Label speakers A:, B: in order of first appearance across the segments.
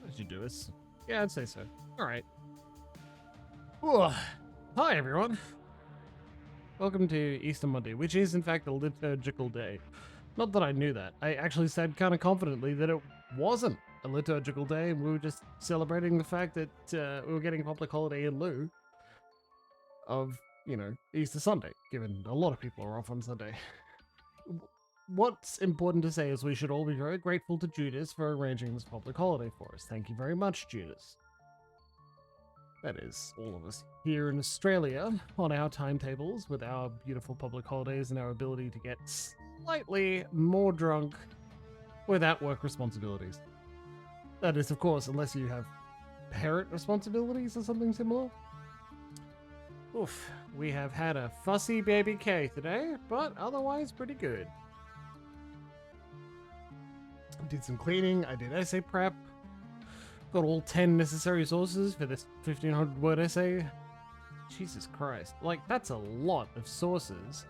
A: As you do this. Yeah, I'd say so. Alright. Hi, everyone. Welcome to Easter Monday, which is, in fact, a liturgical day. Not that I knew that. I actually said kind of confidently that it wasn't a liturgical day, and we were just celebrating the fact that we were getting a public holiday in lieu of, you know, Easter Sunday, given a lot of people are off on Sunday. What's important to say is we should all be very grateful to Judas for arranging this public holiday for us. Thank you very much, Judas. That is, all of us here in Australia, on our timetables, with our beautiful public holidays and our ability to get slightly more drunk without work responsibilities. That is, of course, unless you have parent responsibilities or something similar. Oof, we have had a fussy baby K today, but otherwise pretty good. Did some cleaning, I did essay prep, got all 10 necessary sources for this 1500 word essay. Jesus Christ, like that's a lot of sources.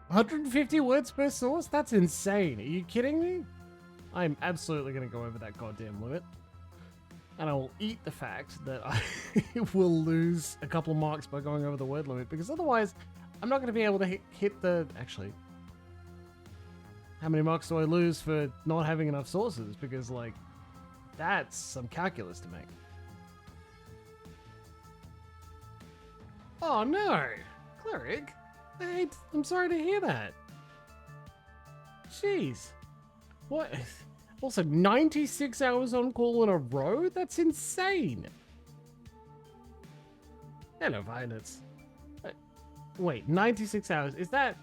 A: 150 words per source? That's insane. Are you kidding me? I'm absolutely going to go over that goddamn limit. And I will eat the fact that I will lose a couple of marks by going over the word limit, because otherwise I'm not going to be able to hit the... Actually, how many marks do I lose for not having enough sources? Because, like, that's some calculus to make. Oh no! Cleric? I'm sorry to hear that. Jeez. What? Also, 96 hours on call in a row? That's insane. Hello, Violets. Wait, 96 hours? Is that...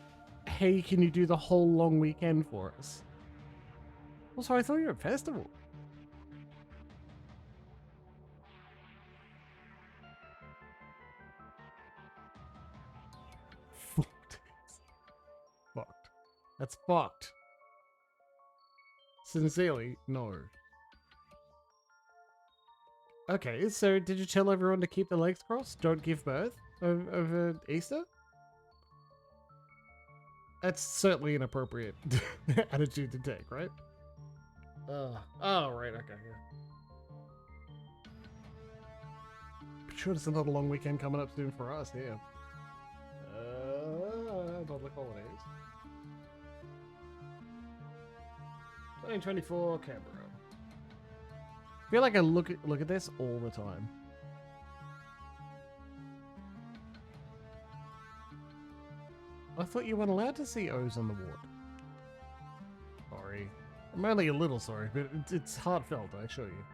A: Hey, can you do the whole long weekend for us? Also, I thought you were at festival. Fucked. That's fucked. Sincerely, no. Okay, so did you tell everyone to keep their legs crossed? Don't give birth over Easter? That's certainly an appropriate attitude to take, right? Oh, right, okay, yeah. Sure, there's another long weekend coming up soon for us here. Public holidays. 2024 Canberra. I feel like I look at this all the time. I thought you weren't allowed to see O's on the ward. Sorry. I'm only a little sorry, but it's heartfelt, I assure you.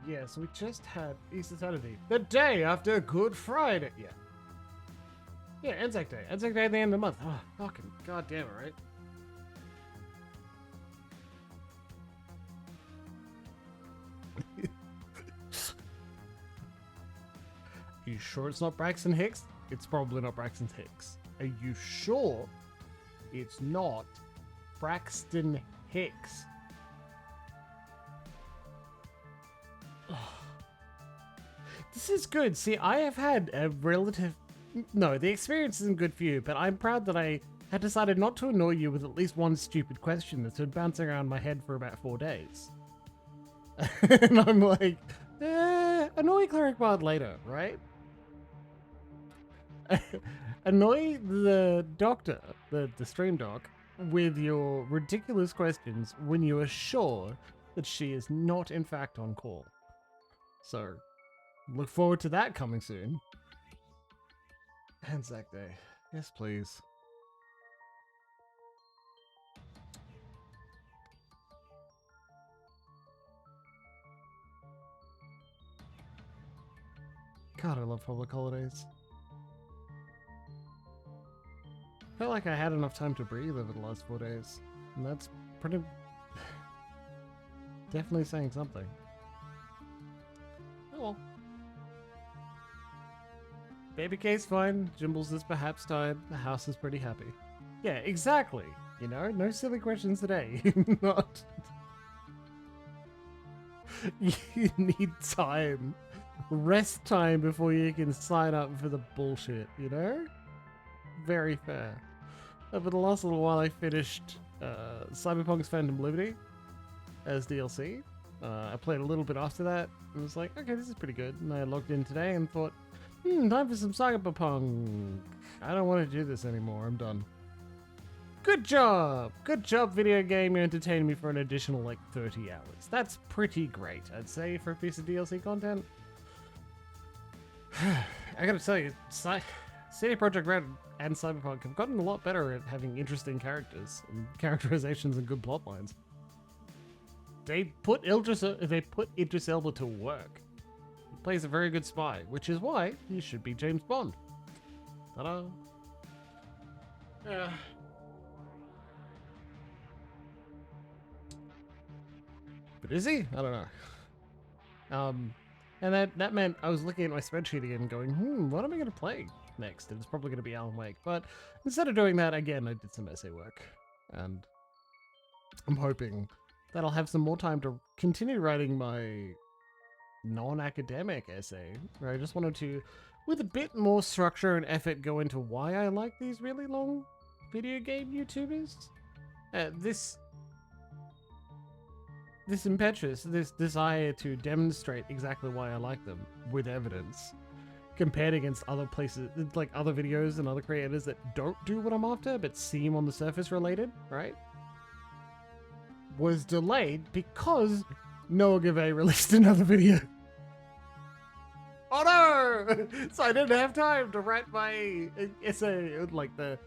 A: Yeah, so we just had Easter Saturday. The day after Good Friday. Yeah. Yeah, Anzac Day. Anzac Day at the end of the month. Oh, fucking goddamn it, right? Are you sure it's not Braxton Hicks? It's probably not Braxton Hicks. Are you sure it's not Braxton Hicks? This is good. See, I have had a relative... No, the experience isn't good for you, but I'm proud that I had decided not to annoy you with at least one stupid question that's been bouncing around my head for about 4 days. And I'm like, annoy Cleric Bard later, right? Annoy the doctor, the stream doc, with your ridiculous questions when you are sure that she is not in fact on call. So, look forward to that coming soon. Anzac Day. Yes, please. God, I love public holidays. Felt like I had enough time to breathe over the last 4 days. And that's pretty... definitely saying something. Oh well. Baby K's fine. Jimbles is perhaps tired. The house is pretty happy. Yeah, exactly. You know, no silly questions today. Not... You need time. Rest time before you can sign up for the bullshit, you know? Very fair. Over the last little while I finished Cyberpunk's Phantom Liberty, as DLC. I played a little bit after that and was like, okay, this is pretty good. And I logged in today and thought, time for some Cyberpunk. I don't want to do this anymore. I'm done. Good job! Good job, video game. You entertained me for an additional, like, 30 hours. That's pretty great, I'd say, for a piece of DLC content. I gotta tell you, CD Projekt Red and Cyberpunk have gotten a lot better at having interesting characters and characterizations and good plot lines. They put Idris Elba to work. He plays a very good spy, which is why he should be James Bond. Ta-da! Yeah. But is he? I don't know. And that meant I was looking at my spreadsheet again going, what am I going to play next? It's probably going to be Alan Wake. But instead of doing that, again, I did some essay work. And I'm hoping that I'll have some more time to continue writing my non-academic essay, where I just wanted to, with a bit more structure and effort, go into why I like these really long video game YouTubers. This impetus, this desire to demonstrate exactly why I like them with evidence, compared against other places, like other videos and other creators that don't do what I'm after, but seem on the surface related, right? Was delayed because Noah Gavay released another video. Oh no! So I didn't have time to write my essay, like the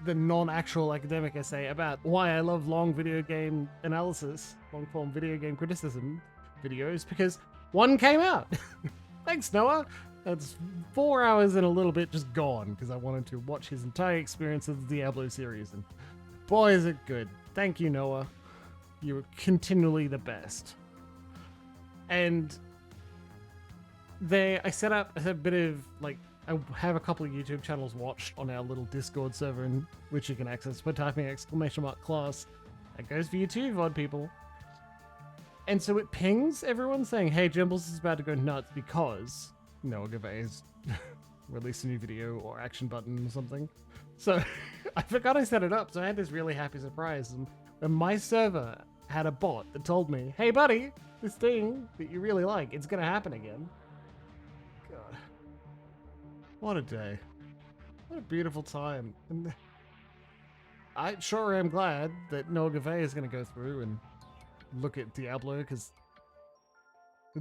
A: non-actual academic essay about why I love long video game analysis, long-form video game criticism videos, because one came out. Thanks, Noah. That's 4 hours and a little bit just gone, because I wanted to watch his entire experience of the Diablo series, and boy, is it good. Thank you, Noah. You were continually the best. And I set up a bit of, like, I have a couple of YouTube channels watched on our little Discord server, in which you can access by typing !class. That goes for you too, VOD people. And so it pings everyone saying, hey, Jimbles is about to go nuts because Noah Gavay has released a new video or action button or something. So I forgot I set it up, so I had this really happy surprise. And my server had a bot that told me, hey buddy, this thing that you really like, it's going to happen again. God. What a day. What a beautiful time. And I sure am glad that Noah Gavay is going to go through and look at Diablo, because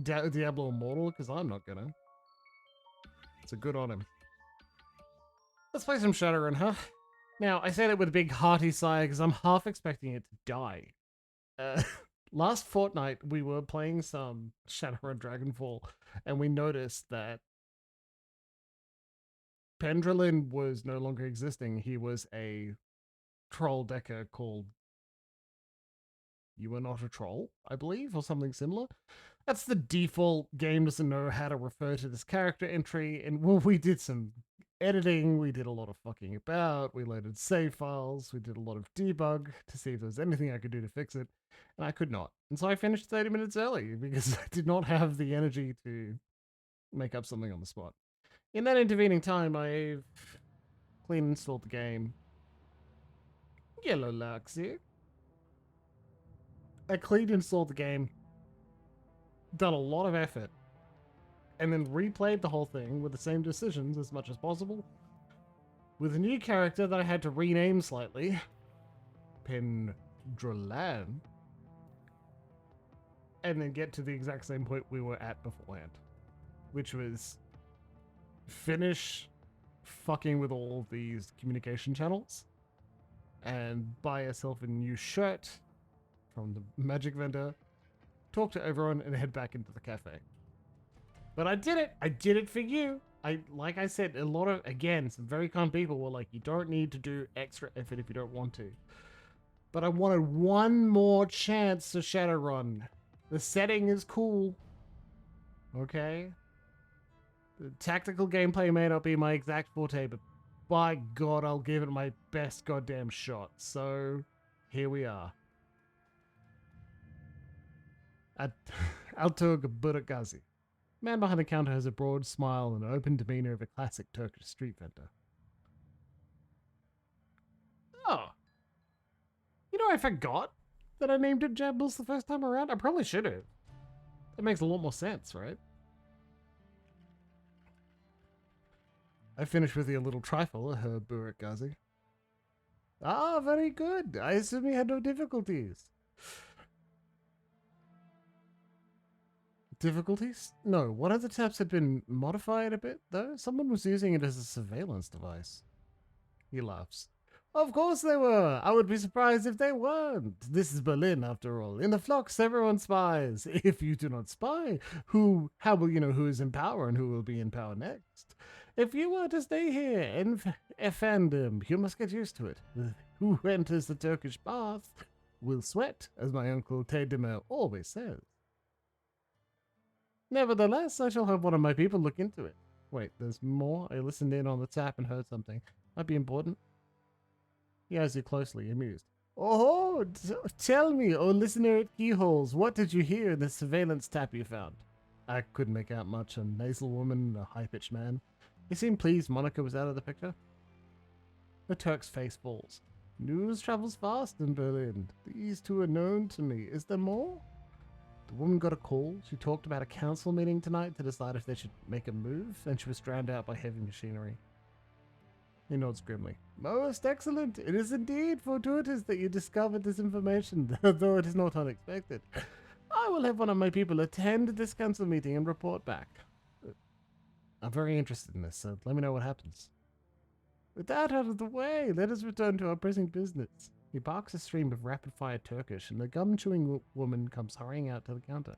A: Diablo Immortal, because I'm not going to. So good on him. Let's play some Shadowrun, huh? Now, I say that with a big hearty sigh because I'm half expecting it to die. Last fortnight, we were playing some Shadowrun Dragonfall, and we noticed that Pendrelin was no longer existing. He was a troll decker called You Are Not a Troll, I believe, or something similar. That's the default. Game doesn't know how to refer to this character entry, and well, we did some editing, we did a lot of fucking about, we loaded save files, we did a lot of debug to see if there was anything I could do to fix it, and I could not. And so I finished 30 minutes early because I did not have the energy to make up something on the spot. In that intervening time, I've clean installed the game. Yellow Luxie. I clean installed the game, done a lot of effort, and then replayed the whole thing with the same decisions as much as possible, with a new character that I had to rename slightly, Pendrelan, and then get to the exact same point we were at beforehand, which was finish fucking with all these communication channels and buy yourself a new shirt from the magic vendor, talk to everyone, and head back into the cafe. But I did it. I did it for you. Like I said, a lot of, again, some very kind people were like, you don't need to do extra effort if you don't want to. But I wanted one more chance to Shadowrun. The setting is cool. Okay? The tactical gameplay may not be my exact forte, but by God, I'll give it my best goddamn shot. So, here we are. At Altug Burakazi. Man behind the counter has a broad smile and an open demeanor of a classic Turkish street vendor. Oh. You know, I forgot. that I named it Jimbles the first time around? I probably should have. That makes a lot more sense, right? I finished with your little trifle, Burik Gazi. Ah, very good. I assume you had no difficulties. Difficulties? No, one of the taps had been modified a bit, though. Someone was using it as a surveillance device. He laughs. Of course they were. I would be surprised if they weren't. This is Berlin, after all. In the Flux, everyone spies. If you do not spy, how will you know who is in power and who will be in power next? If you were to stay here and offend him, you must get used to it. Who enters the Turkish bath will sweat, as my uncle Tedemir always says. Nevertheless, I shall have one of my people look into it. Wait, there's more? I listened in on the tap and heard something. Might be important. He eyes you closely, amused. Oh, tell me, oh listener at keyholes, what did you hear in the surveillance tap you found? I couldn't make out much. A nasal woman and a high-pitched man. He seemed pleased Monica was out of the picture. The Turk's face falls. News travels fast in Berlin. These two are known to me. Is there more? The woman got a call. She talked about a council meeting tonight to decide if they should make a move, and she was drowned out by heavy machinery. He nods grimly. Most excellent. It is indeed fortuitous that you discovered this information, though it is not unexpected. I will have one of my people attend this council meeting and report back. I'm very interested in this, so let me know what happens. With that out of the way, let us return to our pressing business. He barks a stream of rapid-fire Turkish, and the gum-chewing woman comes hurrying out to the counter.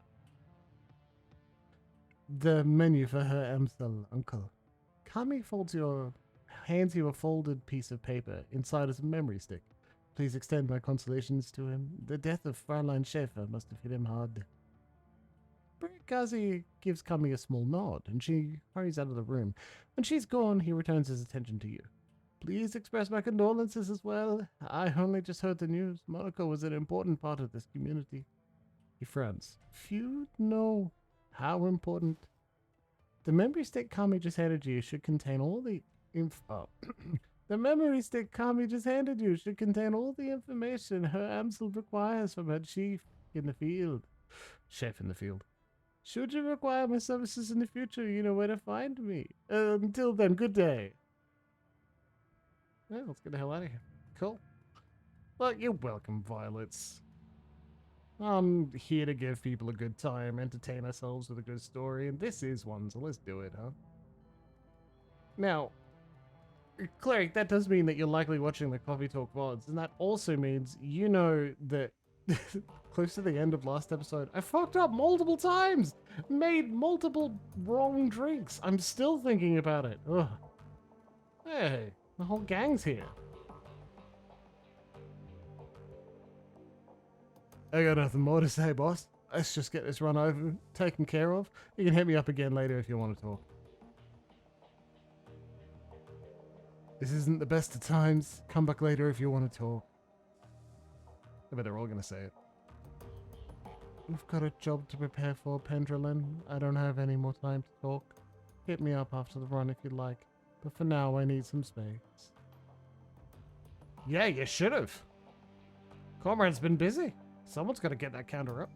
A: The menu for her Amstel, uncle. Kami hands you a folded piece of paper. Inside is a memory stick. Please extend my consolations to him. The death of Fräulein Schäfer must have hit him hard. Gazi gives Kami a small nod, and she hurries out of the room. When she's gone, he returns his attention to you. Please express my condolences as well. I only just heard the news. Monaco was an important part of this community. He frowns. Few know how important. The memory stick Kami just handed you should contain all the info. The memory stick Kami just handed you should contain all the information her Amsel requires from her chief in the field. Chef in the field. Should you require my services in the future, you know where to find me. Until then, good day. Yeah, let's get the hell out of here. Cool. Well, you're welcome, Violets. I'm here to give people a good time, entertain ourselves with a good story, and this is one, so let's do it, huh? Now, Cleric, that does mean that you're likely watching the Coffee Talk VODs, and that also means you know that close to the end of last episode, I fucked up multiple times! Made multiple wrong drinks. I'm still thinking about it. Ugh. Hey, the whole gang's here. I got nothing more to say, boss. Let's just get this run over, taken care of. You can hit me up again later if you want to talk. This isn't the best of times. Come back later if you want to talk. I bet they're all going to say it. We've got a job to prepare for, Pendrelin. I don't have any more time to talk. Hit me up after the run if you'd like. But for now, I need some space. Yeah, you should have. Comrade's been busy. Someone's got to get that counter up.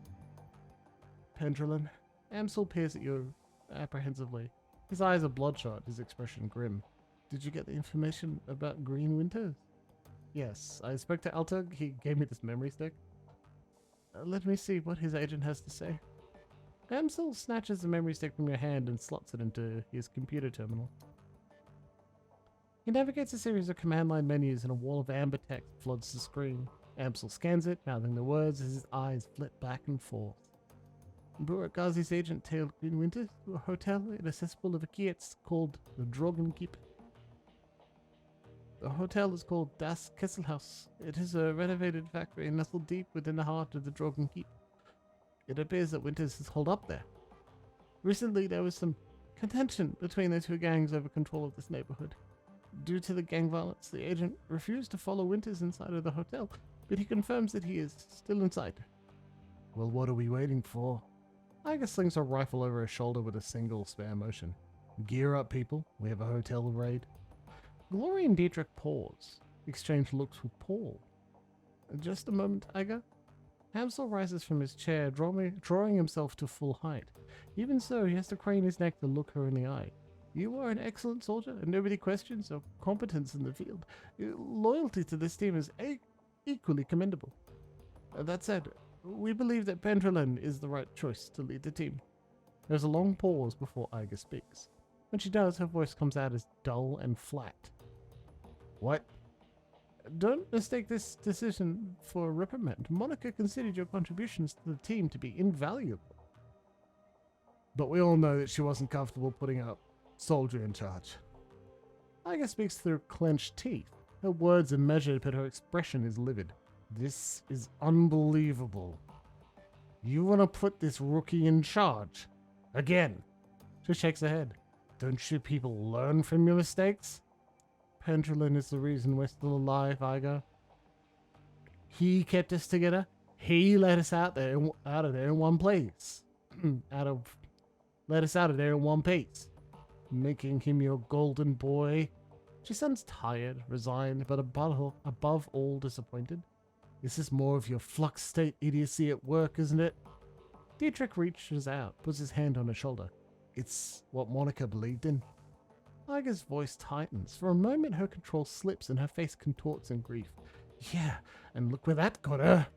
A: Pendrelin. Amsel peers at you apprehensively. His eyes are bloodshot, his expression grim. Did you get the information about Green Winters? Yes, I spoke to Altug. He gave me this memory stick. Let me see what his agent has to say. Amsel snatches the memory stick from your hand and slots it into his computer terminal. He navigates a series of command line menus and a wall of amber text floods the screen. Amsel scans it, mouthing the words as his eyes flit back and forth. Burak Ghazi's agent tailed Green Winters to a hotel inaccessible of a Kietz called the Dragon Keep. The hotel is called Das Kesselhaus. It is a renovated factory nestled deep within the heart of the Dragon Keep. It appears that Winters is holed up there. Recently, there was some contention between the two gangs over control of this neighborhood. Due to the gang violence, the agent refused to follow Winters inside of the hotel, but he confirms that he is still inside. Well, what are we waiting for? Iger slings a rifle over his shoulder with a single spare motion. Gear up, people. We have a hotel raid. Glory and Dietrich pause, exchange looks with Paul. Just a moment, Iger. Hamsel rises from his chair, drawing himself to full height. Even so, he has to crane his neck to look her in the eye. You are an excellent soldier, and nobody questions your competence in the field. Your loyalty to this team is equally commendable. That said, we believe that Pendrelin is the right choice to lead the team. There's a long pause before Iga speaks. When she does, her voice comes out as dull and flat. What? Don't mistake this decision for a reprimand. Monica considered your contributions to the team to be invaluable. But we all know that she wasn't comfortable putting a soldier in charge. Iga speaks through clenched teeth. Her words are measured, but her expression is livid. This is unbelievable. You want to put this rookie in charge? Again. She shakes her head. Don't you people learn from your mistakes? Pendrelin is the reason we're still alive, Iga. He kept us together. He let us out of there in one place. Let us out of there in one piece. Making him your golden boy. She sounds tired, resigned, but above all disappointed. This is more of your Flux State idiocy at work, isn't it? Dietrich reaches out, puts his hand on her shoulder. It's what Monica believed in. Iga's voice tightens. For a moment, her control slips and her face contorts in grief. Yeah, and look where that got her.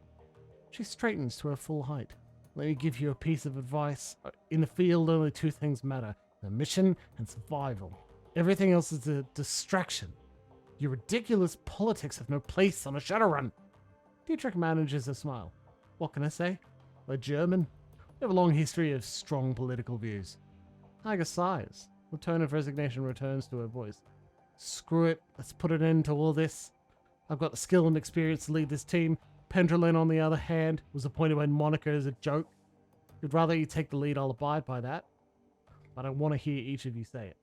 A: She straightens to her full height. Let me give you a piece of advice. In the field, only two things matter. The mission and survival. Everything else is a distraction. Your ridiculous politics have no place on a Shadowrun. Dietrich manages a smile. What can I say? We're German. We have a long history of strong political views. Iga sighs. The tone of resignation returns to her voice. Screw it. Let's put an end to all this. I've got the skill and experience to lead this team. Pendrelin, on the other hand, was appointed when Monica is a joke. If you'd rather you take the lead, I'll abide by that. But I want to hear each of you say it.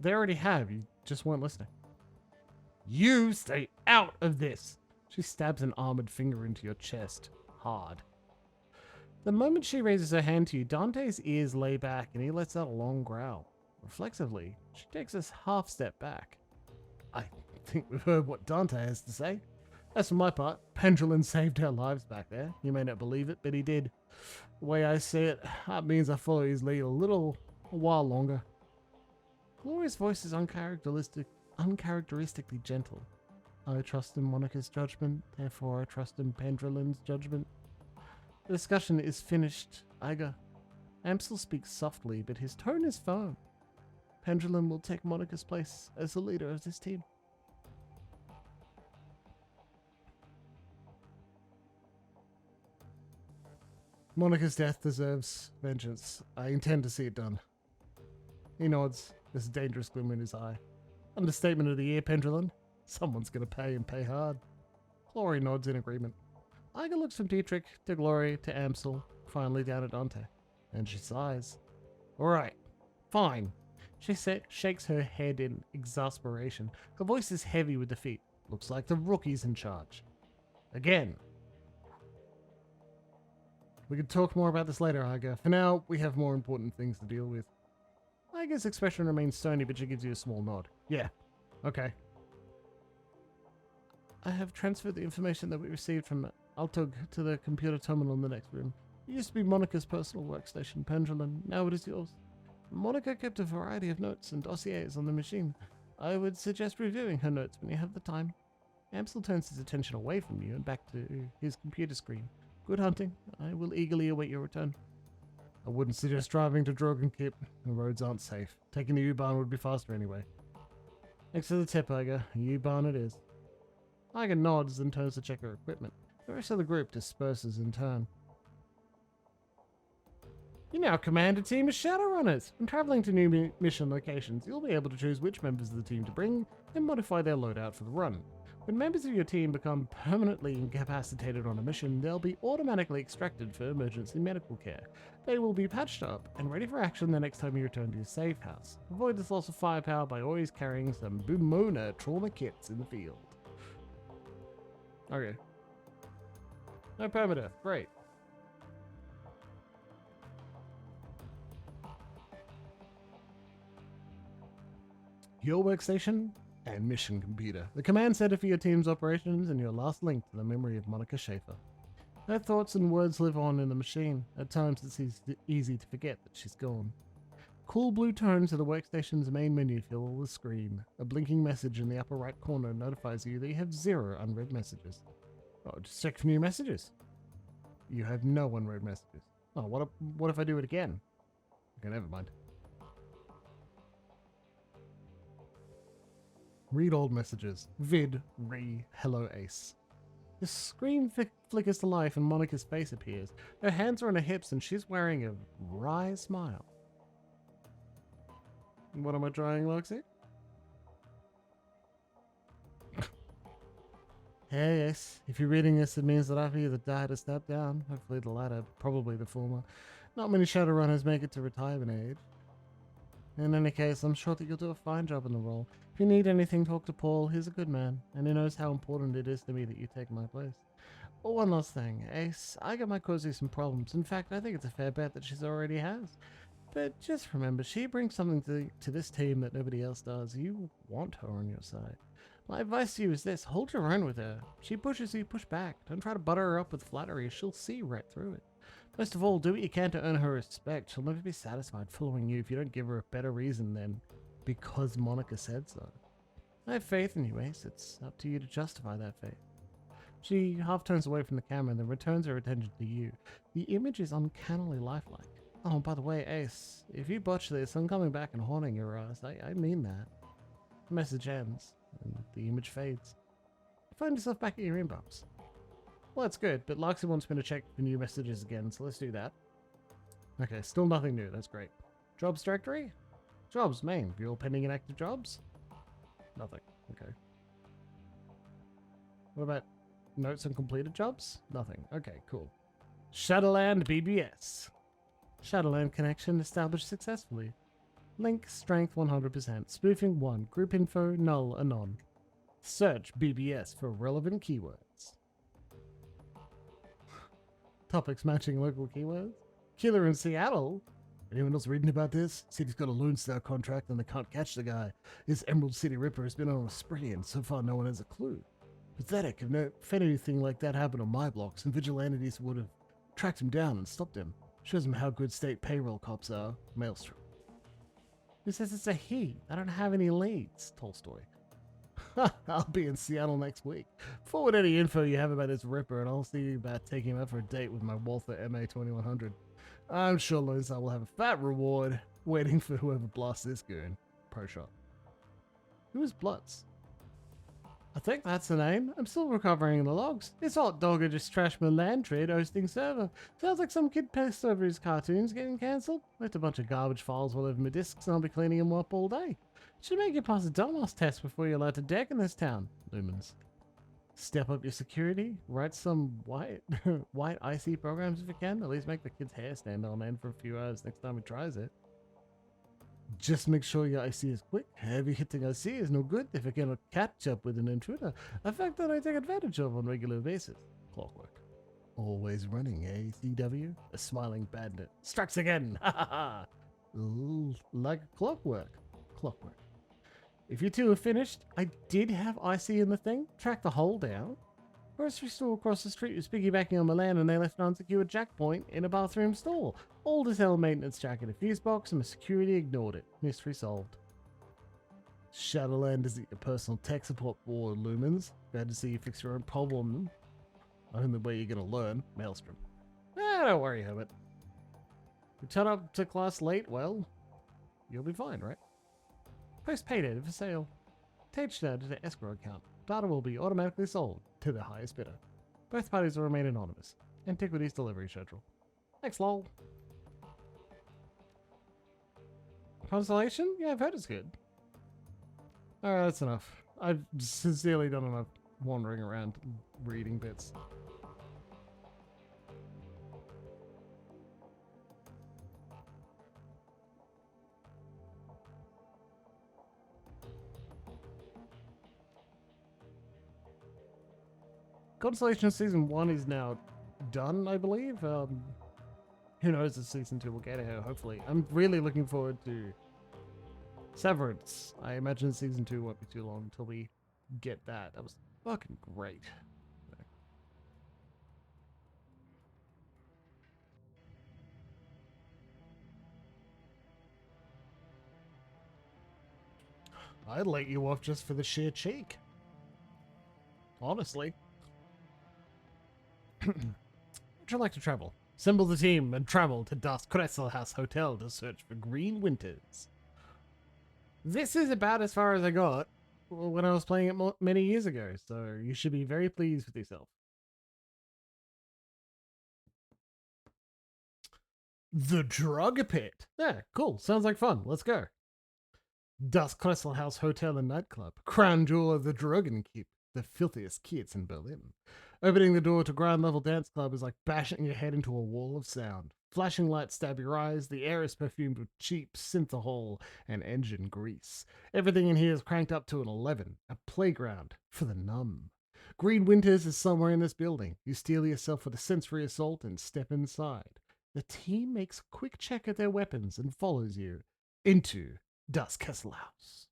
A: They already have. You just weren't listening. You stay out of this. She stabs an armored finger into your chest. Hard. The moment she raises her hand to you, Dante's ears lay back and he lets out a long growl. Reflexively, she takes a half step back. I think we've heard what Dante has to say. As for my part, Pendrelin saved our lives back there. You may not believe it, but he did. The way I see it, that means I follow his lead a while longer. Gloria's voice is uncharacteristically gentle. I trust in Monica's judgment, therefore I trust in Pendrelin's judgment. The discussion is finished, Iga. Amsel speaks softly, but his tone is firm. Pendrelin will take Monica's place as the leader of this team. Monica's death deserves vengeance. I intend to see it done. He nods. There's a dangerous glimmer in his eye. Understatement of the year, Pendrelin. Someone's going to pay and pay hard. Glory nods in agreement. Iga looks from Dietrich to Glory to Amsel, finally down at Dante. And she sighs. Alright, fine. She shakes her head in exasperation. Her voice is heavy with defeat. Looks like the rookie's in charge. Again. We can talk more about this later, Iga. For now, we have more important things to deal with. Iga's expression remains stony, but she gives you a small nod. Yeah, okay. I have transferred the information that we received from Altug to the computer terminal in the next room. It used to be Monica's personal workstation, Pendrelin. Now it is yours. Monica kept a variety of notes and dossiers on the machine. I would suggest reviewing her notes when you have the time. Amsel turns his attention away from you and back to his computer screen. Good hunting. I will eagerly await your return. I wouldn't suggest driving to Drogenkip. The roads aren't safe. Taking the U-Bahn would be faster anyway. Thanks for the tip, Iga. U-Bahn it is. Iga nods and turns to check her equipment. The rest of the group disperses in turn. You now command a team of Shadowrunners. When traveling to new mission locations, you'll be able to choose which members of the team to bring and modify their loadout for the run. When members of your team become permanently incapacitated on a mission, they'll be automatically extracted for emergency medical care. They will be patched up and ready for action the next time you return to your safe house. Avoid this loss of firepower by always carrying some Boomona trauma kits in the field. Okay. No permadeath. Great. Your workstation and mission computer. The command center for your team's operations and your last link to the memory of Monica Schaefer. Her thoughts and words live on in the machine. At times it's easy to forget that she's gone. Cool blue tones of the workstation's main menu fill the screen. A blinking message in the upper right corner notifies you that you have 0 unread messages. Oh, just check for new messages. You have no unread messages. Oh, what if I do it again? Okay, never mind. Read old messages. Vid, hello Ace. The screen flickers to life and Monica's face appears. Her hands are on her hips and she's wearing a wry smile. What am I trying, Loxy? Hey, yes. If you're reading this, it means that I've either died or stepped down. Hopefully the latter, probably the former. Not many Shadowrunners make it to retirement age. In any case, I'm sure that you'll do a fine job in the role. If you need anything, talk to Paul. He's a good man, and he knows how important it is to me that you take my place. Oh, one last thing. Ace, I got my cozy some problems. In fact, I think it's a fair bet that she's already has. But just remember, she brings something to this team that nobody else does. You want her on your side. My advice to you is this. Hold your own with her. She pushes you, push back. Don't try to butter her up with flattery. She'll see right through it. Most of all, do what you can to earn her respect. She'll never be satisfied following you if you don't give her a better reason than because Monica said so. I have faith in you, Ace. It's up to you to justify that faith. She half turns away from the camera and then returns her attention to you. The image is uncannily lifelike. Oh, by the way, Ace, if you botch this, I'm coming back and haunting your ass. I mean that. The message ends, and the image fades. You find yourself back at your inbox. Well, that's good, but Loxy wants me to check for new messages again, so let's do that. Okay, still nothing new. That's great. Jobs directory? Jobs, main. View all pending and active jobs? Nothing. Okay. What about notes on completed jobs? Nothing. Okay, cool. Shadowland BBS. Shadowland connection established successfully. Link strength 100%. Spoofing 1. Group info null anon. Search BBS for relevant keywords. Topics matching local keywords. Killer in Seattle? Anyone else reading about this? City's got a Lone Star contract and they can't catch the guy. This Emerald City Ripper has been on a spree and so far no one has a clue. Pathetic. If anything like that happened on my block, some vigilantes would have tracked him down and stopped him. Shows him how good state payroll cops are. Maelstrom. Who says it's a he? I don't have any leads. Tolstoy. I'll be in Seattle next week. Forward any info you have about this Ripper and I'll see about taking him out for a date with my Walther MA2100. I'm sure Lone Star will have a fat reward waiting for whoever blasts this goon. Pro shot. Who is Blutz? I think that's the name. I'm still recovering the logs. This hot dogger just trashed my land trade hosting server. Sounds like some kid pissed over his cartoons getting cancelled. Left a bunch of garbage files all over my discs and I'll be cleaning them up all day. Should make you pass a dumbass test before you're allowed to deck in this town. Lumens. Step up your security. Write some white IC programs if you can. At least make the kid's hair stand on end for a few hours next time he tries it. Just make sure your IC is quick. Heavy hitting IC is no good if you cannot catch up with an intruder. A fact that I take advantage of on a regular basis. Clockwork. Always running, eh, CW? A smiling bandit. Strikes again! Ha ha ha! Like clockwork. Clockwork. If you two are finished, I did have IC in the thing. Track the hole down. Grocery store across the street was piggybacking on my land and they left an unsecured jack point in a bathroom stall. Old as hell maintenance jack in a fuse box and my security ignored it. Mystery solved. Shadowland is your personal tech support for Lumens. Glad to see you fix your own problem. Only way you're gonna learn. Maelstrom. Don't worry, Herbert. You turn up to class late, well, you'll be fine, right? Post payday for sale. Attached to the escrow account. Data will be automatically sold to the highest bidder. Both parties will remain anonymous. Antiquities delivery schedule. Thanks, lol. Constellation? Yeah, I've heard it's good. Alright, that's enough. I've sincerely done enough wandering around reading bits. Constellation Season 1 is now done, I believe. Who knows if Season 2 will get here, hopefully. I'm really looking forward to Severance. I imagine season 2 won't be too long until we get that. That was fucking great. I'd let you off just for the sheer cheek. Honestly. Would you like to travel? Assemble the team and travel to Das Kresselhaus Hotel to search for green winters. This is about as far as I got when I was playing it many years ago, so you should be very pleased with yourself. The Drug Pit. Yeah, cool. Sounds like fun. Let's go. Das Kresselhaus Hotel and Nightclub, crown jewel of the Drogenkeep, the filthiest kids in Berlin. Opening the door to ground level dance club is like bashing your head into a wall of sound. Flashing lights stab your eyes, the air is perfumed with cheap synthahol and engine grease. Everything in here is cranked up to an 11, a playground for the numb. Green Winters is somewhere in this building. You steel yourself with a sensory assault and step inside. The team makes a quick check at their weapons and follows you into Das Kesselhaus.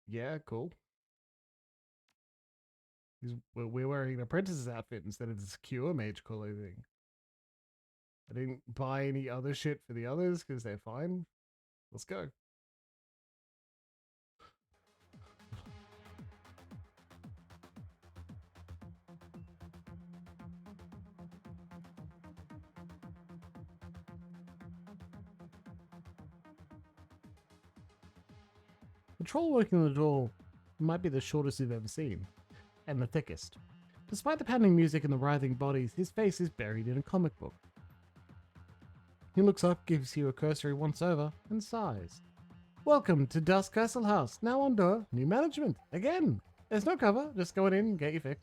A: Yeah, cool. We're wearing an apprentice's outfit instead of the secure mage clothing. I didn't buy any other shit for the others because they're fine. Let's go. The troll working the door might be the shortest you've ever seen, and the thickest. Despite the pounding music and the writhing bodies, his face is buried in a comic book. He looks up, gives you a cursory once-over, and sighs. Welcome to Das Kesselhaus. Now under new management. Again. There's no cover. Just go in and get your fix.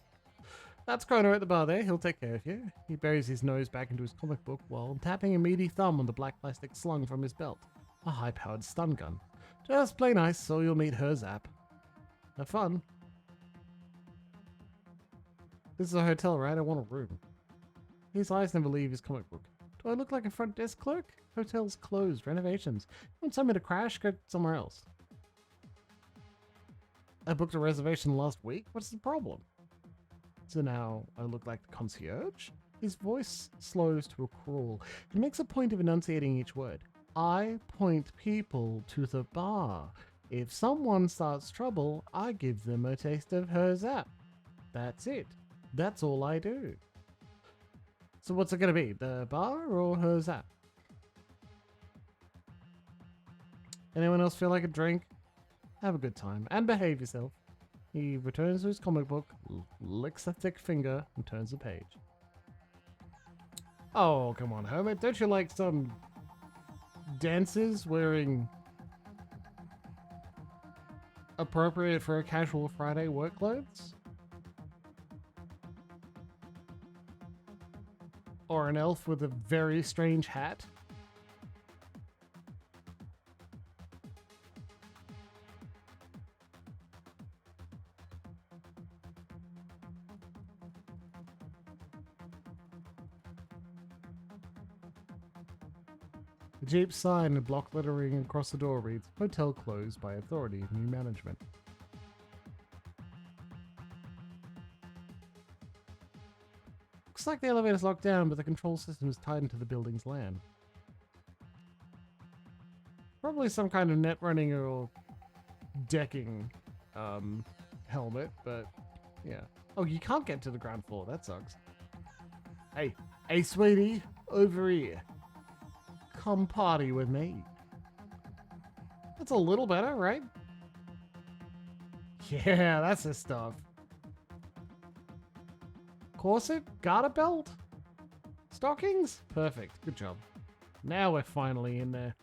A: That's Kroner at the bar there. He'll take care of you. He buries his nose back into his comic book while tapping a meaty thumb on the black plastic slung from his belt. A high-powered stun gun. Just play nice so you'll meet her zap. Have fun. This is a hotel, right? I want a room. His eyes never leave his comic book. Do I look like a front desk clerk? Hotel's closed. Renovations. You want somewhere to crash? Go somewhere else. I booked a reservation last week. What's the problem? So now I look like the concierge? His voice slows to a crawl. He makes a point of enunciating each word. I point people to the bar. If someone starts trouble, I give them a taste of her zap. That's it. That's all I do. So what's it going to be? The bar or her zap? Anyone else feel like a drink? Have a good time and behave yourself. He returns to his comic book, licks a thick finger, and turns the page. Oh, come on, Hermit. Don't you like some dancers wearing appropriate for a casual Friday work clothes? Or an elf with a very strange hat? The Jeep sign and block lettering across the door reads, Hotel closed by authority of new management. Looks like the elevator's locked down, but the control system is tied into the building's LAN. Probably some kind of net running or decking helmet, but yeah. Oh, you can't get to the ground floor. That sucks. Hey, sweetie, over here. Come party with me. That's a little better, right? Yeah, that's the stuff. Corset? Garter belt? Stockings? Perfect. Good job. Now we're finally in there.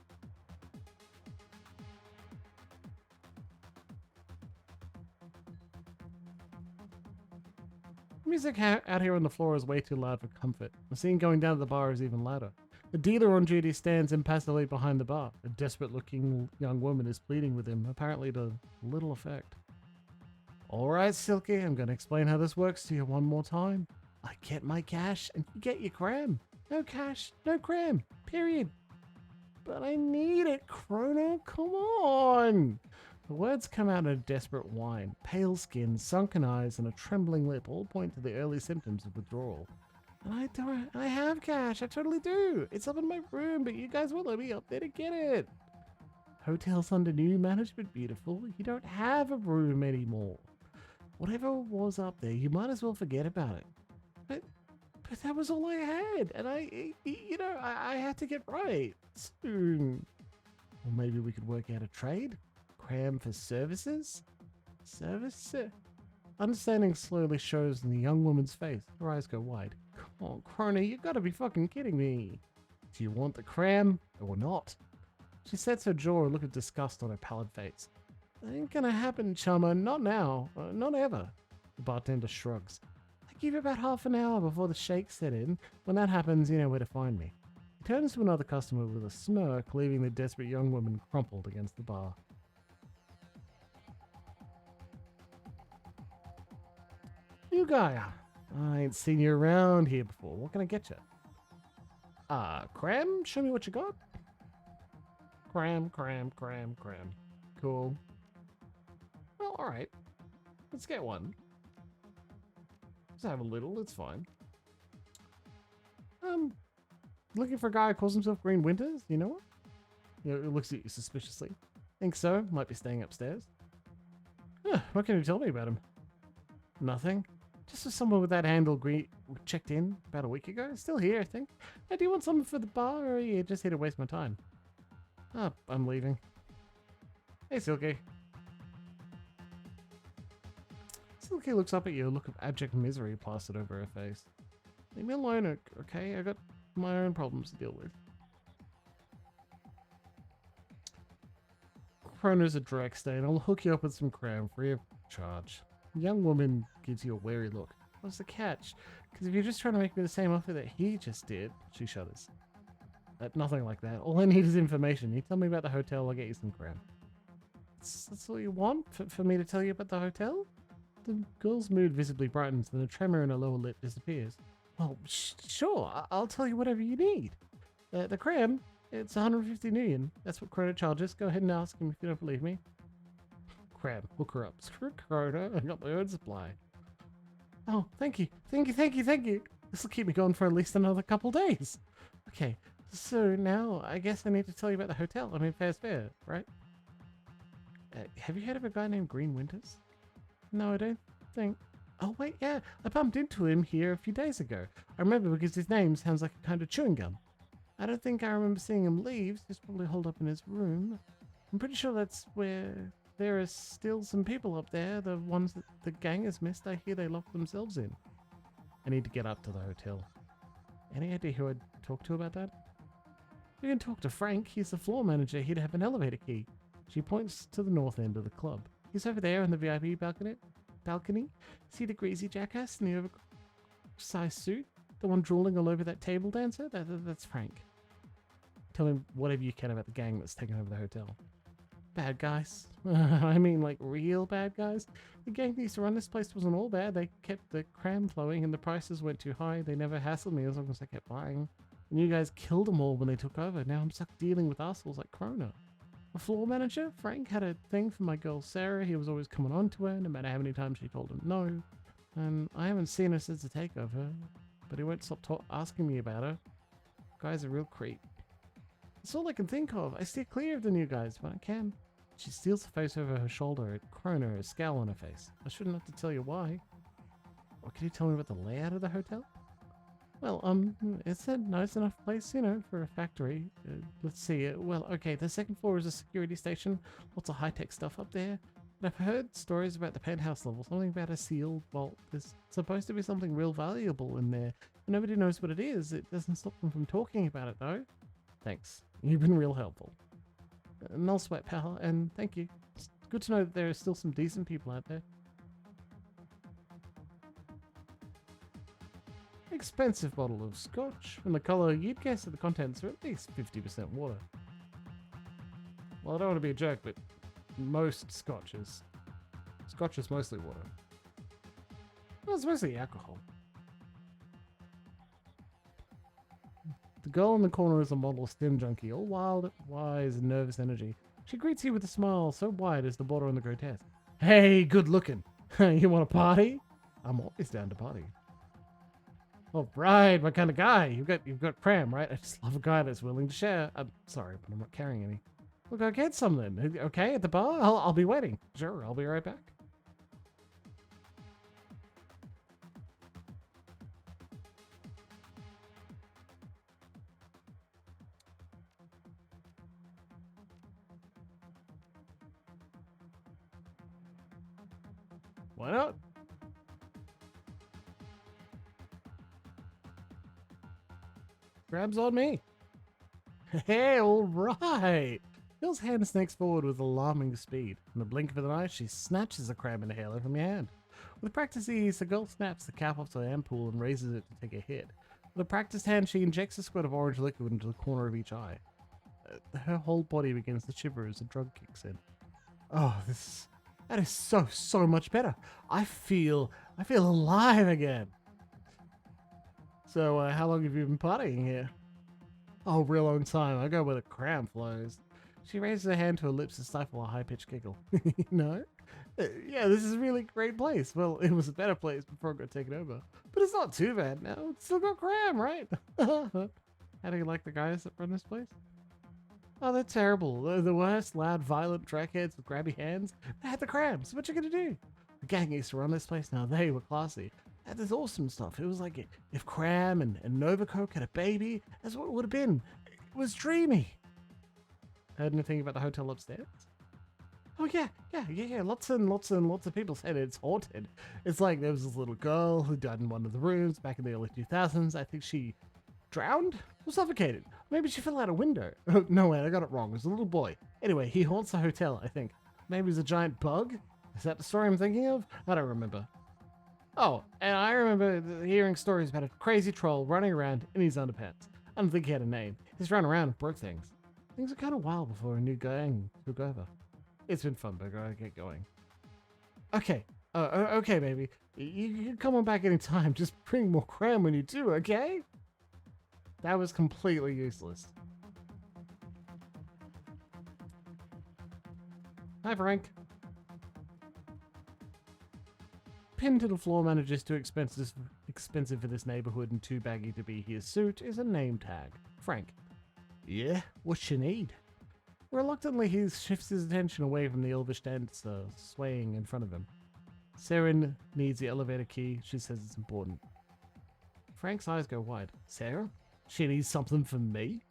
A: Music out here on the floor is way too loud for comfort. The scene going down to the bar is even louder. The dealer on duty stands impassively behind the bar. A desperate-looking young woman is pleading with him, apparently to little effect. All right, Silky, I'm going to explain how this works to you one more time. I get my cash and you get your cram. No cash, no cram. Period. But I need it, Krona. Come on. The words come out in a desperate whine. Pale skin, sunken eyes, and a trembling lip all point to the early symptoms of withdrawal. And I have cash. I totally do. It's up in my room, but you guys won't let me up there to get it. Hotel's under new management, beautiful. You don't have a room anymore. Whatever was up there, you might as well forget about it. But that was all I had, and I had to get right soon. Or maybe we could work out a trade? Cram for services? Understanding slowly shows in the young woman's face. Her eyes go wide. Come on, Krona, you gotta be fucking kidding me. Do you want the cram or not? She sets her jaw, a look of disgust on her pallid face. That ain't gonna happen, chummer. Not now. Not ever. The bartender shrugs. I give you about half an hour before the shake set in. When that happens, you know where to find me. He turns to another customer with a smirk, leaving the desperate young woman crumpled against the bar. You guy, I ain't seen you around here before. What can I get you? Cram? Show me what you got. Cram. Cool. Well, alright. Let's get one. Just have a little, it's fine. Looking for a guy who calls himself Green Winters? You know what? It looks at you suspiciously. Think so? Might be staying upstairs. What can you tell me about him? Nothing. Just as someone with that handle checked in about a week ago. Still here, I think. Hey, do you want something for the bar, or are you just here to waste my time? I'm leaving. Hey, Silky. Silky looks up at you, a look of abject misery plastered over her face. Leave me alone, okay? I got my own problems to deal with. Kroner's a direct stay, and I'll hook you up with some cram free of charge. The young woman gives you a wary look. What's the catch? Because if you're just trying to make me the same offer that he just did, she shudders. Nothing like that. All I need is information. You tell me about the hotel, I'll get you some cram. That's all you want? For me to tell you about the hotel? The girl's mood visibly brightens, and a tremor in her lower lip disappears. Well, sure. I'll tell you whatever you need. The cram, it's 150 million. That's what Crota charges. Go ahead and ask him if you don't believe me. Cram, hook her up. Screw Crota. I got my own supply. Oh, thank you. This will keep me going for at least another couple days. Okay, so now I guess I need to tell you about the hotel. I mean, fair's fair, right? Have you heard of a guy named Green Winters? No, I don't think. Oh, wait, yeah. I bumped into him here a few days ago. I remember because his name sounds like a kind of chewing gum. I don't think I remember seeing him leave. He's probably holed up in his room. I'm pretty sure that's where there are still some people up there. The ones that the gang has missed. I hear they locked themselves in. I need to get up to the hotel. Any idea who I'd talk to about that? You can talk to Frank. He's the floor manager. He'd have an elevator key. She points to the north end of the club. He's over there in the VIP balcony. See the greasy jackass in the oversized suit? The one drooling all over that table dancer? That's Frank. Tell him whatever you can about the gang that's taken over the hotel. Bad guys. I mean, like, real bad guys. The gang that used to run this place wasn't all bad. They kept the cram flowing and the prices went too high. They never hassled me as long as I kept buying. And you guys killed them all when they took over. Now I'm stuck dealing with assholes like Krona. The floor manager, Frank, had a thing for my girl Sarah. He was always coming on to her, no matter how many times she told him no. And I haven't seen her since the takeover, but he won't stop asking me about her. Guy's a real creep. That's all I can think of. I steer clear of the new guys when I can. She steals the face over her shoulder at Krona, a scowl on her face. I shouldn't have to tell you why. Or can you tell me about the layout of the hotel? Well, it's a nice enough place, you know, for a factory. Let's see. Well, okay, the second floor is a security station. Lots of high-tech stuff up there. And I've heard stories about the penthouse level. Something about a sealed vault. There's supposed to be something real valuable in there. Nobody knows what it is. It doesn't stop them from talking about it, though. Thanks. You've been real helpful. No sweat, pal, and thank you. It's good to know that there are still some decent people out there. Expensive bottle of scotch. From the colour, you'd guess that the contents are at least 50% water. Well, I don't want to be a jerk, but most scotch is mostly water. Well, it's mostly alcohol. The girl in the corner is a model stim junkie, all wild, wise, and nervous energy. She greets you with a smile so wide as to border on the grotesque. Hey, good looking. You want to party? I'm always down to party. Oh, right, my kind of guy. You've got cram, right? I just love a guy that's willing to share. I'm sorry, but I'm not carrying any. We'll go get some then. Okay, at the bar? I'll be waiting. Sure, I'll be right back. Why not? Grabs on me. Hey, all right. Bill's hand snakes forward with alarming speed. In the blink of an eye, she snatches a crab inhaler from your hand. With practiced ease, the girl snaps the cap off the ampoule and raises it to take a hit. With a practiced hand, she injects a squirt of orange liquid into the corner of each eye. Her whole body begins to shiver as the drug kicks in. Oh, that is so much better. I feel alive again. So, how long have you been partying here? Oh, real long time. I go where the cram flows. She raises her hand to her lips to stifle a high-pitched giggle. No? Yeah, this is a really great place. Well, it was a better place before it got taken over. But it's not too bad now. It's still got cram, right? How do you like the guys that run this place? Oh, they're terrible. They're the worst, loud, violent trackheads with grabby hands. They had the crams. What you gonna do? The gang used to run this place. Now they were classy. They had this awesome stuff. It was like if Cram and Nova Coke had a baby, that's what it would have been. It was dreamy. Heard anything about the hotel upstairs? Oh yeah. Lots of people said it's haunted. It's like there was this little girl who died in one of the rooms back in the early 2000s. I think she drowned or suffocated. Maybe she fell out a window. Oh, no, wait, I got it wrong. It was a little boy. Anyway, he haunts the hotel, I think. Maybe it's a giant bug? Is that the story I'm thinking of? I don't remember. Oh, and I remember hearing stories about a crazy troll running around in his underpants. I don't think he had a name. He's run around and broke things. Things are kind of wild before a new gang took over. It's been fun, but I gotta get going. Okay. Okay, baby. You can come on back anytime. Just bring more cram when you do, okay? That was completely useless. Hi, Frank. Pinned to the floor, manages too expensive for this neighborhood and too baggy to be his suit is a name tag. Frank. Yeah, what you need? Reluctantly, he shifts his attention away from the elvish dancer swaying in front of him. Sarah needs the elevator key. She says it's important. Frank's eyes go wide. Sarah? She needs something from me?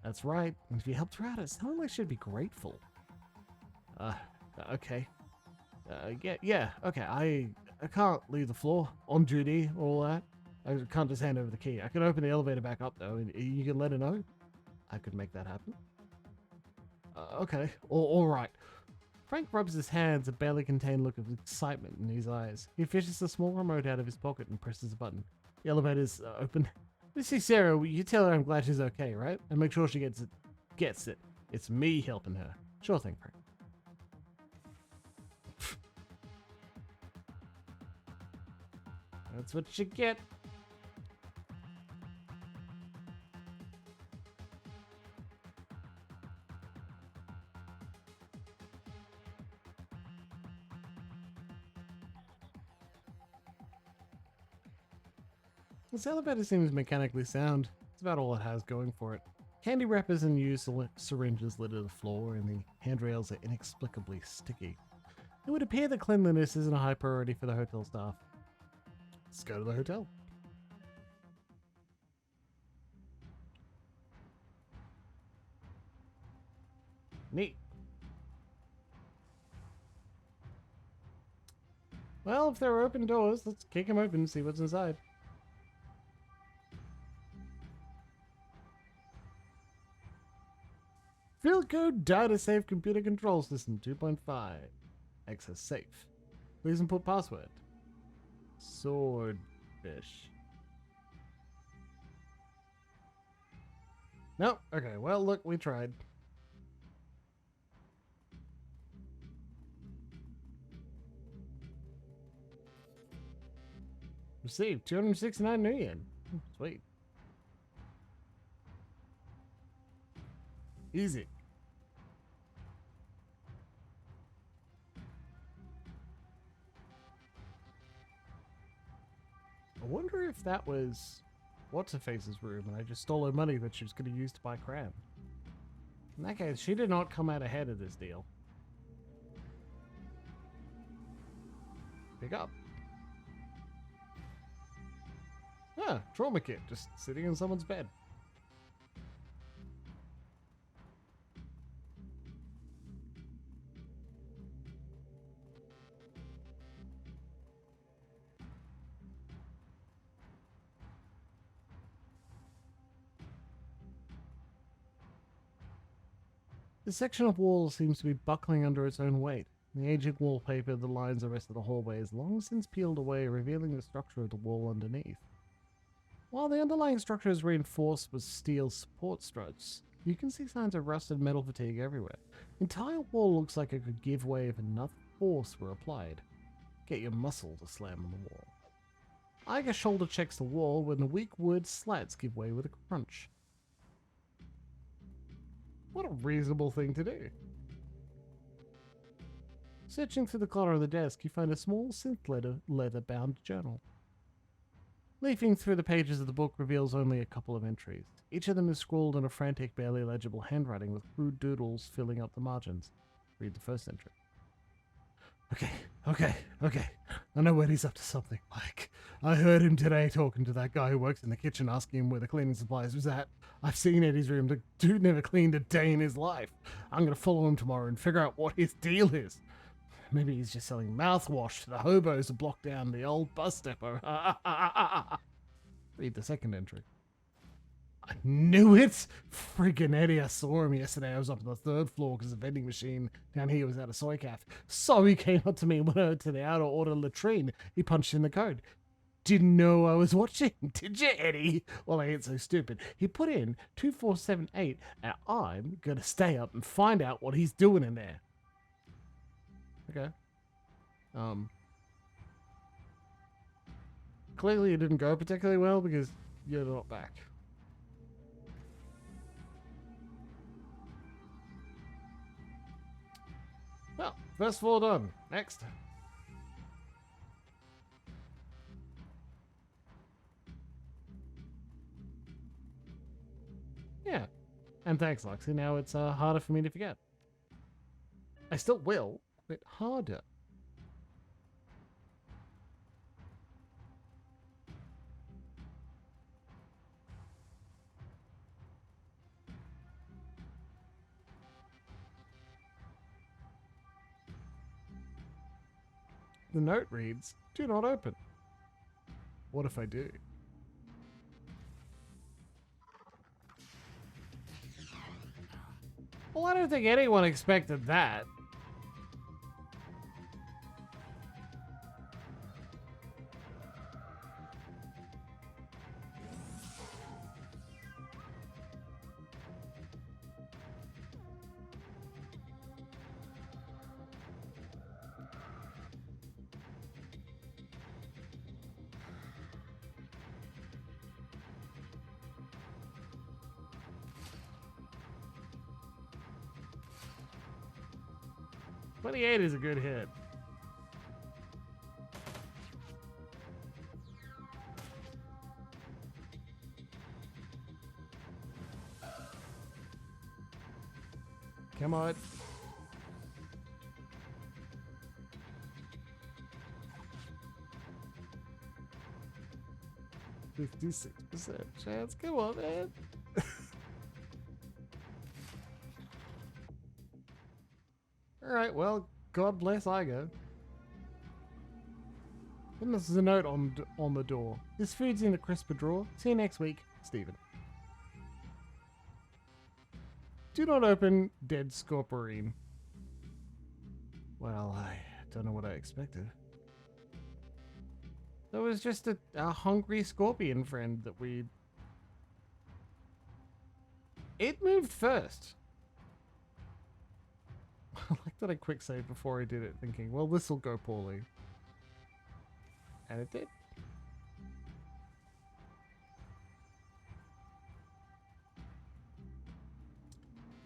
A: That's right. If you helped her out, it sounded like she'd be grateful. Okay. Yeah, okay. I can't leave the floor on duty, all that. I can't just hand over the key. I can open the elevator back up, though, and you can let her know. I could make that happen. Okay, all right. Frank rubs his hands, a barely contained look of excitement in his eyes. He fishes a small remote out of his pocket and presses a button. The elevator's open. You see Sarah, you tell her I'm glad she's okay, right? And make sure she gets it. It's me helping her. Sure thing, Frank. That's what you get. This elevator seems mechanically sound. It's about all it has going for it. Candy wrappers and used syringes litter the floor, and the handrails are inexplicably sticky. It would appear that cleanliness isn't a high priority for the hotel staff. Let's go to the hotel. Neat. Well, if there are open doors, let's kick them open and see what's inside. Feel good data safe computer control system 2.5. Access safe. Please input password. Swordfish. Nope. Okay, well, look, we tried. Received 269 million. Sweet. Easy. I wonder if that was What's-Her-Face's room and I just stole her money that she was going to use to buy crab. In that case, she did not come out ahead of this deal. Pick up. Ah, trauma kit, just sitting in someone's bed. The section of wall seems to be buckling under its own weight. The aging wallpaper that lines the rest of the hallway is long since peeled away, revealing the structure of the wall underneath. While the underlying structure is reinforced with steel support struts, you can see signs of rusted metal fatigue everywhere. The entire wall looks like it could give way if enough force were applied. Get your muscle to slam on the wall. Iger shoulder checks the wall when the weak wood slats give way with a crunch. What a reasonable thing to do. Searching through the clutter of the desk, you find a small synth leather-bound journal. Leafing through the pages of the book reveals only a couple of entries. Each of them is scrawled in a frantic, barely legible handwriting with crude doodles filling up the margins. Read the first entry. Okay. I know Eddie's up to something. Like, I heard him today talking to that guy who works in the kitchen, asking him where the cleaning supplies was at. I've seen Eddie's room. The dude never cleaned a day in his life. I'm going to follow him tomorrow and figure out what his deal is. Maybe he's just selling mouthwash to the hobos to block down the old bus depot. Read the second entry. I knew it! Friggin' Eddie, I saw him yesterday. I was up on the third floor because the vending machine down here was out of soy calf. So he came up to me and went over to the outer order latrine. He punched in the code. Didn't know I was watching, did you, Eddie? Well, I ain't so stupid. He put in 2478 and I'm gonna stay up and find out what he's doing in there. Okay. Clearly it didn't go particularly well because you're not back. Well, first floor done. Next. Yeah. And thanks, Lexi. Now it's harder for me to forget. I still will, but harder. The note reads, "Do not open." What if I do? Well, I don't think anyone expected that. "28 is a good hit." Come on. "56% chance. Come on, man." Alright, well, God bless Igo. Then there's a note on the door. "This food's in the crisper drawer. See you next week, Stephen." "Do not open, dead scorporine." Well, I don't know what I expected. There was just a hungry scorpion friend that we... It moved first. I like that I quick saved before I did it, thinking, well, this will go poorly. And it did.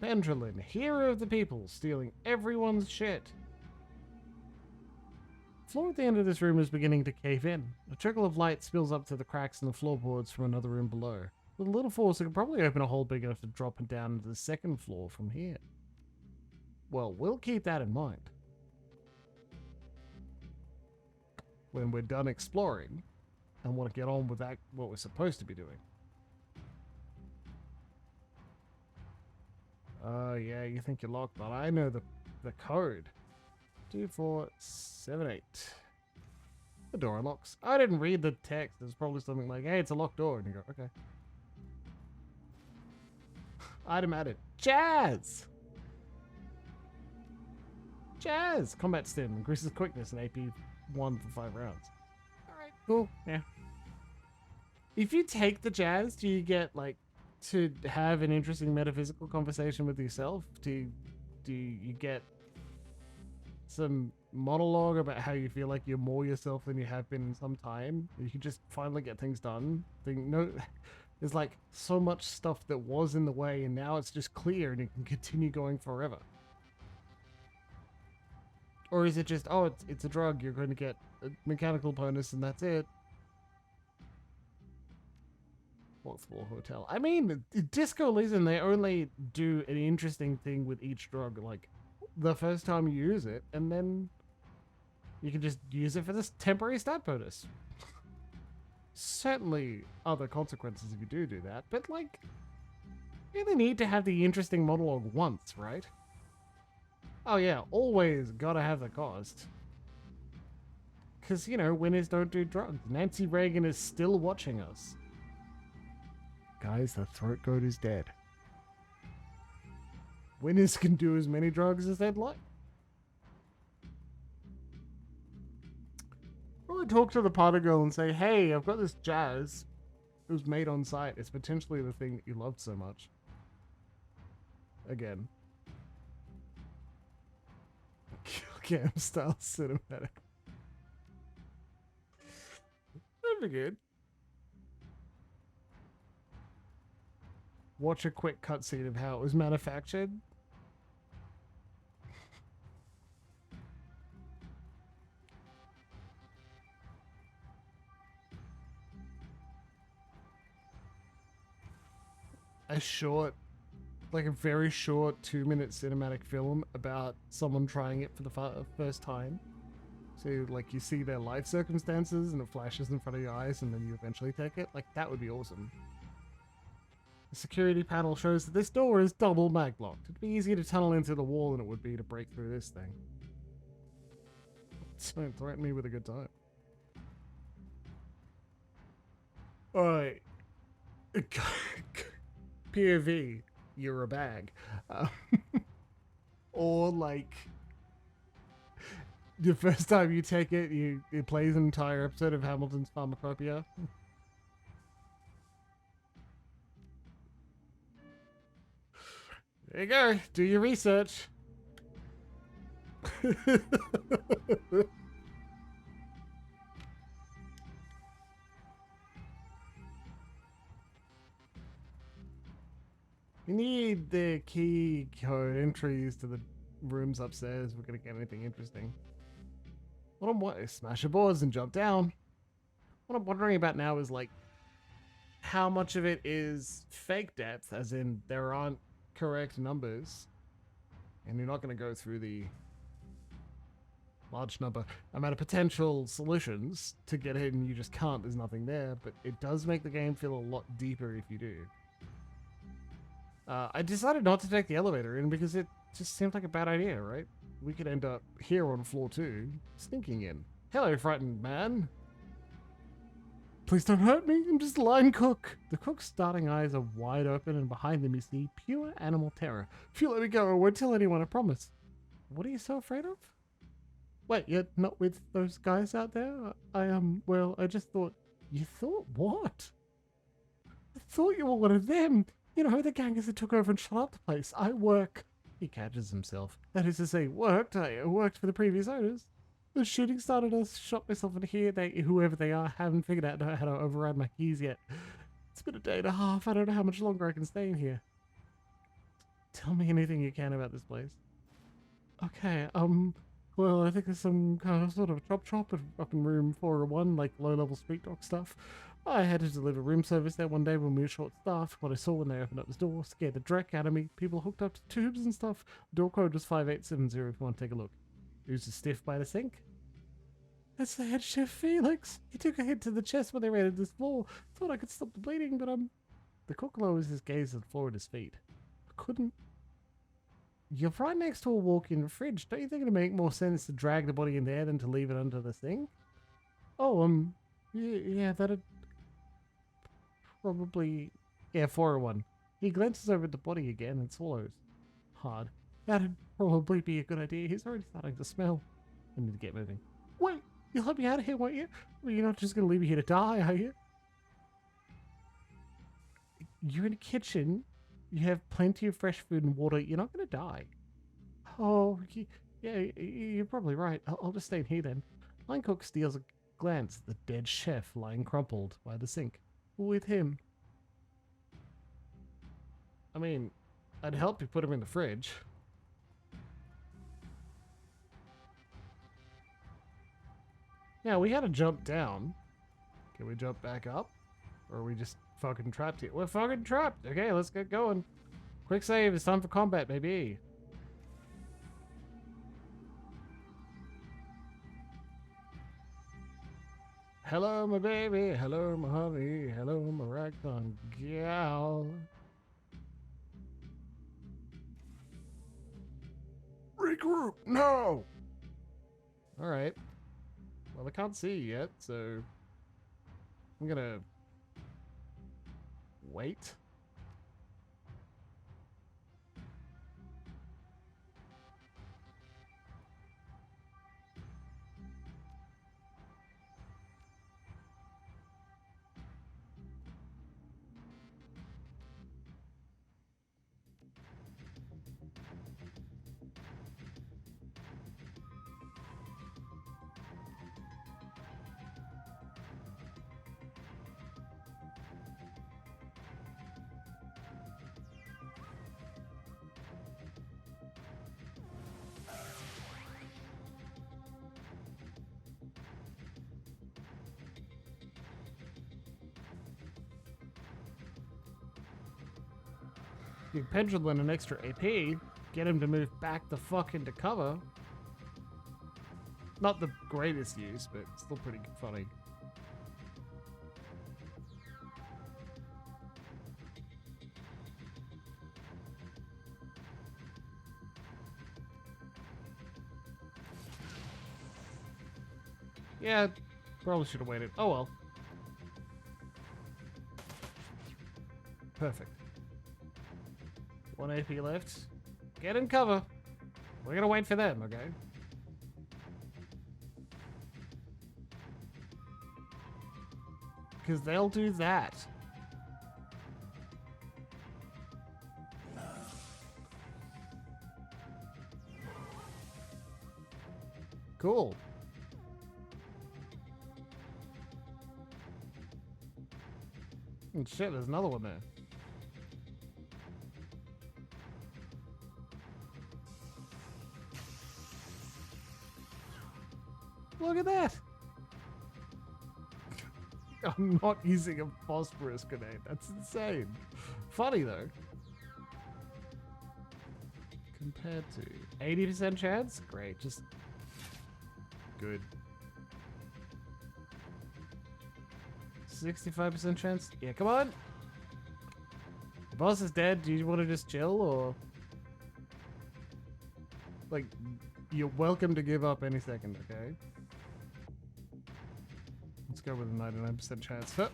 A: Pendulin, hero of the people, stealing everyone's shit. The floor at the end of this room is beginning to cave in. A trickle of light spills up to the cracks in the floorboards from another room below. With a little force, it could probably open a hole big enough to drop it down into the second floor from here. Well, we'll keep that in mind when we're done exploring and want to get on with that, what we're supposed to be doing. Oh, yeah, you think you're locked, but I know the code. 2478. The door unlocks. I didn't read the text. There's probably something like, hey, it's a locked door. And you go, okay. Item added. Jazz! Jazz! Combat stim. Increases quickness and AP 1 for 5 rounds. Alright, cool. Yeah. If you take the jazz, do you get, like, to have an interesting metaphysical conversation with yourself? Do you get some monologue about how you feel like you're more yourself than you have been in some time? You can just finally get things done. There's like so much stuff that was in the way and now it's just clear and you can continue going forever. Or is it just, oh, it's a drug, you're going to get a mechanical bonus and that's it? Fourth floor hotel. I mean, Disco Elysium, they only do an interesting thing with each drug, like the first time you use it, and then you can just use it for this temporary stat bonus. Certainly other consequences if you do that, but like, you really need to have the interesting monologue once, right? Oh yeah, always gotta have the cost. Because, you know, winners don't do drugs. Nancy Reagan is still watching us. Guys, the throat goat is dead. Winners can do as many drugs as they'd like. Probably talk to the party girl and say, hey, I've got this jazz. It was made on site. It's potentially the thing that you loved so much. Again. Kill cam style cinematic. That'd be good. Watch a quick cutscene of how it was manufactured. A very short 2-minute cinematic film about someone trying it for the first time. So, like, you see their life circumstances and it flashes in front of your eyes and then you eventually take it. Like, that would be awesome. The security panel shows that this door is double mag locked. It'd be easier to tunnel into the wall than it would be to break through this thing. Don't threaten me with a good time. Alright. POV, you're a bag. Or like, the first time you take it, it plays an entire episode of Hamilton's Pharmacopoeia. There you go. Do your research. We need the key code entries to the rooms upstairs. We're gonna get anything interesting. Smash the boards and jump down. What I'm wondering about now is like, how much of it is fake depth, as in there aren't correct numbers, and you're not going to go through the large amount of potential solutions to get in, and you just can't. There's nothing there, but it does make the game feel a lot deeper if you do. I decided not to take the elevator in because it just seemed like a bad idea, right? We could end up here on floor 2, sneaking in. Hello, frightened man. Please don't hurt me, I'm just a line cook. The cook's starting eyes are wide open and behind them you see pure animal terror. If you let me go, I won't tell anyone, I promise. What are you so afraid of? Wait, you're not with those guys out there? Well, I just thought... You thought what? I thought you were one of them. You know, the gangers that took over and shut up the place. I work... He catches himself. That is to say, worked. I worked for the previous owners. The shooting started, I shot myself in here. Whoever they are, haven't figured out how to override my keys yet. It's been a day and a half. I don't know how much longer I can stay in here. Tell me anything you can about this place. Okay, well, I think there's some kind of sort of chop up in room 401, like low-level street dog stuff. I had to deliver room service there one day when we were short-staffed. What I saw when they opened up this door scared the dreck out of me. People hooked up to tubes and stuff. The door code was 5870 if you want to take a look. Who's a stiff by the sink? That's the head chef, Felix. He took a hit to the chest when they raided this floor. Thought I could stop the bleeding, but The cook lowers his gaze at the floor at his feet. I couldn't. You're right next to a walk-in fridge. Don't you think it'd make more sense to drag the body in there than to leave it under the sink? Oh, yeah, that'd probably... Yeah, 401. He glances over at the body again and swallows. Hard. That'd probably be a good idea. He's already starting to smell. I need to get moving. Wait, you'll let me out of here, won't you? Well, you're not just going to leave me here to die, are you? You're in the kitchen. You have plenty of fresh food and water. You're not going to die. Oh, yeah, you're probably right. I'll just stay in here then. Line cook steals a glance at the dead chef lying crumpled by the sink. With him. I mean, I'd help you put him in the fridge. Yeah, we had to jump down. Can we jump back up? Or are we just fucking trapped here? We're fucking trapped. Okay, let's get going. Quick save. It's time for combat, baby. Hello, my baby. Hello, my honey. Hello, my ragtime gal. Regroup now. All right. Well, I can't see you yet, so I'm gonna wait. You pencil in an extra AP, get him to move back the fuck into cover. Not the greatest use, but still pretty funny. Yeah, probably should have waited. Oh well. Perfect. 1 AP left. Get in cover. We're gonna wait for them, okay? Because they'll do that. Cool. And shit, there's another one there. Look at that! I'm not using a phosphorus grenade. That's insane. Funny though. Compared to 80% chance? Great, just good. 65% chance? Yeah, come on! The boss is dead. Do you want to just chill or? Like, you're welcome to give up any second, okay? Let's go with a 99% chance. Huh.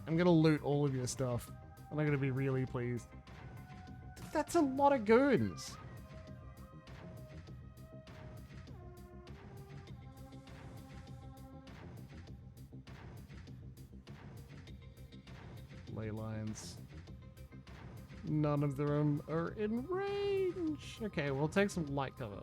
A: I'm gonna loot all of your stuff. And I'm gonna be really pleased. That's a lot of goons. Ley lines. None of them are in range. Okay, we'll take some light cover.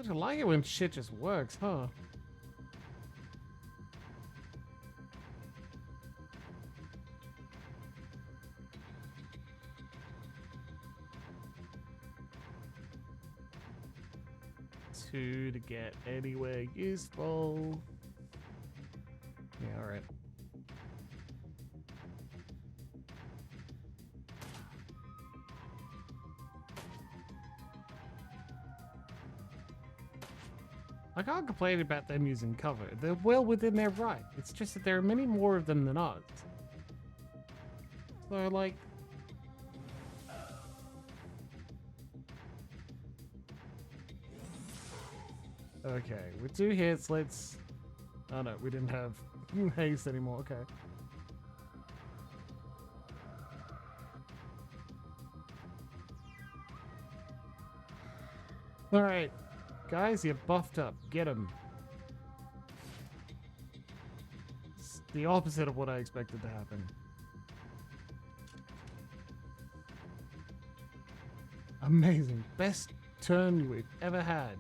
A: I like it when shit just works, huh? Two to get anywhere useful. Yeah, alright. I can't complain about them using cover. They're well within their right. It's just that there are many more of them than us. So, like... Okay, with 2 hits, let's... Oh no, we didn't have haste anymore, okay. Alright, guys, you're buffed up. Get him. It's the opposite of what I expected to happen. Amazing. Best turn we've ever had.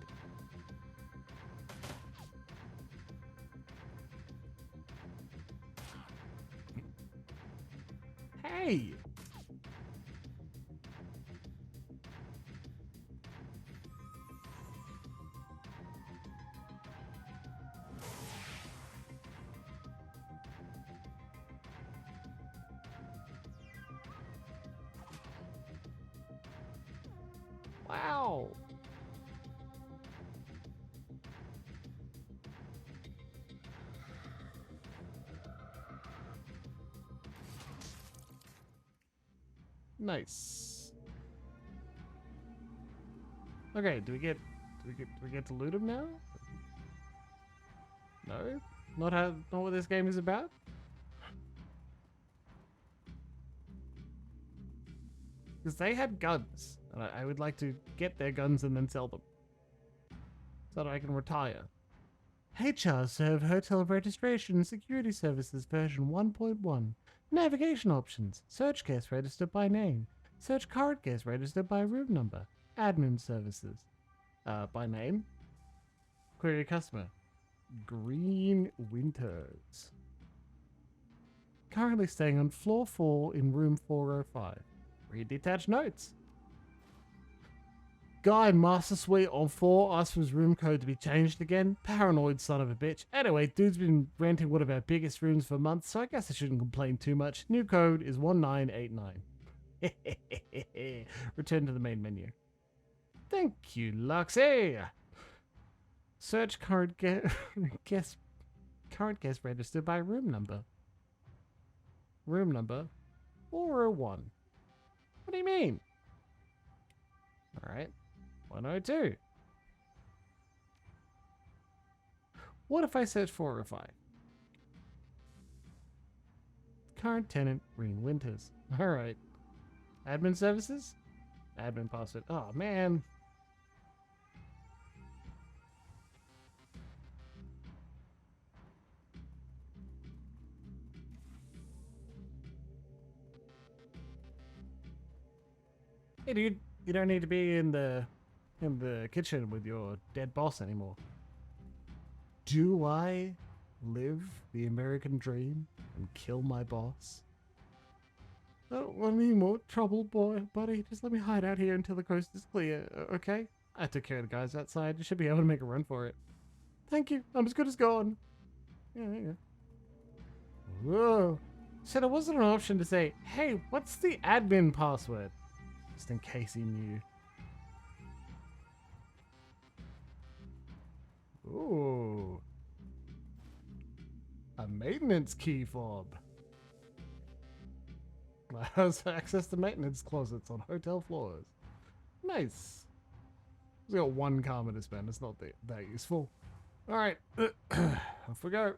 A: Hey! Wow! Nice. Okay, do we get to loot him now? No? Not what this game is about? Because they had guns, and I would like to get their guns and then sell them. So that I can retire. HR serve hotel registration and security services version 1.1. Navigation options. Search guest register by name. Search card guest register by room number. Admin services. By name. Query customer. Green Winters. Currently staying on floor 4 in room 405. Read detached notes. Guy Master Suite on 4 asked for his room code to be changed again. Paranoid son of a bitch. Anyway, dude's been renting one of our biggest rooms for months, so I guess I shouldn't complain too much. New code is 1989. Return to the main menu. Thank you, Luxy. Search current guest register by room number. Room number 401. What do you mean? Alright. 102. What if I search 405? Current tenant, Green Winters. Alright. Admin services? Admin password. Oh, man. Hey, dude. You don't need to be in the kitchen with your dead boss anymore. Do I live the American dream and kill my boss? I don't want any more trouble, buddy. Just let me hide out here until the coast is clear, okay? I took care of the guys outside. You should be able to make a run for it. Thank you. I'm as good as gone. Yeah, there you go. Whoa. So there wasn't an option to say, hey, what's the admin password? Just in case he knew. Ooh. A maintenance key fob. Allows access to maintenance closets on hotel floors. Nice. He's got 1 karma to spend. It's not that useful. Alright. Off we go.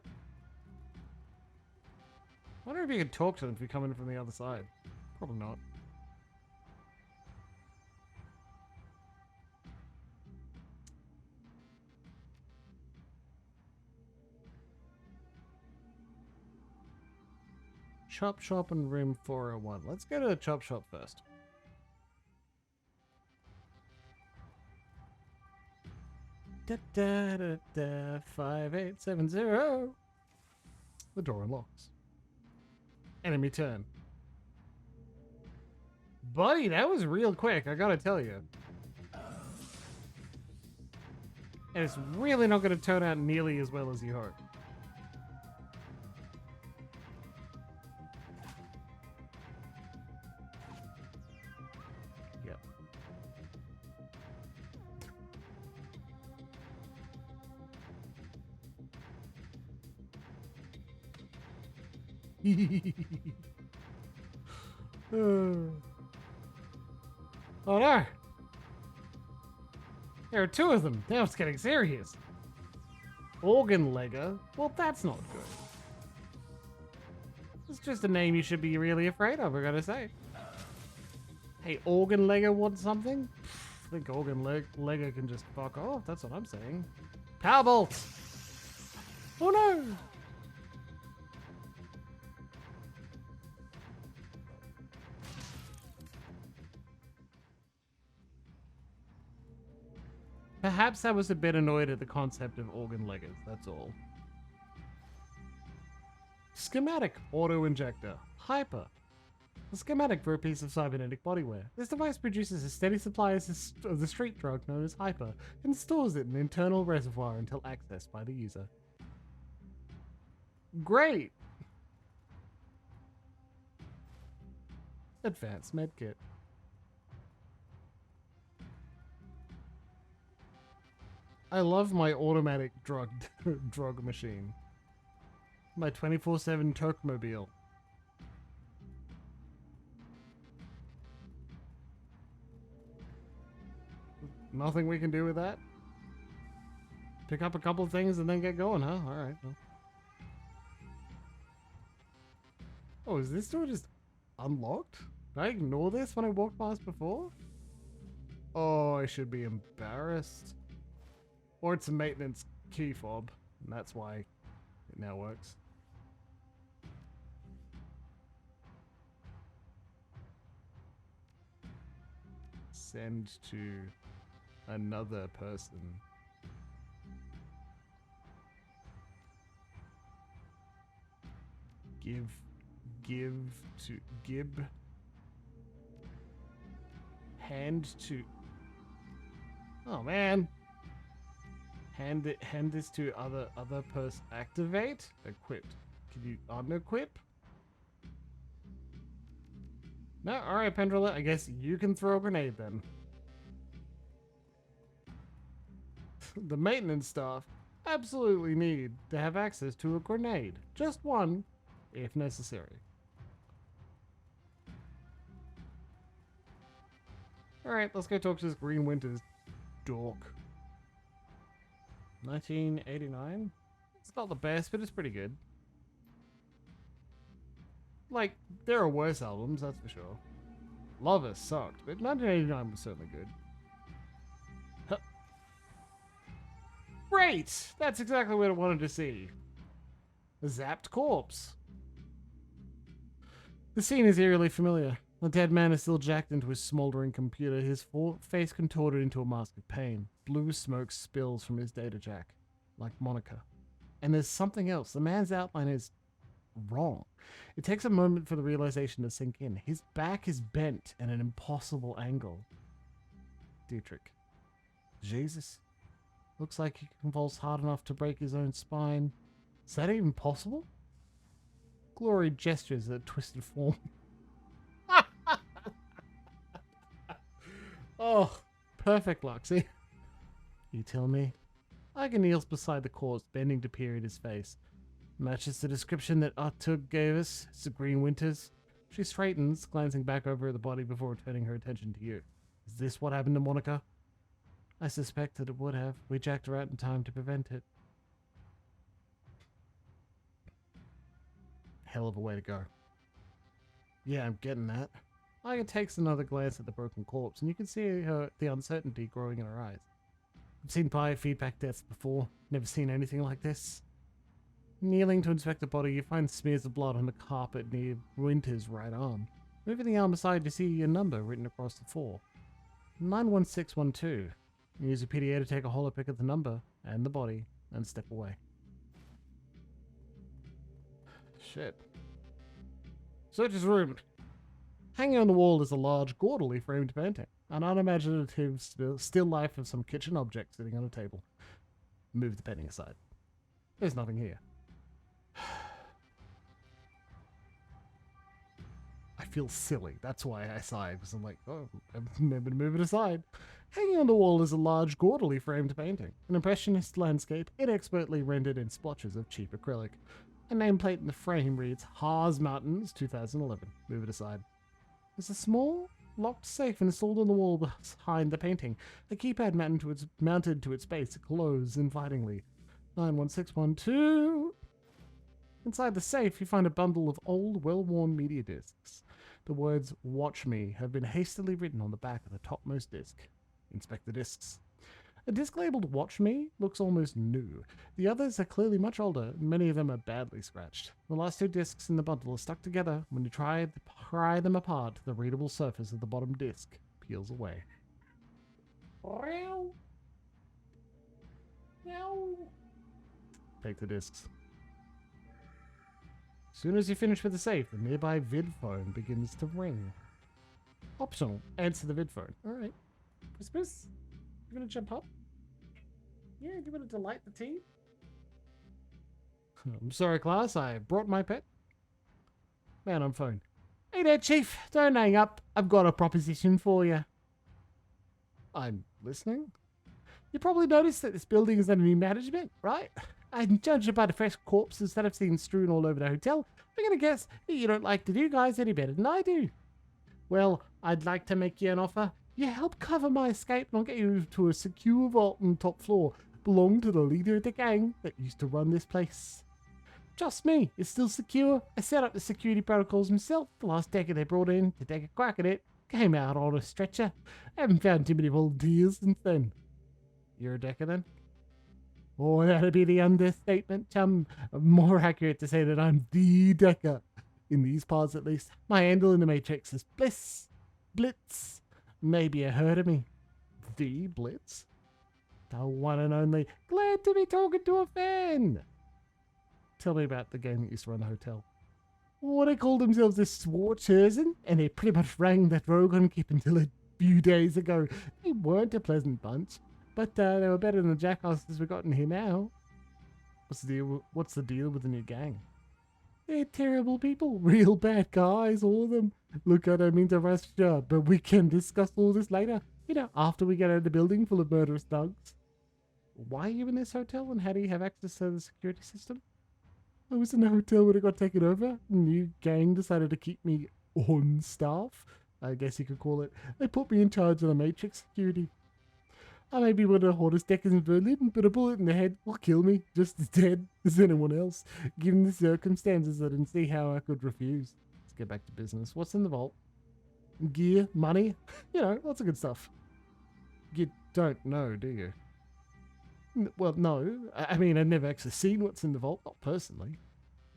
A: I wonder if you can talk to them if you come in from the other side. Probably not. Chop shop in room 401. Let's go to the chop shop first. 5870. The door unlocks. Enemy turn. Buddy, that was real quick, I gotta tell you. And it's really not gonna turn out nearly as well as you hope. Oh no! There are two of them. Now it's getting serious. Organ legger? Well, that's not good. It's just a name you should be really afraid of, I gotta say. Hey, organ legger wants something? I think organ legger can just fuck off. That's what I'm saying. Powerbolt! Oh no! Perhaps I was a bit annoyed at the concept of organ leggers, that's all. Schematic auto-injector. Hyper. A schematic for a piece of cybernetic bodywear. This device produces a steady supply of the street drug known as Hyper and stores it in an internal reservoir until accessed by the user. Great! Advanced medkit. I love my automatic drug machine. My 24/7 Turkmobile. Nothing we can do with that? Pick up a couple things and then get going, huh? Alright. Well. Oh, is this door just unlocked? Did I ignore this when I walked past before? Oh, I should be embarrassed. Or it's a maintenance key fob, and that's why it now works. Send to another person. Give to Gib. Hand to. Oh man. Hand this to other person. Activate? Equipped. Can you unequip? No? Alright, Pendrilla. I guess you can throw a grenade then. The maintenance staff absolutely need to have access to a grenade. Just one, if necessary. Alright, let's go talk to this Green Winters dork. 1989? It's not the best, but it's pretty good. Like, there are worse albums, that's for sure. Lover sucked, but 1989 was certainly good. Huh. Great! That's exactly what I wanted to see. A zapped corpse. The scene is eerily familiar. The dead man is still jacked into his smoldering computer, his face contorted into a mask of pain. Blue smoke spills from his data jack, like Monica. And there's something else. The man's outline is wrong. It takes a moment for the realization to sink in. His back is bent at an impossible angle. Dietrich. Jesus. Looks like he convulsed hard enough to break his own spine. Is that even possible? Glory gestures at a twisted form. Oh, perfect, Luxie. You tell me. Iger kneels beside the corpse, bending to peer at his face. Matches the description that Artug gave us. It's the Green Winters. She straightens, glancing back over at the body before returning her attention to you. Is this what happened to Monica? I suspect that it would have. We jacked her out in time to prevent it. Hell of a way to go. Yeah, I'm getting that. Iger takes another glance at the broken corpse, and you can see the uncertainty growing in her eyes. I've seen biofeedback deaths before. Never seen anything like this. Kneeling to inspect the body, you find smears of blood on the carpet near Winter's right arm. Moving the arm aside, you see a number written across the floor. 91612. Use your PDA to take a holo pick of the number and the body and step away. Shit. Search his room. Hanging on the wall is a large, gaudily framed painting. An unimaginative still life of some kitchen object sitting on a table. Move the painting aside. There's nothing here. I feel silly. That's why I sigh, because I'm like, oh, remember to move it aside. Hanging on the wall is a large, gaudily framed painting. An impressionist landscape, inexpertly rendered in splotches of cheap acrylic. A nameplate in the frame reads Haas Mountains 2011. Move it aside. There's a small, locked safe installed on the wall behind the painting. A keypad mounted to its base glows invitingly. 91612. Inside the safe, you find a bundle of old, well-worn media discs. The words "Watch Me" have been hastily written on the back of the topmost disc. Inspect the discs. A disc labeled "Watch Me" looks almost new. The others are clearly much older, and many of them are badly scratched. The last two discs in the bundle are stuck together. When you pry them apart, the readable surface of the bottom disc peels away. Take the discs. As soon as you finish with the safe, the nearby vid phone begins to ring. Optional. Answer the vid phone. Alright. Christmas? You gonna jump up? Yeah, do you want to delight the team? I'm sorry, class. I brought my pet. Man on phone. Hey there, Chief. Don't hang up. I've got a proposition for you. I'm listening. You probably noticed that this building is under new management, right? And judging by the fresh corpses that I've seen strewn all over the hotel, I'm gonna guess that you don't like the new guys any better than I do. Well, I'd like to make you an offer. You help cover my escape and I'll get you to a secure vault on the top floor. Belong to the leader of the gang that used to run this place. Trust me, it's still secure. I set up the security protocols myself. The last decker they brought in to take a crack at it came out on a stretcher. I haven't found too many volunteers since then. You're a decker then? Oh, that'd be the understatement, chum. More accurate to say that I'm the decker. In these parts, at least. My handle in the Matrix is Bliss. Blitz. Maybe you heard of me. The Blitz? The one and only. Glad to be talking to a fan. Tell me about the gang that used to run the hotel. Oh, they called themselves the Schwarzherzen, and they pretty much rang that rogue on keep until a few days ago. They weren't a pleasant bunch. But they were better than the jackasses we got in here now. What's the deal with the new gang? They're terrible people. Real bad guys, all of them. Look, I don't mean to rush you, but we can discuss all this later. You know, after we get out of the building full of murderous thugs. Why are you in this hotel and how do you have access to the security system? I was in a hotel when it got taken over. The new gang decided to keep me on staff, I guess you could call it. They put me in charge of the Matrix security. I may be one of the hottest deckers in Berlin, but a bullet in the head will kill me just as dead as anyone else. Given the circumstances, I didn't see how I could refuse. Let's get back to business. What's in the vault? Gear, money, you know, lots of good stuff. You don't know, do you? Well, no. I mean, I've never actually seen what's in the vault, not personally.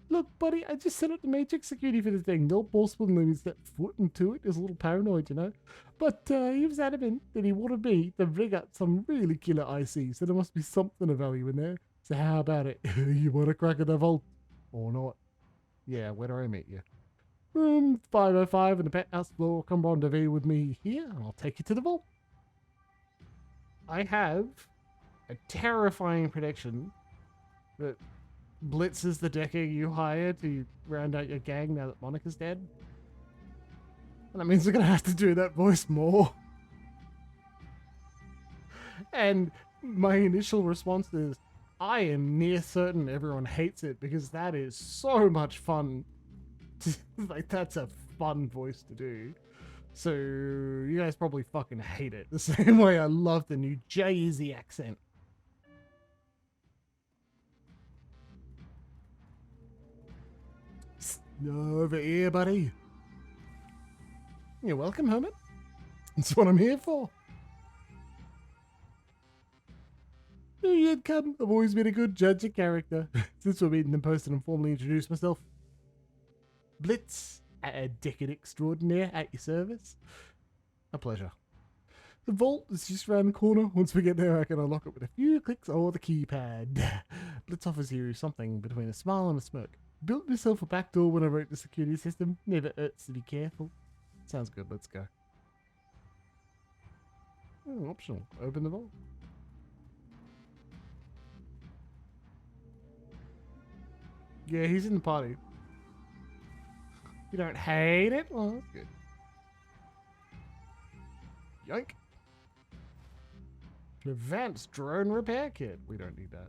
A: Look, buddy, I just set up the Matrix security for the thing. No possible let me step foot into it. He's a little paranoid, you know. But he was adamant that he wanted me to rig up some really killer IC, so there must be something of value in there. So how about it? You want a crack at the vault? Or not? Yeah, where do I meet you? Room 505 on the penthouse floor. Come rendezvous with me here, and I'll take you to the vault. I have a terrifying prediction that Blitz is the decker you hire to round out your gang now that Monica's dead. And that means we're going to have to do that voice more. And my initial response is, I am near certain everyone hates it because that is so much fun. Like, that's a fun voice to do. So you guys probably fucking hate it the same way I love the New Jersey accent. Over here, buddy. You're welcome, hermit. That's what I'm here for. Knew you'd come. I've always been a good judge of character. Since we're meeting in person and formally introduce myself. Blitz, a decade extraordinaire at your service. A pleasure. The vault is just around the corner. Once we get there, I can unlock it with a few clicks or the keypad. Blitz offers you something between a smile and a smirk. Built myself a back door when I wrote the security system. Never hurts to be careful. Sounds good. Let's go. Oh, optional. Open the vault. Yeah, he's in the party. You don't hate it? Well, that's good. Yoink. Advanced drone repair kit. We don't need that.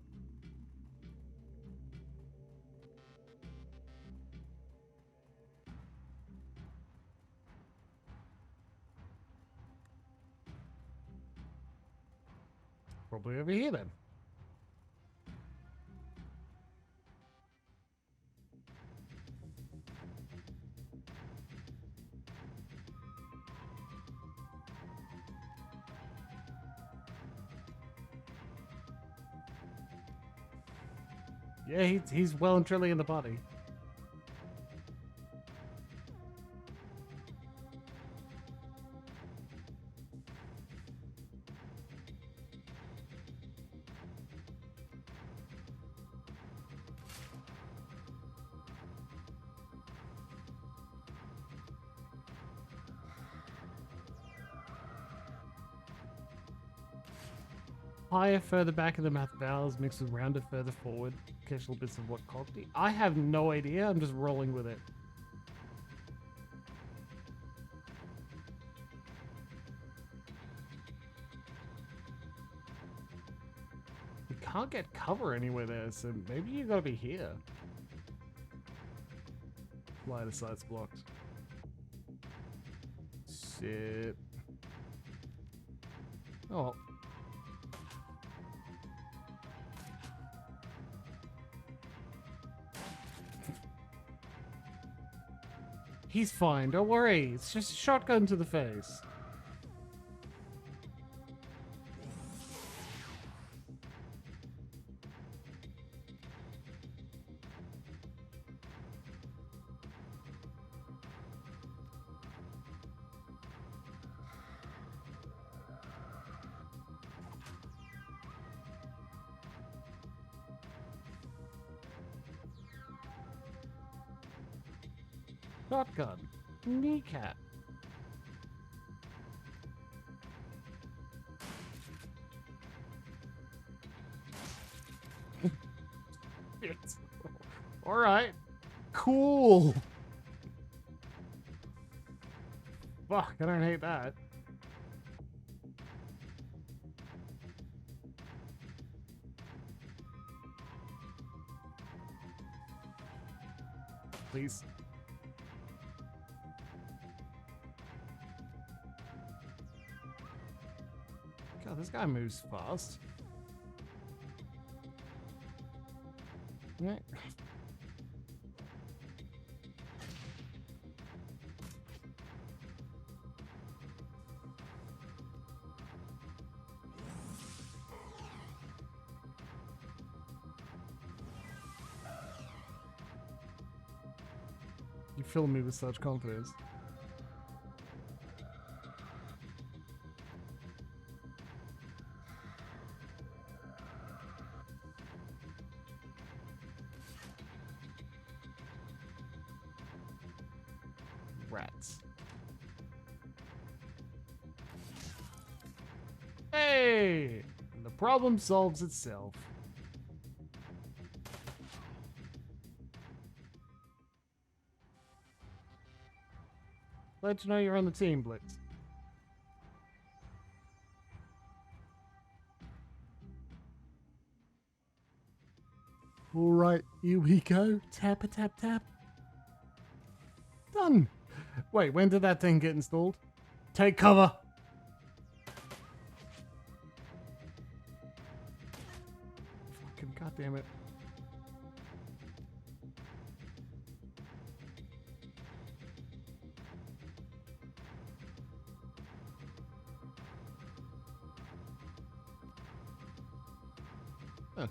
A: Probably over here then. Yeah, he's well and truly in the party. Higher further back in the math vowels mixed with rounder further forward. Occasional bits of what cockney. I have no idea. I'm just rolling with it. You can't get cover anywhere there, so maybe you gotta be here. Line of sight's blocked. Shit. Oh. He's fine, don't worry. It's just a shotgun to the face. Shotgun. Kneecap. Alright. Cool. Fuck, I don't hate that. Please. God, this guy moves fast. Right. You fill me with such confidence. Rats. Hey! And the problem solves itself. Glad to know you're on the team, Blitz. Alright, here we go. Tap a tap tap. Done. Wait, when did that thing get installed? Take cover. Fucking goddamn it. Huh.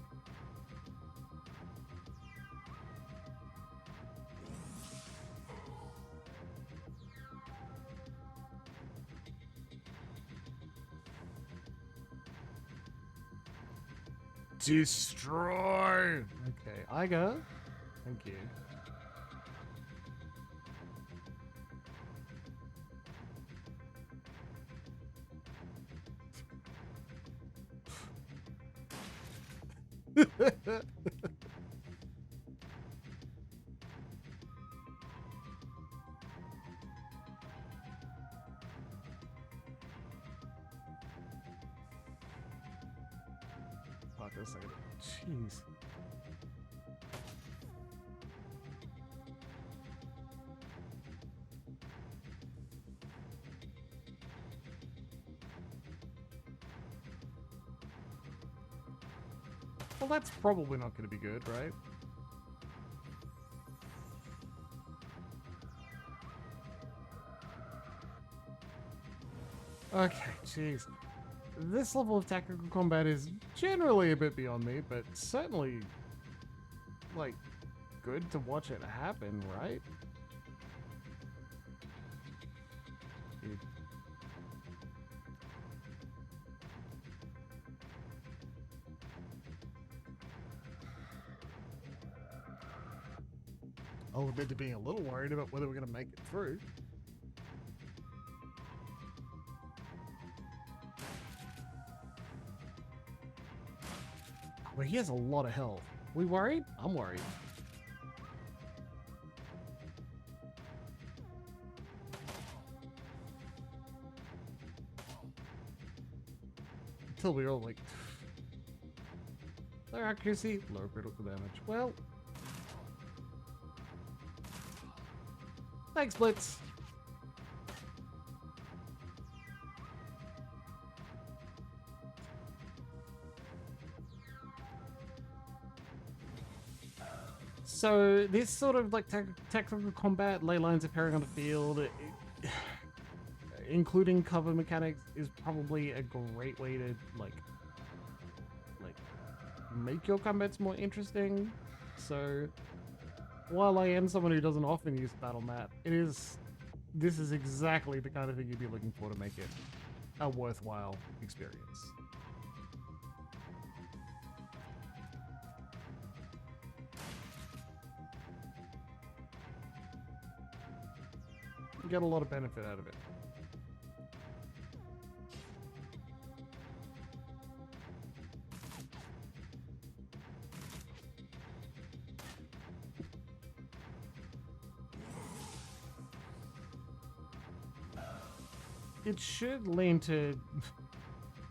A: Destroy! Okay, Iga. Thank you. Fuck, that's like a... Jeez. Well, that's probably not going to be good, right? Okay, jeez. This level of tactical combat is generally a bit beyond me, but certainly, like, good to watch it happen, right? Dude. I'll admit to being a little worried about whether we're going to make it through. Well, he has a lot of health. We worried? I'm worried. Until we all like... Low accuracy, low critical damage. Well... Thanks, Blitz. So this sort of like tactical combat, ley lines appearing on the field, including cover mechanics, is probably a great way to like make your combats more interesting. So while I am someone who doesn't often use battle map, this is exactly the kind of thing you'd be looking for to make it a worthwhile experience. You get a lot of benefit out of it. It should lean to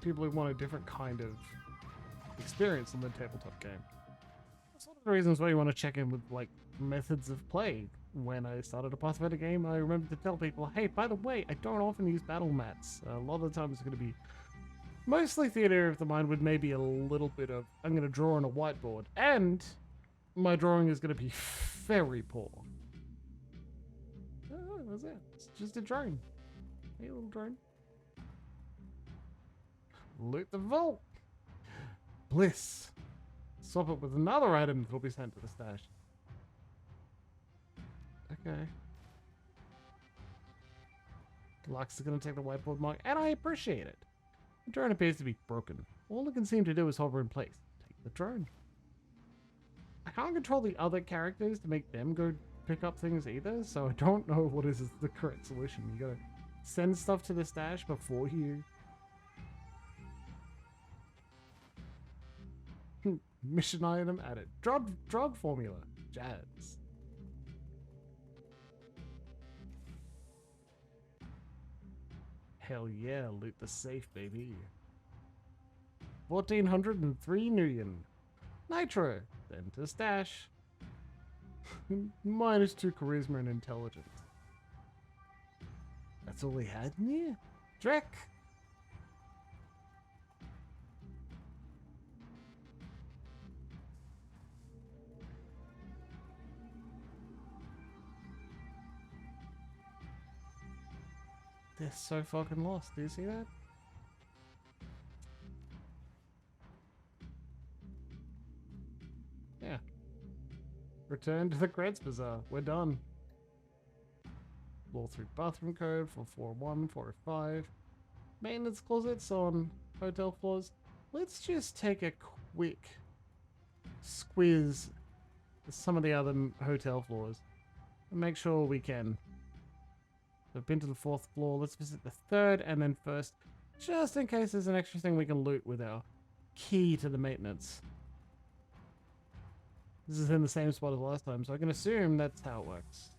A: people who want a different kind of experience in the tabletop game. That's one of the reasons why you want to check in with like methods of play. When I started a Pathfinder game, I remember to tell people, hey, by the way, I don't often use battle mats. A lot of the time it's going to be mostly theater of the mind with maybe a little bit of, I'm going to draw on a whiteboard. And my drawing is going to be very poor. Oh, that's it. It's just a drone. Hey, little drone. Loot the vault. Bliss. Swap it with another item that'll be sent to the stash. Okay. Deluxe is going to take the whiteboard mark, and I appreciate it. The drone appears to be broken. All it can seem to do is hover in place. Take the drone. I can't control the other characters to make them go pick up things either, so I don't know what is the correct solution. You gotta send stuff to the stash before you... Mission item added. Drug formula. Jazz. Hell yeah, loot the safe, baby. 1,403 million. Nitro. Then to stash. -2 charisma and intelligence. That's all he had in here? Drek. They're so fucking lost. Do you see that? Yeah. Return to the Kretz Bazaar. We're done. Floor 3 bathroom code for 401, 405. Maintenance closets on hotel floors. Let's just take a quick squiz some of the other hotel floors and make sure we can. So I've been to the 4th floor. Let's visit the 3rd and then 1st, just in case there's an extra thing we can loot with our key to the maintenance. This is in the same spot as last time, so I can assume that's how it works.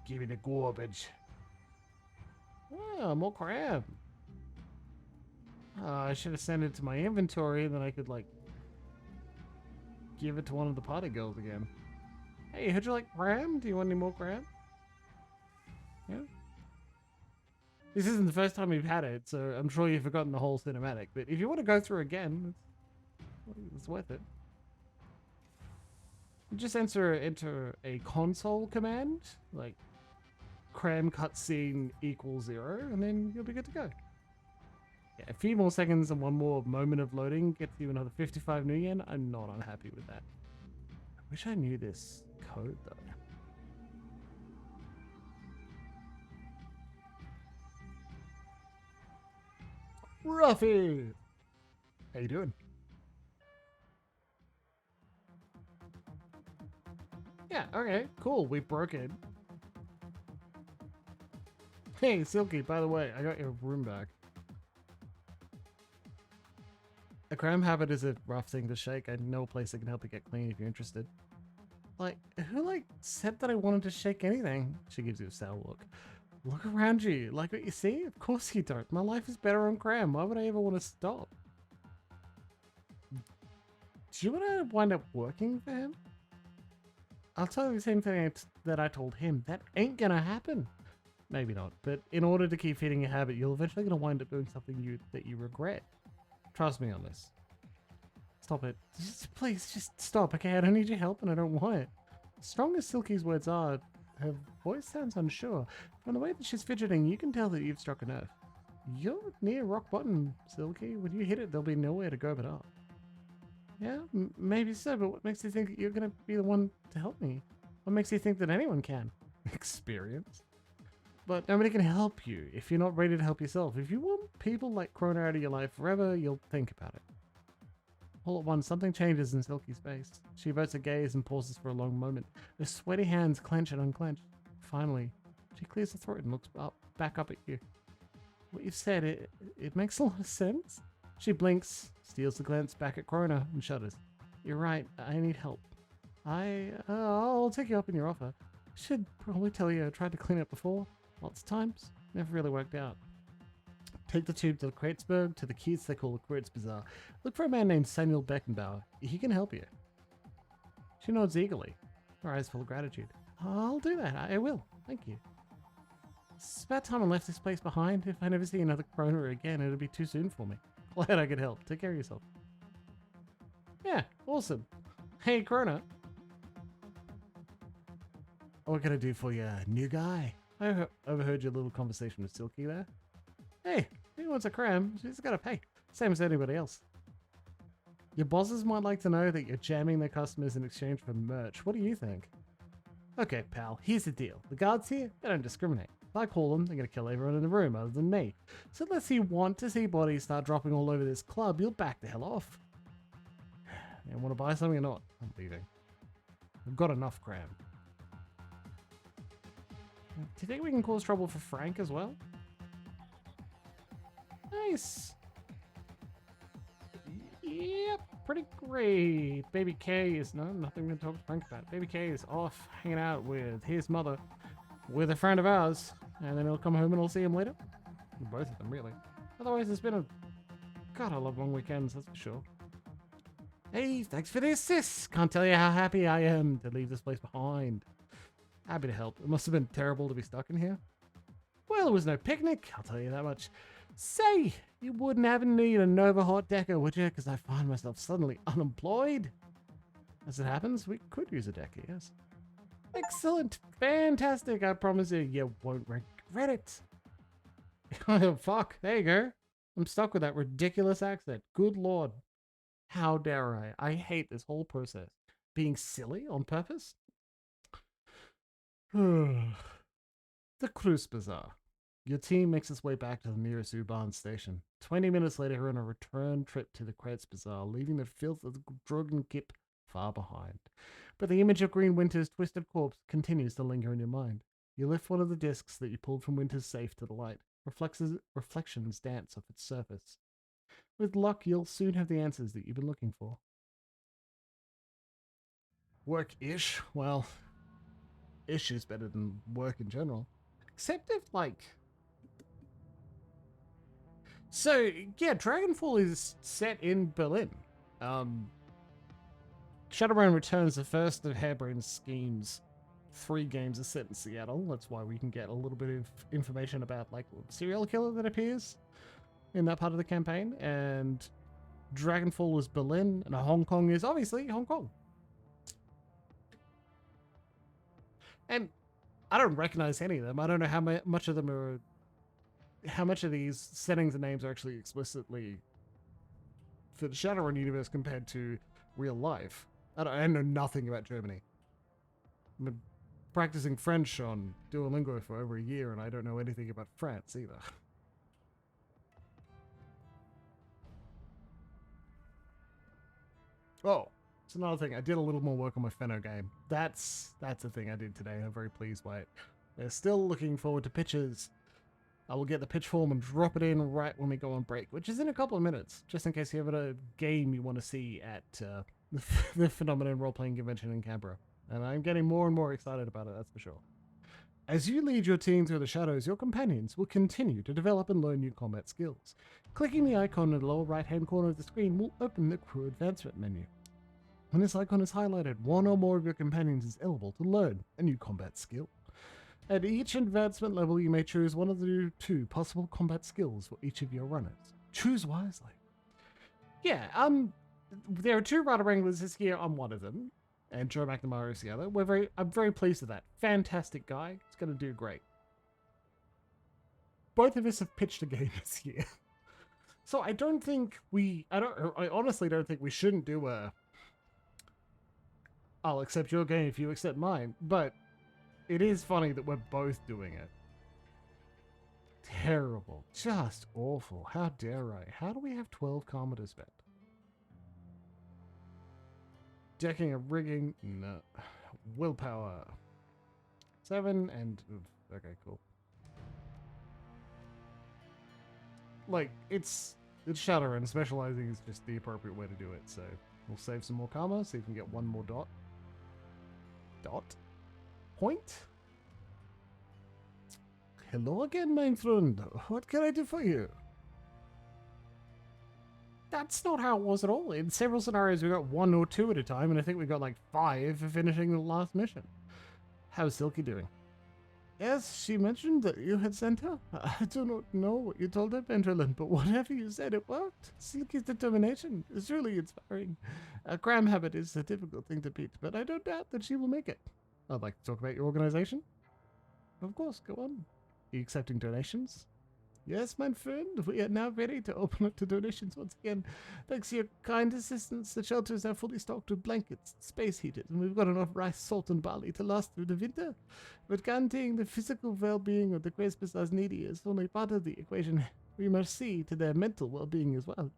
A: Give me the garbage. Oh, more crab. I should have sent it to my inventory, then I could, like, give it to one of the party girls again. Hey, how'd you like crab? Do you want any more crab? Yeah. This isn't the first time we've had it, so I'm sure you've forgotten the whole cinematic. But if you want to go through again, it's worth it. Just enter a console command, like cram cutscene equals 0, and then you'll be good to go. Yeah, a few more seconds and one more moment of loading gets you another 55 new yen. I'm not unhappy with that. I wish I knew this code though. Ruffy! How you doing? Yeah, okay, cool. We broke it. Hey, Silky, by the way, I got your room back. A cram habit is a rough thing to shake. I know a place that can help you get clean if you're interested. Like, who, said that I wanted to shake anything? She gives you a sour look. Look around you. Like what you see? Of course you don't. My life is better on cram. Why would I ever want to stop? Do you want to wind up working for him? I'll tell you the same thing that I told him. That ain't gonna happen. Maybe not, but in order to keep feeding a habit, you're eventually gonna wind up doing something that you regret. Trust me on this. Stop it. Please, just stop, okay? I don't need your help and I don't want it. Strong as Silky's words are, her voice sounds unsure. From the way that she's fidgeting, you can tell that you've struck a nerve. You're near rock bottom, Silky. When you hit it, there'll be nowhere to go but up. Yeah, maybe so, but what makes you think that you're going to be the one to help me? What makes you think that anyone can? Experience. But nobody can help you if you're not ready to help yourself. If you want people like Krona out of your life forever, you'll think about it. All at once, something changes in Silky's face. She averts her gaze and pauses for a long moment. Her sweaty hands clench and unclench. Finally, she clears her throat and looks back up at you. What you've said, it makes a lot of sense. She blinks, steals the glance back at Krona, and shudders. You're right, I need help. I'll take you up on your offer. Should probably tell you I tried to clean up before. Lots of times. Never really worked out. Take the tube to Kreitzberg, to the kids they call the Kreutz Bazaar. Look for a man named Samuel Beckenbauer. He can help you. She nods eagerly, her eyes full of gratitude. I'll do that. I will. Thank you. It's about time I left this place behind. If I never see another Krona again, it'll be too soon for me. Glad I could help. Take care of yourself. Yeah, awesome. Hey, Krona. What can I do for you, new guy? I overheard your little conversation with Silky there. Hey, he wants a cram. She's got to pay. Same as anybody else. Your bosses might like to know that you're jamming their customers in exchange for merch. What do you think? Okay, pal, here's the deal. The guards here, they don't discriminate. If I call them, they're going to kill everyone in the room other than me. So unless you want to see bodies start dropping all over this club, you'll back the hell off. You want to buy something or not? I'm leaving. I've got enough cram. Do you think we can cause trouble for Frank as well? Nice. Yep, pretty great. Baby K is nothing to talk to Frank about. Baby K is off hanging out with his mother, with a friend of ours, and then he'll come home and we'll see him later. Both of them, really. Otherwise, it's been a God, I love long weekends, that's for sure. Hey, thanks for the assist. Can't tell you how happy I am to leave this place behind. Happy to help. It must have been terrible to be stuck in here. Well, it was no picnic, I'll tell you that much. Say, you wouldn't happen to need a Nova Hot Decker, would you? Because I find myself suddenly unemployed. As it happens, we could use a Decker, yes. Excellent. Fantastic. I promise you won't regret it. Oh, fuck. There you go. I'm stuck with that ridiculous accent. Good lord. How dare I? I hate this whole process. Being silly on purpose? The Cruise Bazaar. Your team makes its way back to the nearest U-Bahn station. 20 minutes later, you're on a return trip to the Credits Bazaar, leaving the filth of the Drogon Kip far behind. But the image of Green Winter's twisted corpse continues to linger in your mind. You lift one of the discs that you pulled from Winter's safe to the light. Reflections dance off its surface. With luck, you'll soon have the answers that you've been looking for. Work-ish? Well, ish is better than work in general. Except if, like... So, yeah, Dragonfall is set in Berlin. Shadowrun Returns, the first of Harebrained Scheme's 3 games, are set in Seattle. That's why we can get a little bit of information about, like, serial killer that appears in that part of the campaign. And Dragonfall is Berlin, and Hong Kong is obviously Hong Kong. And I don't recognize any of them. I don't know how much of them are... How much of these settings and names are actually explicitly for the Shadowrun universe compared to real life. I know nothing about Germany. I've been practicing French on Duolingo for over a year, and I don't know anything about France either. Oh, it's another thing. I did a little more work on my Fenno game. That's a thing I did today. I'm very pleased by it. They're still looking forward to pitches. I will get the pitch form and drop it in right when we go on break, which is in a couple of minutes, just in case you have a game you want to see at the Phenomenon Role-Playing Convention in Canberra. And I'm getting more and more excited about it, that's for sure. As you lead your team through the shadows, your companions will continue to develop and learn new combat skills. Clicking the icon in the lower right-hand corner of the screen will open the crew advancement menu. When this icon is highlighted, one or more of your companions is eligible to learn a new combat skill. At each advancement level, you may choose one of the 2 possible combat skills for each of your runners. Choose wisely. Yeah, there are 2 Rider Wranglers this year. I'm one of them, and Joe McNamara is the other. I'm very pleased with that. Fantastic guy. He's going to do great. Both of us have pitched a game this year, so I honestly don't think we shouldn't do a. I'll accept your game if you accept mine, but. It is funny that we're both doing it. Terrible. Just awful. How dare I? How do we have 12 karma to spend? Decking and rigging? No. Willpower. 7 and... Okay, cool. Like, it's Shadowrun. Specializing is just the appropriate way to do it, so we'll save some more karma, so you can get 1 more dot. Point? Hello again, my friend. What can I do for you? That's not how it was at all. In several scenarios, we got 1 or 2 at a time, and I think we got like 5 for finishing the last mission. How's Silky doing? Yes, she mentioned that you had sent her. I do not know what you told her, Benderlin, but whatever you said, it worked. Silky's determination is really inspiring. A crime habit is a difficult thing to beat, but I don't doubt that she will make it. I'd like to talk about your organization. Of course, go on. Are you accepting donations? Yes, my friend, we are now ready to open up to donations once again. Thanks to your kind assistance, the shelter is now fully stocked with blankets, space heated, and we've got enough rice, salt, and barley to last through the winter. But guaranteeing the physical well-being of the Grace Bazaar's needy is only part of the equation. We must see to their mental well-being as well.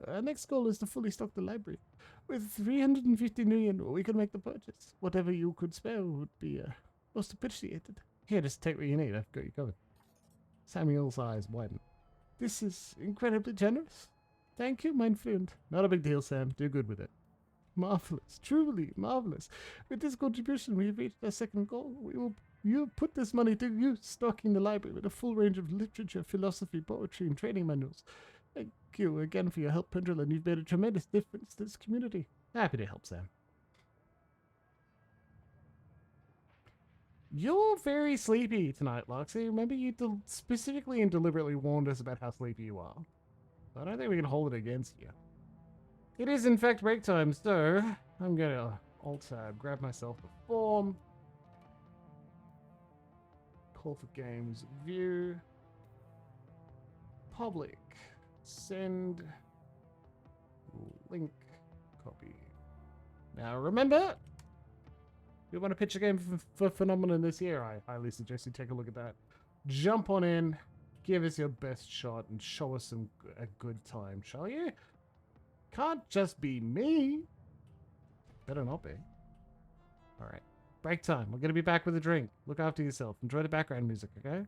A: Our next goal is to fully stock the library. With 350 million, we can make the purchase. Whatever you could spare would be most appreciated. Here, just take what you need. I've got you covered. Samuel's eyes widen. This is incredibly generous. Thank you, my friend. Not a big deal, Sam. Do good with it. Marvelous. Truly marvelous. With this contribution, we have reached our second goal. You put this money to use, stocking the library with a full range of literature, philosophy, poetry, and training manuals. Thank you again for your help, Pendrell, you've made a tremendous difference to this community. Happy to help, Sam. You're very sleepy tonight, Loxy. Remember you specifically and deliberately warned us about how sleepy you are. I don't think we can hold it against you. It is, in fact, break time, so I'm going to alt-tab, grab myself a form. Call for games, view. Public. Send. Link. Copy. Now remember, You want to pitch a game for Phenomenon this year? I highly suggest you take a look at that. Jump on in, give us your best shot, and show us a good time, shall you? Can't just be me. Better not be. All right. Break time. We're going to be back with a drink. Look after yourself. Enjoy the background music, okay?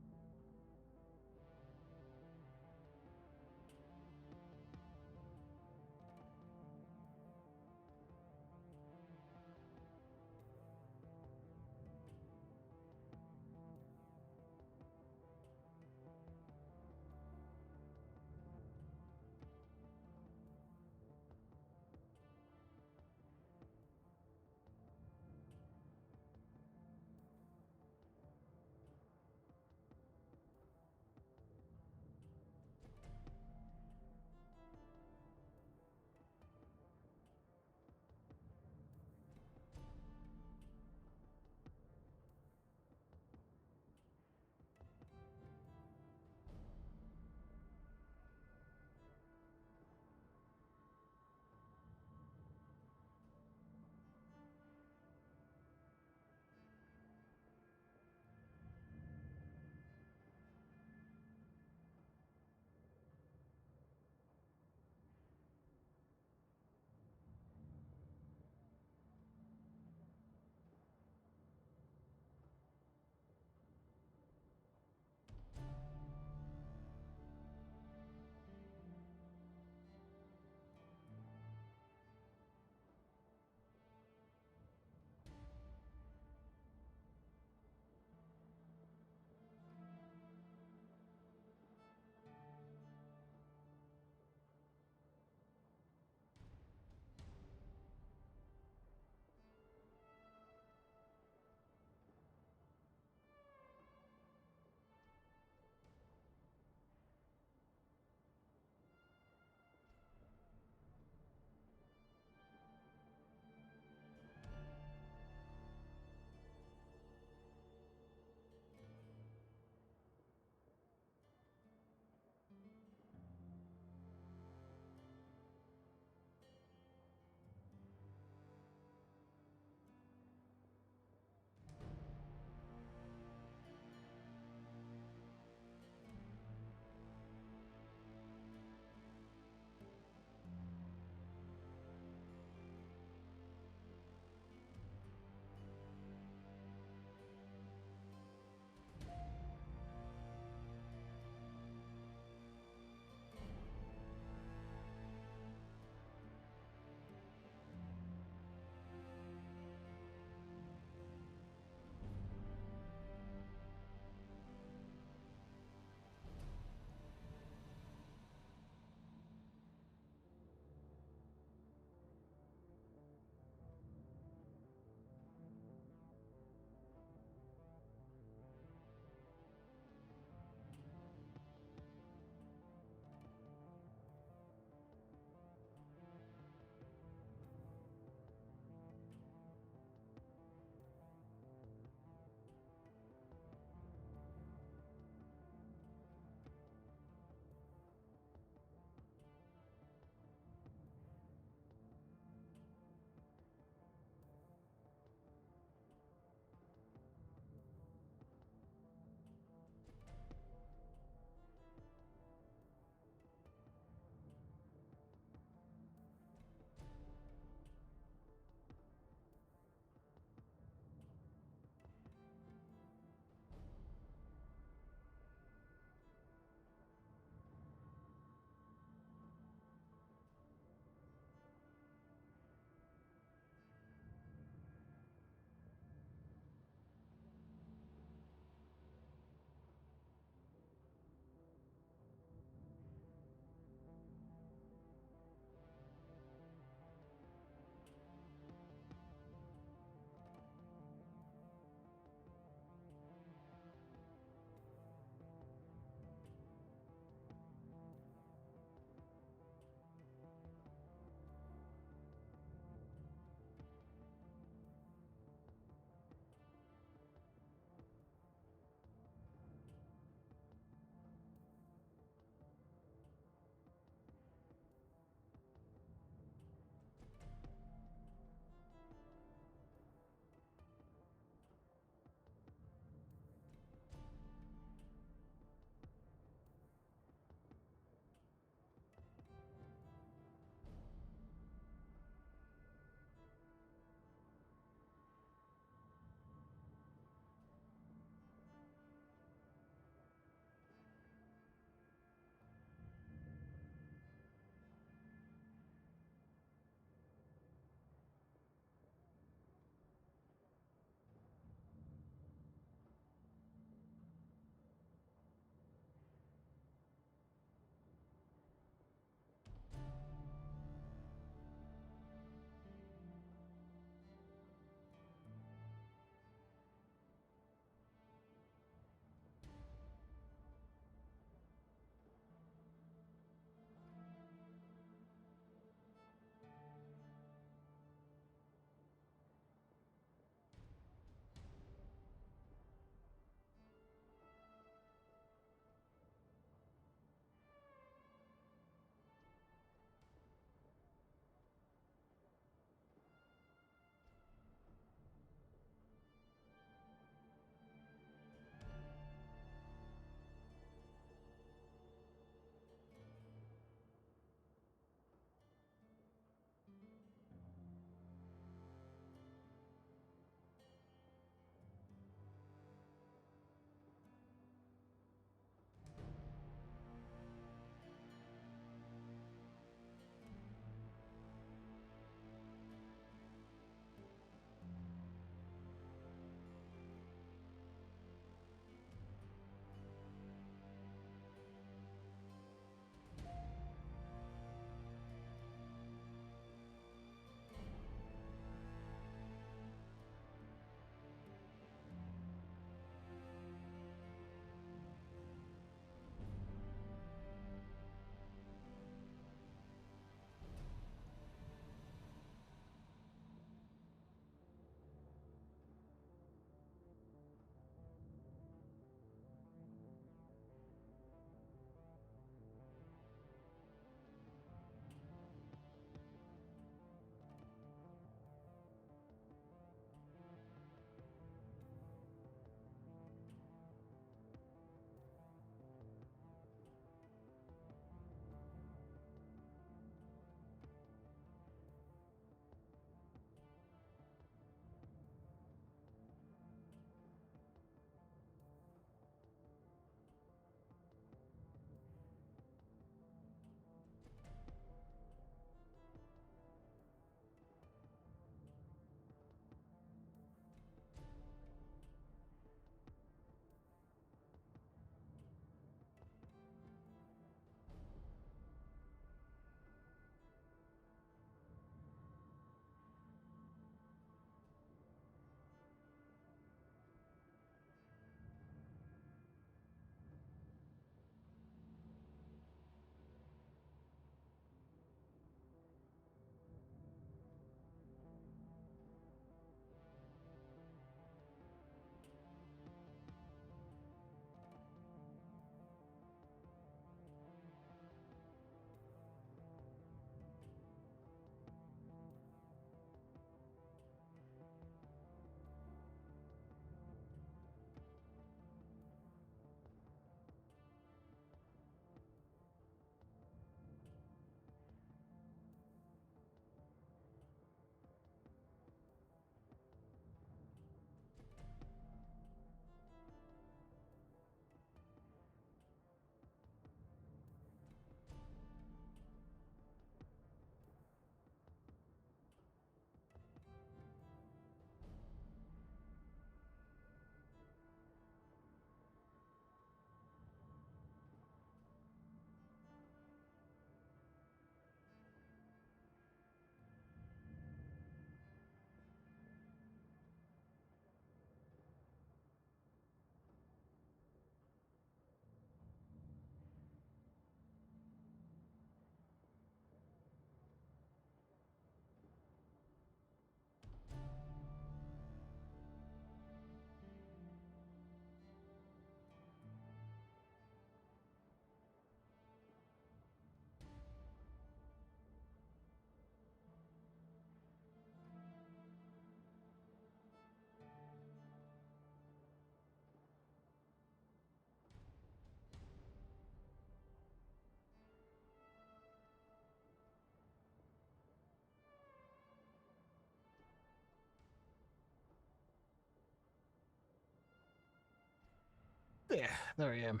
A: there I am.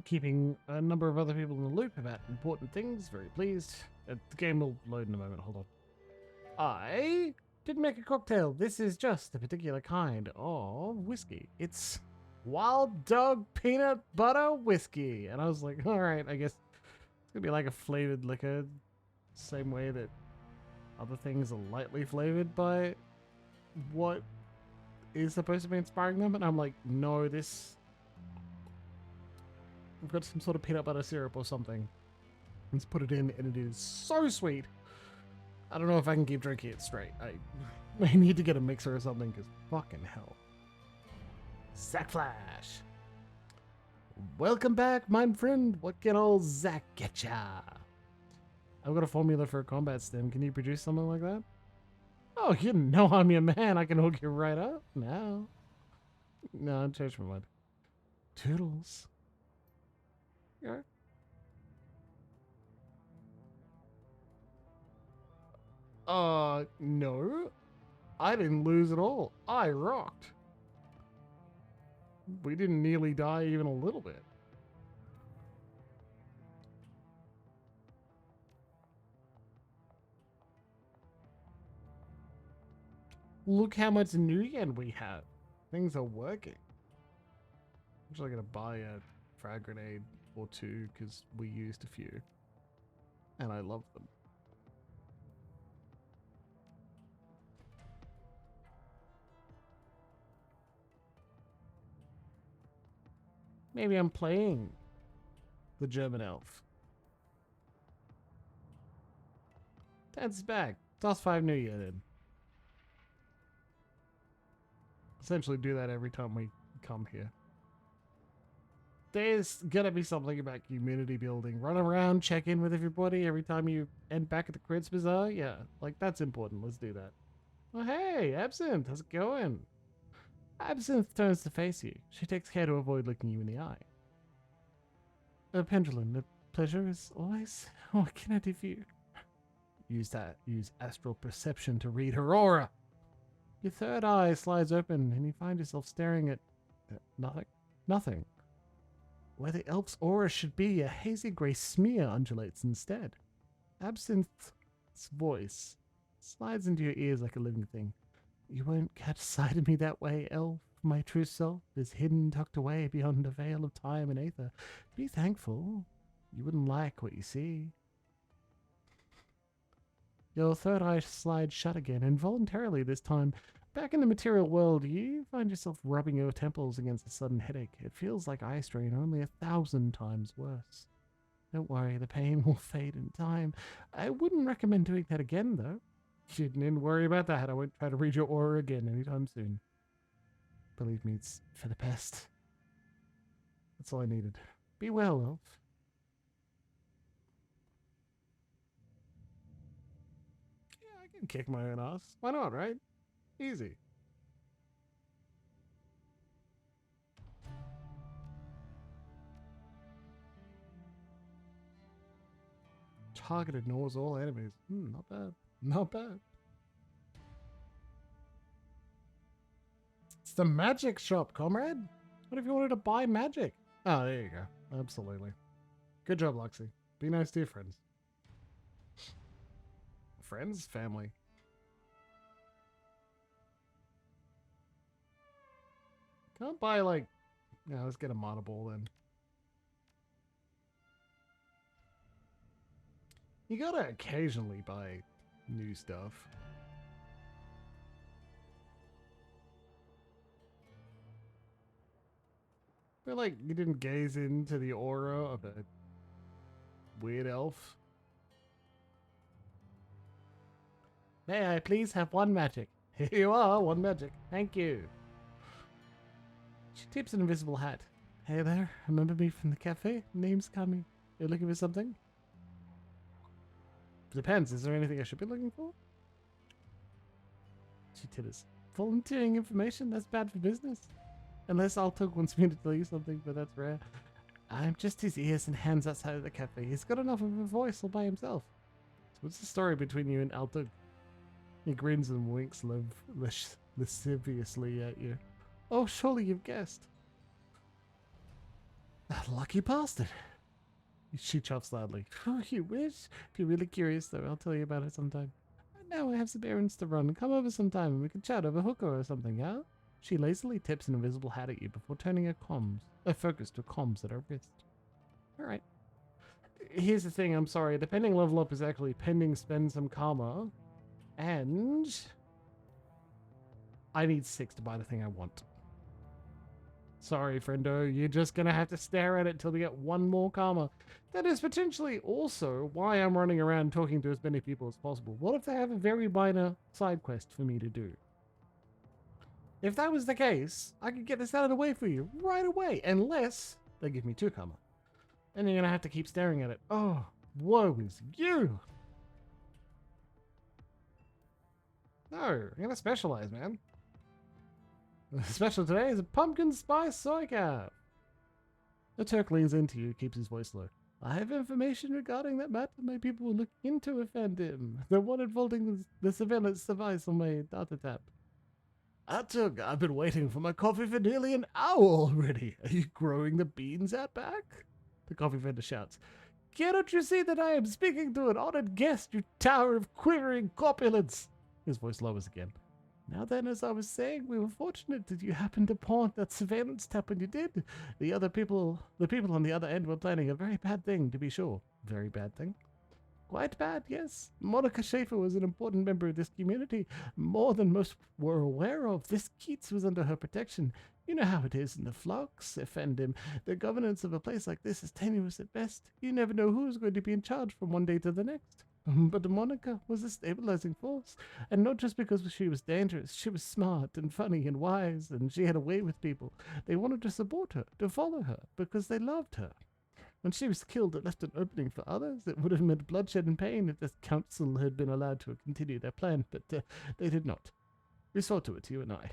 A: Keeping a number of other people in the loop about important things. Very pleased. The game will load in a moment. Hold on. I didn't make a cocktail. This is just a particular kind of whiskey. It's Wild Dog Peanut Butter Whiskey. And I was like, all right, I guess it's going to be like a flavored liquor. Same way that other things are lightly flavored by what is supposed to be inspiring them. And I'm like, no, this... We've got some sort of peanut butter syrup or something. Let's put it in, and it is so sweet. I don't know if I can keep drinking it straight. I need to get a mixer or something, because fucking hell. Zack Flash. Welcome back, my friend. What can old Zack get ya? I've got a formula for a combat stem. Can you produce something like that? Oh, you know I'm your man. I can hook you right up now. No, I changed my mind. Toodles. Yeah. No. I didn't lose at all. I rocked. We didn't nearly die even a little bit. Look how much new yen we have. Things are working. I'm actually gonna buy a frag grenade or two because we used a few. And I love them. Maybe I'm playing the German elf. Dad's back. Toss 5 New Year then. Essentially do that every time we come here. There's gonna be something about community building. Run around, check in with everybody every time you end back at the Crits Bazaar. Yeah, like that's important. Let's do that. Oh, hey, Absinthe, how's it going? Absinthe turns to face you. She takes care to avoid looking you in the eye. Pendulum, the pleasure is always. What can I do for you? Use astral perception to read her aura. Your third eye slides open and you find yourself staring at nothing. Nothing. Where the elf's aura should be, a hazy grey smear undulates instead. Absinthe's voice slides into your ears like a living thing. You won't catch sight of me that way, elf. My true self is hidden, tucked away beyond a veil of time and aether. Be thankful. You wouldn't like what you see. Your third eye slides shut again, involuntarily this time. Back in the material world, you find yourself rubbing your temples against a sudden headache. It feels like eye strain, only 1,000 times worse. Don't worry, the pain will fade in time. I wouldn't recommend doing that again, though. You didn't worry about that. I won't try to read your aura again anytime soon. Believe me, it's for the best. That's all I needed. Be well, elf. Yeah, I can kick my own ass. Why not, right? Easy. Target ignores all enemies. Not bad. Not bad. It's the magic shop, comrade. What if you wanted to buy magic? Oh, there you go. Absolutely. Good job, Luxie. Be nice to your friends. Friends? Family. Can't buy, like... Yeah, let's get a mana ball then. You gotta occasionally buy new stuff. But like, you didn't gaze into the aura of a weird elf. May I please have one magic? Here you are, one magic. Thank you. She tips an invisible hat. Hey there, remember me from the cafe? Name's Kami. You're looking for something? Depends, is there anything I should be looking for? She titters. Volunteering information? That's bad for business. Unless Altug wants me to tell you something, but that's rare. I'm just his ears and hands outside of the cafe. He's got enough of a voice all by himself. So what's the story between you and Altug? He grins and winks lasciviously at you. Oh, surely you've guessed. That lucky bastard. She chuffs loudly. Oh, you wish? If you're really curious, though, I'll tell you about it sometime. Right now, I have some errands to run. Come over sometime and we can chat over hookah or something, yeah? She lazily tips an invisible hat at you before turning her focus to comms at her wrist. All right. Here's the thing, I'm sorry. The pending level up is actually pending spend some karma, and I need 6 to buy the thing I want. Sorry, friendo, you're just gonna have to stare at it till we get 1 more karma. That is potentially also why I'm running around talking to as many people as possible. What if they have a very minor side quest for me to do? If that was the case, I could get this out of the way for you right away, unless they give me 2 karma. And you're gonna have to keep staring at it. Oh, woe is you! No, you're gonna specialize, man. The special today is a pumpkin spice soy cap. The Turk leans into you, keeps his voice low. I have information regarding that matter. My people will look into offend him. The one involving the surveillance device on my data tap. Atuk, I've been waiting for my coffee for nearly an hour already. Are you growing the beans out back? The coffee vendor shouts. Cannot you see that I am speaking to an honored guest, you tower of quivering corpulence? His voice lowers again. Now then, as I was saying, we were fortunate that you happened to pawn that surveillance tap when you did. The people on the other end were planning a very bad thing, to be sure. Very bad thing? Quite bad, yes. Monica Schaefer was an important member of this community, more than most were aware of. This Keats was under her protection. You know how it is in the Flux, offend him. The governance of a place like this is tenuous at best. You never know who's going to be in charge from one day to the next. But Monica was a stabilizing force, and not just because she was dangerous. She was smart and funny and wise, and she had a way with people. They wanted to support her, to follow her, because they loved her. When she was killed, it left an opening for others. It would have meant bloodshed and pain if the council had been allowed to continue their plan, but they did not. We saw to it, you and I.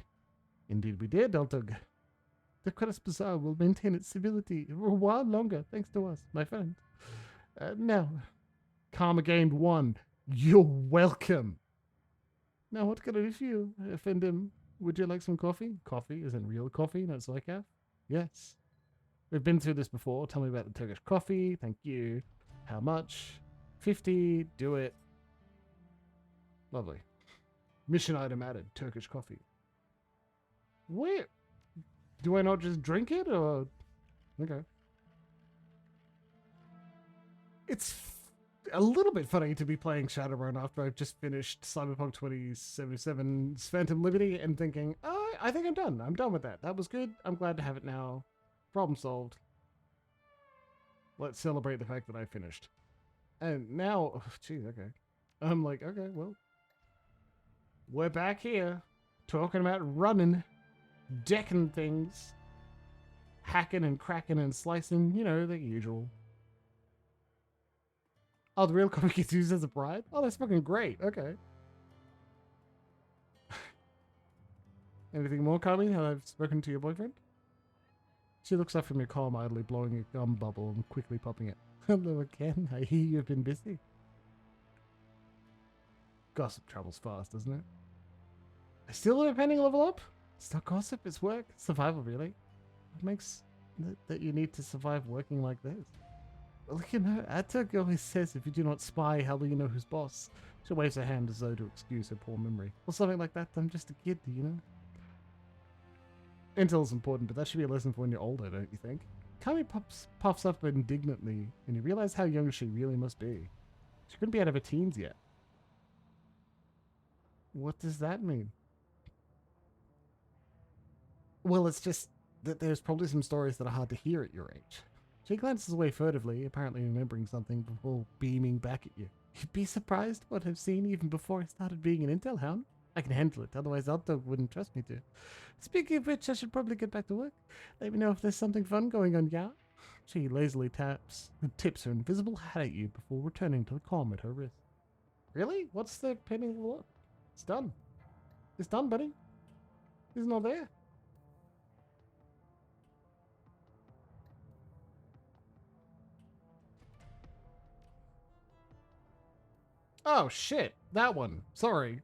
A: Indeed we did, Altug. The Credits Bazaar will maintain its civility for a while longer, thanks to us, my friend. Now, karma gained 1. You're welcome. Now, what can I do for you? Offend him. Would you like some coffee? Coffee isn't real coffee, not psychopath. Yes. We've been through this before. Tell me about the Turkish coffee. Thank you. How much? 50. Do it. Lovely. Mission item added. Turkish coffee. Where? Do I not just drink it, or? Okay. It's a little bit funny to be playing Shadowrun after I've just finished Cyberpunk 2077's Phantom Liberty and thinking, oh, I think I'm done. I'm done with that. That was good. I'm glad to have it now. Problem solved. Let's celebrate the fact that I finished. And now, oh, geez, okay. I'm like, okay, well, we're back here talking about running, decking things, hacking and cracking and slicing, you know, the usual. Oh, the real comic gets used as a bride? Oh, that's fucking great. Okay. Anything more, Carly? Have I spoken to your boyfriend? She looks up from your column, idly blowing a gum bubble and quickly popping it. Hello again. I hear you've been busy. Gossip travels fast, doesn't it? I still have a pending level up? It's not gossip, it's work. Survival, really. What makes that you need to survive working like this? Well, you know, Atuk always says if you do not spy, how will you know who's boss? She waves her hand as though to excuse her poor memory. Or something like that. I'm just a kid, you know? Intel's important, but that should be a lesson for when you're older, don't you think? Kami puffs up indignantly, and you realize how young she really must be. She couldn't be out of her teens yet. What does that mean? Well, it's just that there's probably some stories that are hard to hear at your age. She glances away furtively, apparently remembering something before beaming back at you. You'd be surprised what I've seen even before I started being an intel hound. I can handle it, otherwise Alto wouldn't trust me to. Speaking of which, I should probably get back to work. Let me know if there's something fun going on, yeah? She lazily tips her invisible hat at you before returning to the comm at her wrist. Really? What's the pending level up? It's done. It's done, buddy. It's not there. Oh, shit. That one. Sorry.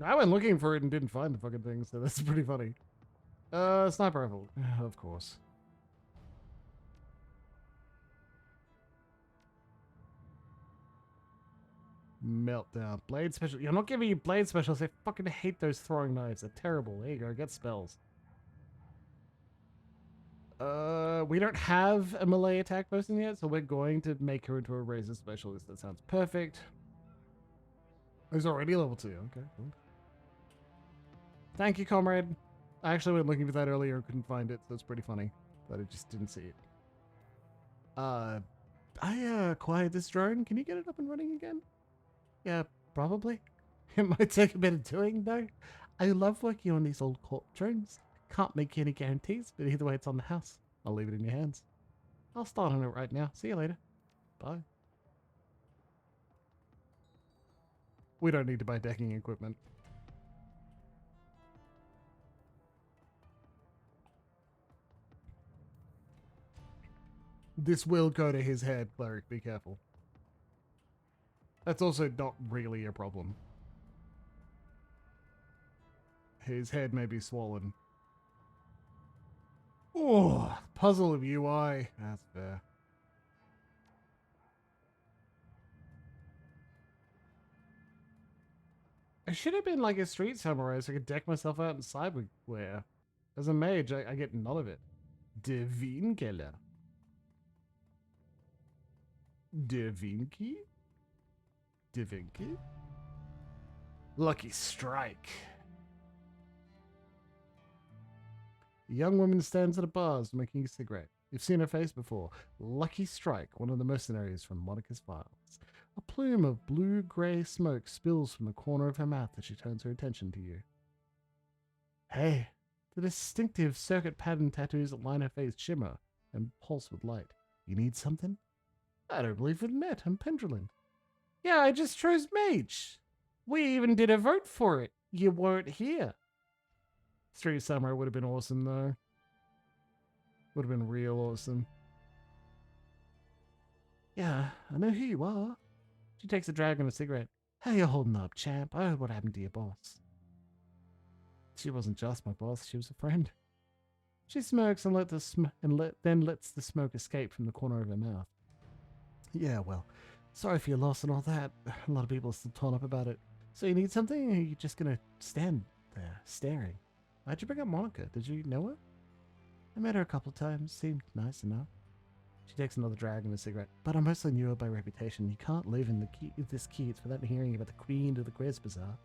A: I went looking for it and didn't find the fucking thing, so that's pretty funny. Sniper rifle. Of course. Meltdown. Blade special. I'm not giving you blade specials. I fucking hate those throwing knives. They're terrible. There you go. Get spells. We don't have a melee attack person yet, so we're going to make her into a razor specialist. That sounds perfect. He's already level 2. Okay, cool. Thank you, comrade. I actually went looking for that earlier and couldn't find it, so it's pretty funny. But I just didn't see it. I acquired this drone. Can you get it up and running again? Yeah, probably. It might take a bit of doing, though. I love working on these old corp drones. Can't make any guarantees, but either way, it's on the house. I'll leave it in your hands. I'll start on it right now. See you later. Bye. We don't need to buy decking equipment. This will go to his head, cleric. Be careful. That's also not really a problem. His head may be swollen. Oh, puzzle of UI. That's fair. I should have been like a street samurai so I could deck myself out in cyberware. As a mage, I get none of it. Devinkeller. Devinki? Devinki? Lucky strike. A young woman stands at a bar smoking a cigarette. You've seen her face before. Lucky Strike, one of the mercenaries from Monica's files. A plume of blue-grey smoke spills from the corner of her mouth as she turns her attention to you. Hey, the distinctive circuit pattern tattoos that line her face shimmer and pulse with light. You need something? I don't believe we've met. I'm Pendulin. Yeah, I just chose Mage. We even did a vote for it. You weren't here. Street Samurai would have been awesome, though. Would have been real awesome. Yeah, I know who you are. She takes a drag and a cigarette. How you holding up, champ? I heard what happened to your boss. She wasn't just my boss, she was a friend. She smokes and then lets the smoke escape from the corner of her mouth. Yeah, well, sorry for your loss and all that. A lot of people are still torn up about it. So you need something, or are you just gonna stand there, staring? Why'd you bring up Monica? Did you know her? I met her a couple of times. Seemed nice enough. She takes another drag and a cigarette. But I mostly knew her by reputation. You can't live in this Keats without hearing about the Queen of the Grace Bazaar.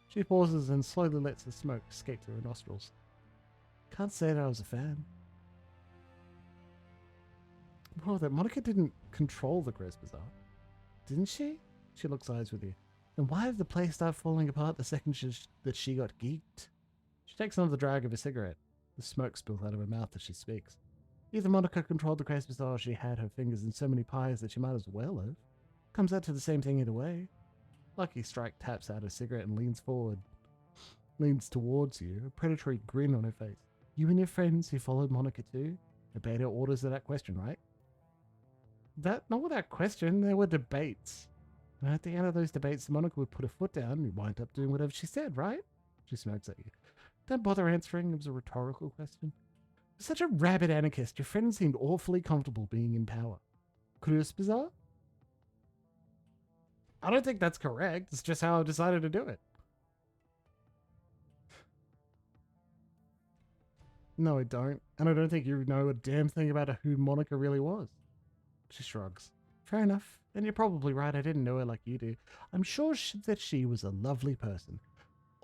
A: She pauses and slowly lets the smoke escape through her nostrils. Can't say that I was a fan. Oh, that Monica didn't control the Grace Bazaar. Didn't she? She looks eyes with you. Then why did the place start falling apart the second that she got geeked? She takes another drag of a cigarette. The smoke spills out of her mouth as she speaks. Either Monica controlled the Grace Bazaar or she had her fingers in so many pies that she might as well have. Comes out to the same thing either way. Lucky Strike taps out a cigarette and leans forward. Leans towards you, a predatory grin on her face. You and your friends who followed Monica too? Obeyed her orders of that question, right? Not without question, there were debates. And at the end of those debates, Monica would put her foot down and you wind up doing whatever she said, right? She smokes at you. Don't bother answering, it was a rhetorical question. You're such a rabid anarchist, your friends seemed awfully comfortable being in power. Cruz Bazaar? I don't think that's correct, it's just how I decided to do it. No, I don't. And I don't think you know a damn thing about who Monica really was. She shrugs. Fair enough. And you're probably right, I didn't know her like you do. I'm sure that she was a lovely person.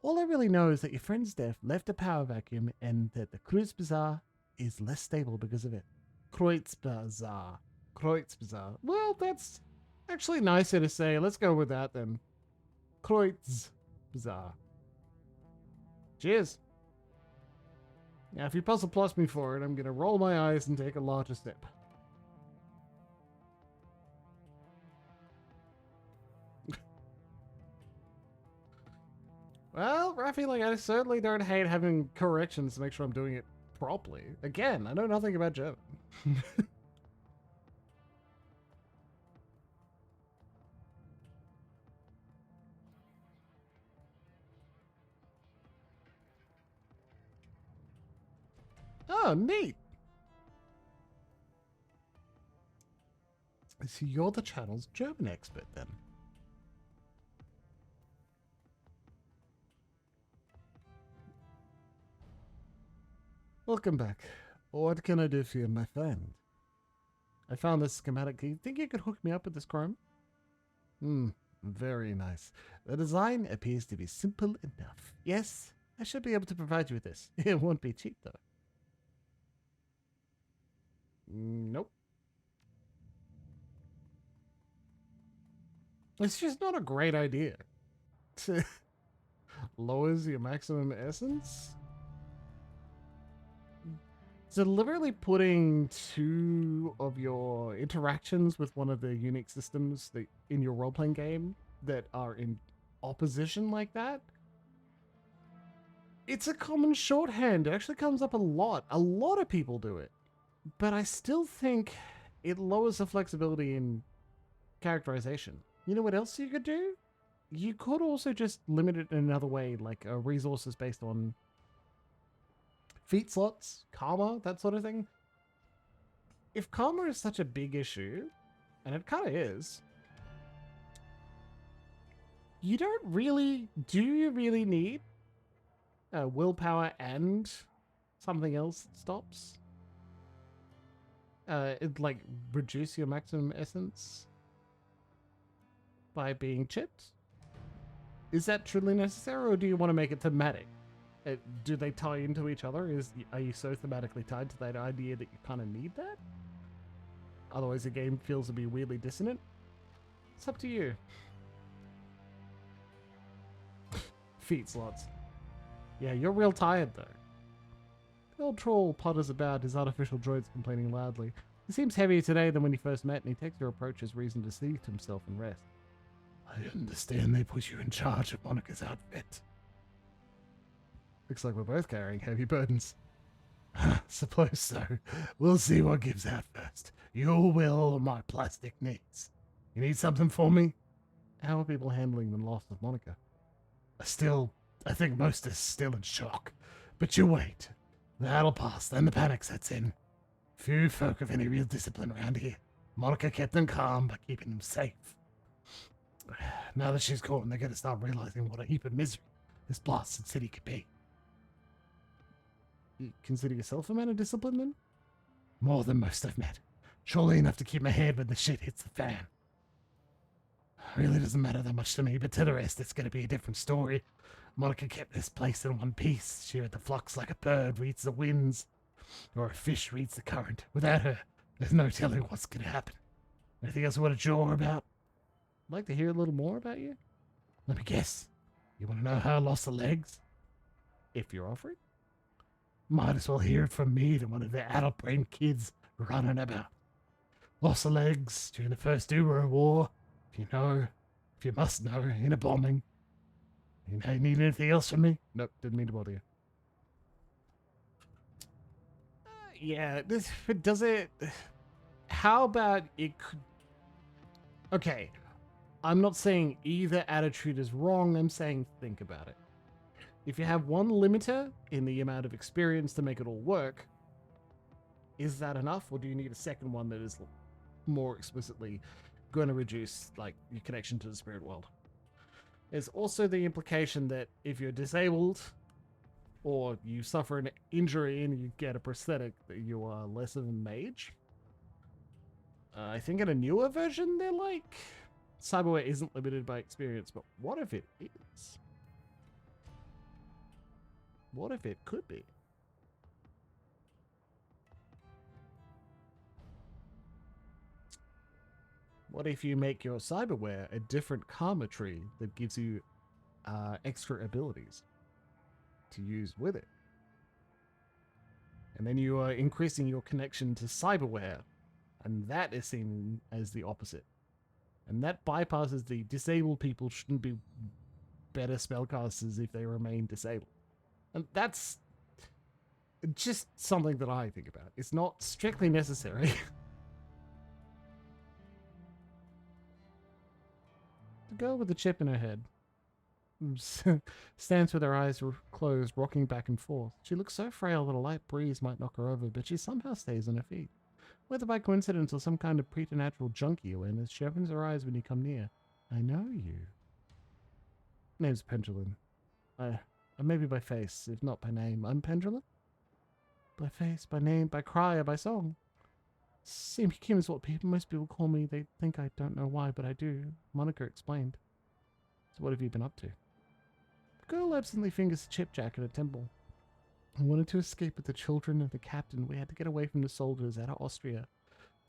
A: All I really know is that your friend's death left a power vacuum and that the Kreuz Bazaar is less stable because of it. Kreuz Bazaar. Kreuz Bazaar. Well, that's actually nicer to say. Let's go with that then. Kreuz Bazaar. Cheers. Now, if you puzzle plus me for it, I'm going to roll my eyes and take a larger step. Well, Rafi, like, I certainly don't hate having corrections to make sure I'm doing it properly. Again, I know nothing about German. Oh, neat. So you're the channel's German expert, then? Welcome back. What can I do for you, my friend? I found this schematic. Do you think you could hook me up with this chrome? Very nice. The design appears to be simple enough. Yes, I should be able to provide you with this. It won't be cheap, though. Nope. It's just not a great idea. Lowers your maximum essence? Deliberately putting two of your interactions with one of the unique systems that in your role-playing game that are in opposition like that, it's a common shorthand. It actually comes up a lot. A lot of people do it. But I still think it lowers the flexibility in characterization. You know what else you could do? You could also just limit it in another way, like resources based on feat slots, karma, that sort of thing. If karma is such a big issue, and it kind of is, you don't really, do you really need willpower and something else that stops? It like reduce your maximum essence by being chipped? Is that truly necessary, or do you want to make it thematic? Do they tie into each other? Are you so thematically tied to that idea that you kind of need that? Otherwise the game feels to be weirdly dissonant? It's up to you. Feat slots. Yeah, you're real tired though. The old troll potters about, his artificial droids complaining loudly. He seems heavier today than when he first met, and he takes your approach as reason to seat himself and rest. I understand they put you in charge of Monica's outfit. Looks like we're both carrying heavy burdens. Suppose so. We'll see what gives out first. Your will or my plastic needs. You need something for me? How are people handling the loss of Monica? I think most are still in shock. But you wait. That'll pass, then the panic sets in. Few folk have any real discipline around here. Monica kept them calm by keeping them safe. Now that she's gone, they're going to start realizing what a heap of misery this blasted city could be. You consider yourself a man of discipline, then? More than most I've met. Surely enough to keep my head when the shit hits the fan. Really doesn't matter that much to me, but to the rest, it's going to be a different story. Monica kept this place in one piece. She read the flux like a bird reads the winds, or a fish reads the current. Without her, there's no telling what's going to happen. Anything else you want to jaw about? I'd like to hear a little more about you. Let me guess. You want to know how I lost the legs? If you're offering. Might as well hear it from me than one of the adult-brained kids running about. Lost the legs during the first Euro War. If you must know, in a bombing. You need anything else from me? Nope, didn't mean to bother you. Yeah, does it... How about it could... Okay, I'm not saying either attitude is wrong, I'm saying think about it. If you have one limiter in the amount of experience to make it all work, is that enough, or do you need a second one that is more explicitly going to reduce like your connection to the spirit world? There's also the implication that if you're disabled or you suffer an injury and you get a prosthetic, that you are less of a mage. I think in a newer version, they're like, cyberware isn't limited by experience, but what if it is? What if it could be? What if you make your cyberware a different karma tree that gives you extra abilities to use with it? And then you are increasing your connection to cyberware, and that is seen as the opposite. And that bypasses the disabled people shouldn't be better spellcasters if they remain disabled. And that's just something that I think about. It's not strictly necessary. The girl with the chip in her head stands with her eyes closed, rocking back and forth. She looks so frail that a light breeze might knock her over, but she somehow stays on her feet. Whether by coincidence or some kind of preternatural junkie awareness, she opens her eyes when you come near. I know you. Name's Pendulum. Maybe by face, if not by name. I'm Pendulum? By face, by name, by cry, or by song. Same Kim is what most people call me. They think I don't know why, but I do. Monica explained. So what have you been up to? The girl absently fingers a chipjack at a temple. I wanted to escape with the children and the captain. We had to get away from the soldiers out of Austria.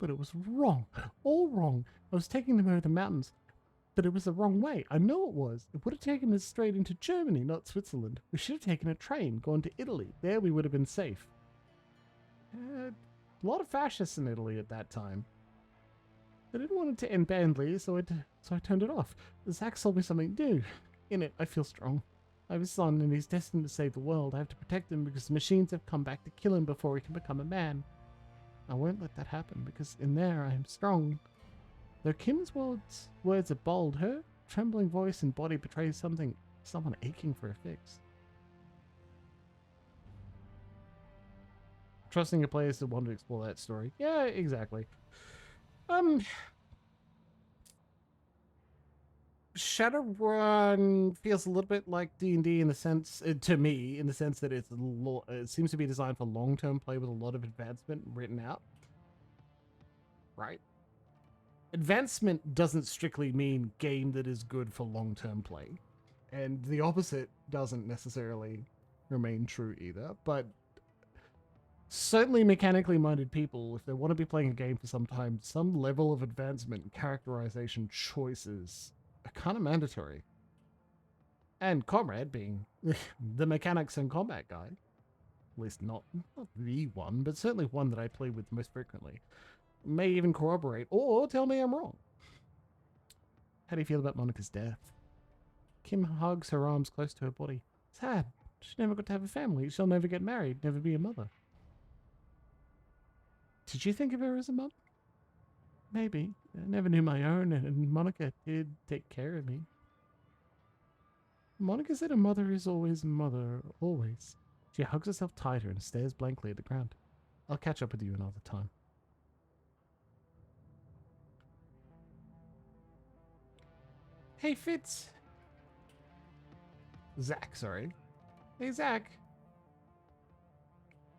A: But it was wrong. All wrong. I was taking them over the mountains. But it was the wrong way. I know it was. It would have taken us straight into Germany, not Switzerland. We should have taken a train, gone to Italy. There we would have been safe. A lot of fascists in Italy at that time. I didn't want it to end badly, so I turned it off. Zach sold me something new. In it, I feel strong. I have a son, and he's destined to save the world. I have to protect him because the machines have come back to kill him before he can become a man. I won't let that happen, because in there I am strong. Though Kim's words are bold, her trembling voice and body betrays someone aching for a fix. Trusting your players to want to explore that story. Yeah, exactly. Shadowrun feels a little bit like D&D in the sense, to me, in the sense that it seems to be designed for long-term play with a lot of advancement written out. Right? Advancement doesn't strictly mean game that is good for long-term play. And the opposite doesn't necessarily remain true either. But certainly mechanically minded people, if they want to be playing a game for some time, some level of advancement and characterization choices are kind of mandatory. And Comrade being the mechanics and combat guy, at least not the one, but certainly one that I play with most frequently, may even corroborate or tell me I'm wrong. How do you feel about Monica's death? Kim hugs her arms close to her body. Sad. She never got to have a family. She'll never get married, never be a mother. Did you think of her as a mum? Maybe. I never knew my own, and Monica did take care of me. Monica said a mother is always mother, always. She hugs herself tighter and stares blankly at the ground. I'll catch up with you another time. Hey, Fitz. Zach, sorry. Hey, Zach.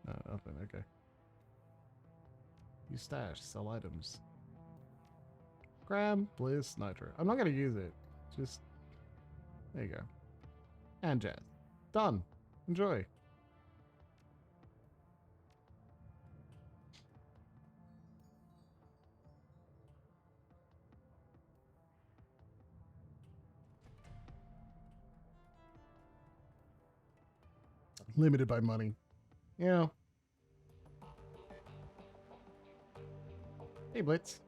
A: Nothing, okay. You stash, sell items. Grab, bliss, nitro. I'm not going to use it. Just, there you go. And jazz. Done. Enjoy. Limited by money. Yeah. Hey, Blitz.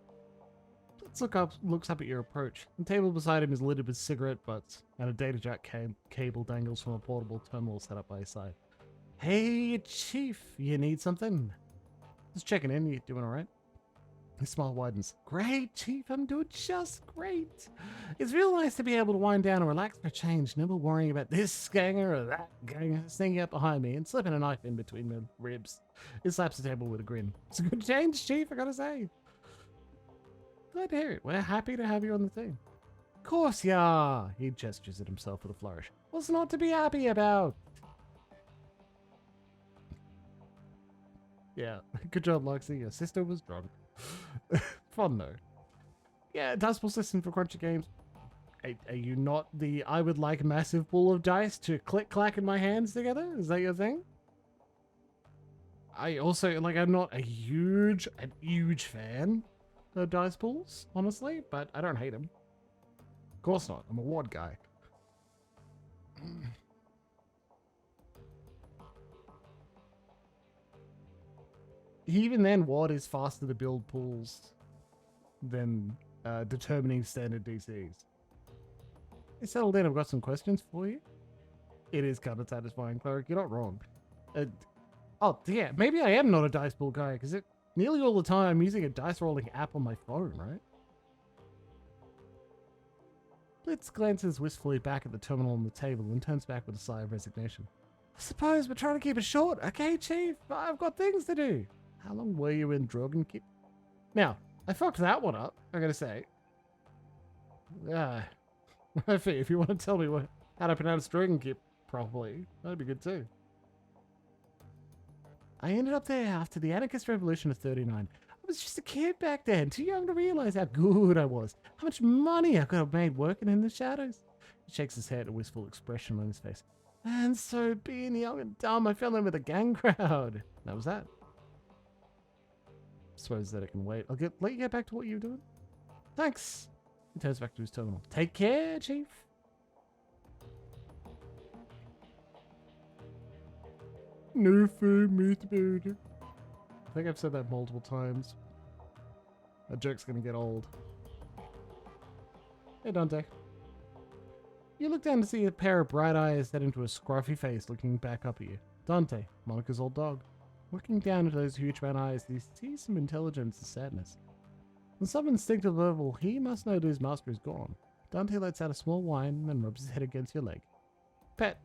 A: Blitz looks up at your approach. The table beside him is littered with cigarette butts, and a data jack cable dangles from a portable terminal set up by his side. Hey, Chief, you need something? Just checking in. You doing all right? His smile widens. Great, Chief. I'm doing just great. It's real nice to be able to wind down and relax for a change. Never worrying about this ganger or that ganger sneaking up behind me and slipping a knife in between my ribs. He slaps the table with a grin. It's a good change, Chief, I gotta say. Glad to hear it. We're happy to have you on the team. Of course, yeah. He gestures at himself with a flourish. What's not to be happy about? Yeah, good job, Luxie. Your sister was drunk. Fun though. Yeah, Dustball system for crunchy games. Are you not the I would like a massive pool of dice to click clack in my hands together? Is that your thing? I also like I'm not a huge fan of dice pools, honestly, but I don't hate them. Of course not. I'm a ward guy. Even then, ward is faster to build pools than determining standard DCs. Hey, settled in. I've got some questions for you. It is kind of satisfying, Cleric. You're not wrong. Oh, yeah. Maybe I am not a dice pool guy, because nearly all the time I'm using a dice rolling app on my phone, right? Blitz glances wistfully back at the terminal on the table and turns back with a sigh of resignation. I suppose we're trying to keep it short. Okay, Chief. I've got things to do. How long were you in Dragonfall? Now, I fucked that one up, I gotta say. If you want to tell me how to pronounce Dragonfall properly, that'd be good too. I ended up there after the anarchist revolution of 39. I was just a kid back then, too young to realize how good I was, how much money I could have made working in the shadows. He shakes his head, a wistful expression on his face. And so, being young and dumb, I fell in with a gang crowd. That was that. Suppose that it can wait. Let you get back to what you were doing. Thanks. He turns back to his terminal. Take care, Chief. No food, meat food. I think I've said that multiple times. That joke's gonna get old. Hey, Dante. You look down to see a pair of bright eyes set into a scruffy face looking back up at you. Dante, Monica's old dog. Looking down at those huge brown eyes, he sees some intelligence and sadness. On some instinctive level, he must know that his master is gone. Dante lets out a small whine and rubs his head against your leg. Pet.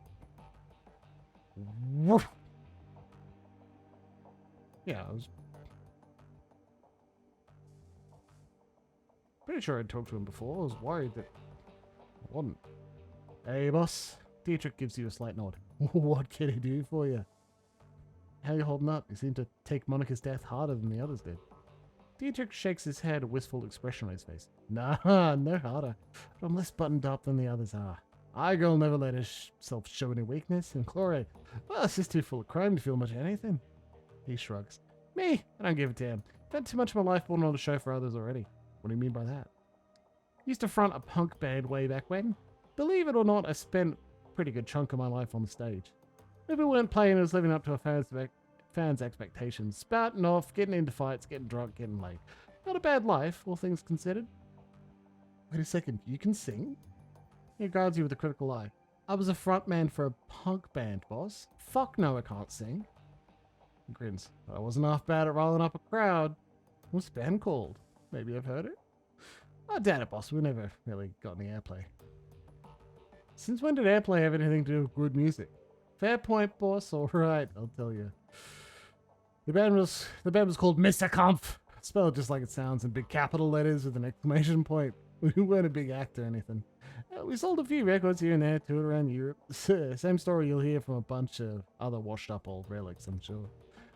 A: Woof. Yeah, I was pretty sure I'd talked to him before. I was worried that I wouldn't. Hey, boss. Dietrich gives you a slight nod. What can he do for you? How you holding up? You seem to take Monica's death harder than the others did. Dietrich shakes his head, a wistful expression on his face. Nah, no harder. But I'm less buttoned up than the others are. Our girl never let herself show any weakness, and Chloe, well, she's too full of crime to feel much of anything. He shrugs. Me? I don't give a damn. Spent too much of my life putting on a show for others already. What do you mean by that? Used to front a punk band way back when. Believe it or not, I spent a pretty good chunk of my life on the stage. If we weren't playing, it was living up to a fans' expectations. Spouting off, getting into fights, getting drunk, getting late. Not a bad life, all things considered. Wait a second, you can sing? He regards you with a critical eye. I was a frontman for a punk band, boss. Fuck no, I can't sing. He grins. But I wasn't half bad at rolling up a crowd. What's the band called? Maybe I've heard it? I doubt it, boss. We never really got any airplay. Since when did airplay have anything to do with good music? Fair point, boss. All right, I'll tell you. The band was called Mr. Kampf. Spelled just like it sounds in big capital letters with an exclamation point. We weren't a big act or anything. We sold a few records here and there, toured around Europe. Same story you'll hear from a bunch of other washed up old relics, I'm sure.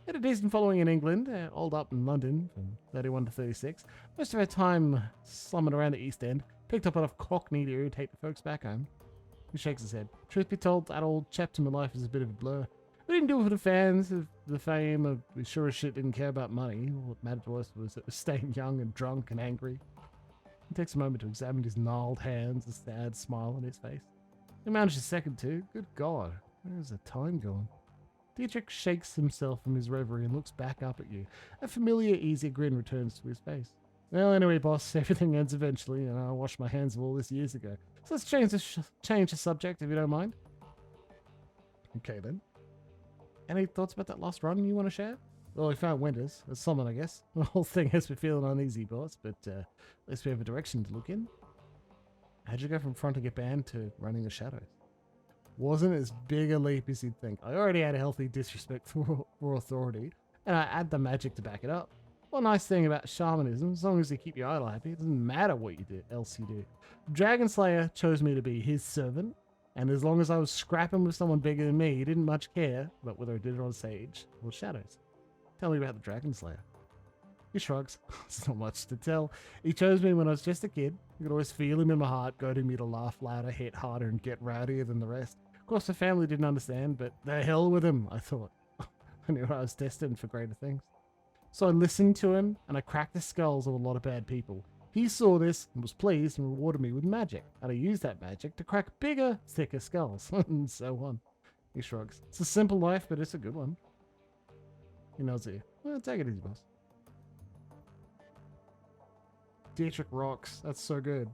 A: Had a decent following in England, old up in London from 31 to 36. Most of our time slumming around the East End. Picked up enough cockney to irritate the folks back home. He shakes his head. Truth be told, that old chapter in my life is a bit of a blur. We didn't do it for the fans, of the fame, we sure as shit didn't care about money. All that mattered to us was staying young and drunk and angry. He takes a moment to examine his gnarled hands, a sad smile on his face. He managed a second too. Good God, where's the time going? Dietrich shakes himself from his reverie and looks back up at you. A familiar, easy grin returns to his face. Well, anyway, boss, everything ends eventually, and I washed my hands of all this years ago. So let's change the subject, if you don't mind. Okay, then. Any thoughts about that last run you want to share? Well, we found Winters. That's something, I guess. The whole thing has me feeling uneasy, boss, but at least we have a direction to look in. How'd you go from fronting a band to running the shadows? Wasn't as big a leap as you'd think. I already had a healthy disrespect for authority, and I add the magic to back it up. One nice thing about shamanism, as long as you keep your idol happy, it doesn't matter what you do, else you do. Dragon Slayer chose me to be his servant, and as long as I was scrapping with someone bigger than me, he didn't much care about whether I did it on stage or shadows. Tell me about the Dragon Slayer. He shrugs. There's not much to tell. He chose me when I was just a kid. I could always feel him in my heart, goading me to laugh louder, hit harder, and get rowdier than the rest. Of course, the family didn't understand, but the hell with him, I thought. I knew I was destined for greater things. So I listened to him, and I cracked the skulls of a lot of bad people. He saw this and was pleased and rewarded me with magic, and I used that magic to crack bigger, thicker skulls, and so on. He shrugs. It's a simple life, but it's a good one. He nods at you. Well, take it easy, boss. Dietrich rocks. That's so good.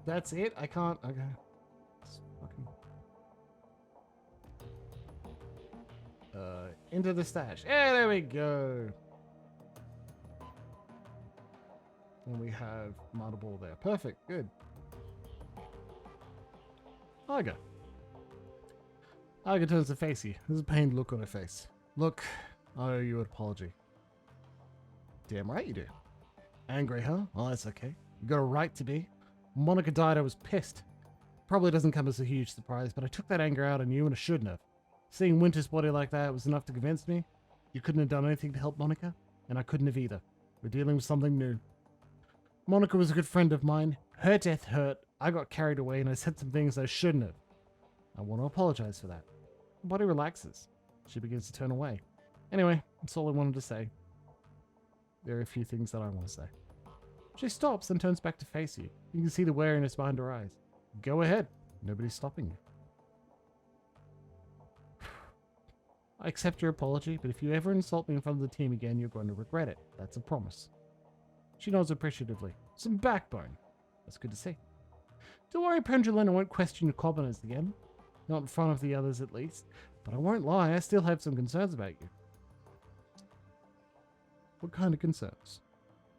A: That's it? I can't... Okay. It's fucking... Into the stash. Yeah, there we go. And we have Marble there. Perfect. Good. Iga. Iga turns to face you. There's a pained look on her face. Look, I owe you an apology. Damn right you do. Angry, huh? Oh, that's okay. You got a right to be. Monica died, I was pissed. probably doesn't come as a huge surprise, but I took that anger out on you and I shouldn't have. Seeing Winter's body like that was enough to convince me. You couldn't have done anything to help Monica, and I couldn't have either. We're dealing with something new. Monica was a good friend of mine. Her death hurt. I got carried away and I said some things I shouldn't have. I want to apologize for that. Her body relaxes. She begins to turn away. Anyway, that's all I wanted to say. There are a few things that I want to say. She stops and turns back to face you. You can see the wariness behind her eyes. Go ahead. Nobody's stopping you. I accept your apology, but if you ever insult me in front of the team again, you're going to regret it. That's a promise. She nods appreciatively. Some backbone. That's good to see. Don't worry, Pendulin, I won't question your competence again. Not in front of the others, at least. But I won't lie, I still have some concerns about you. What kind of concerns?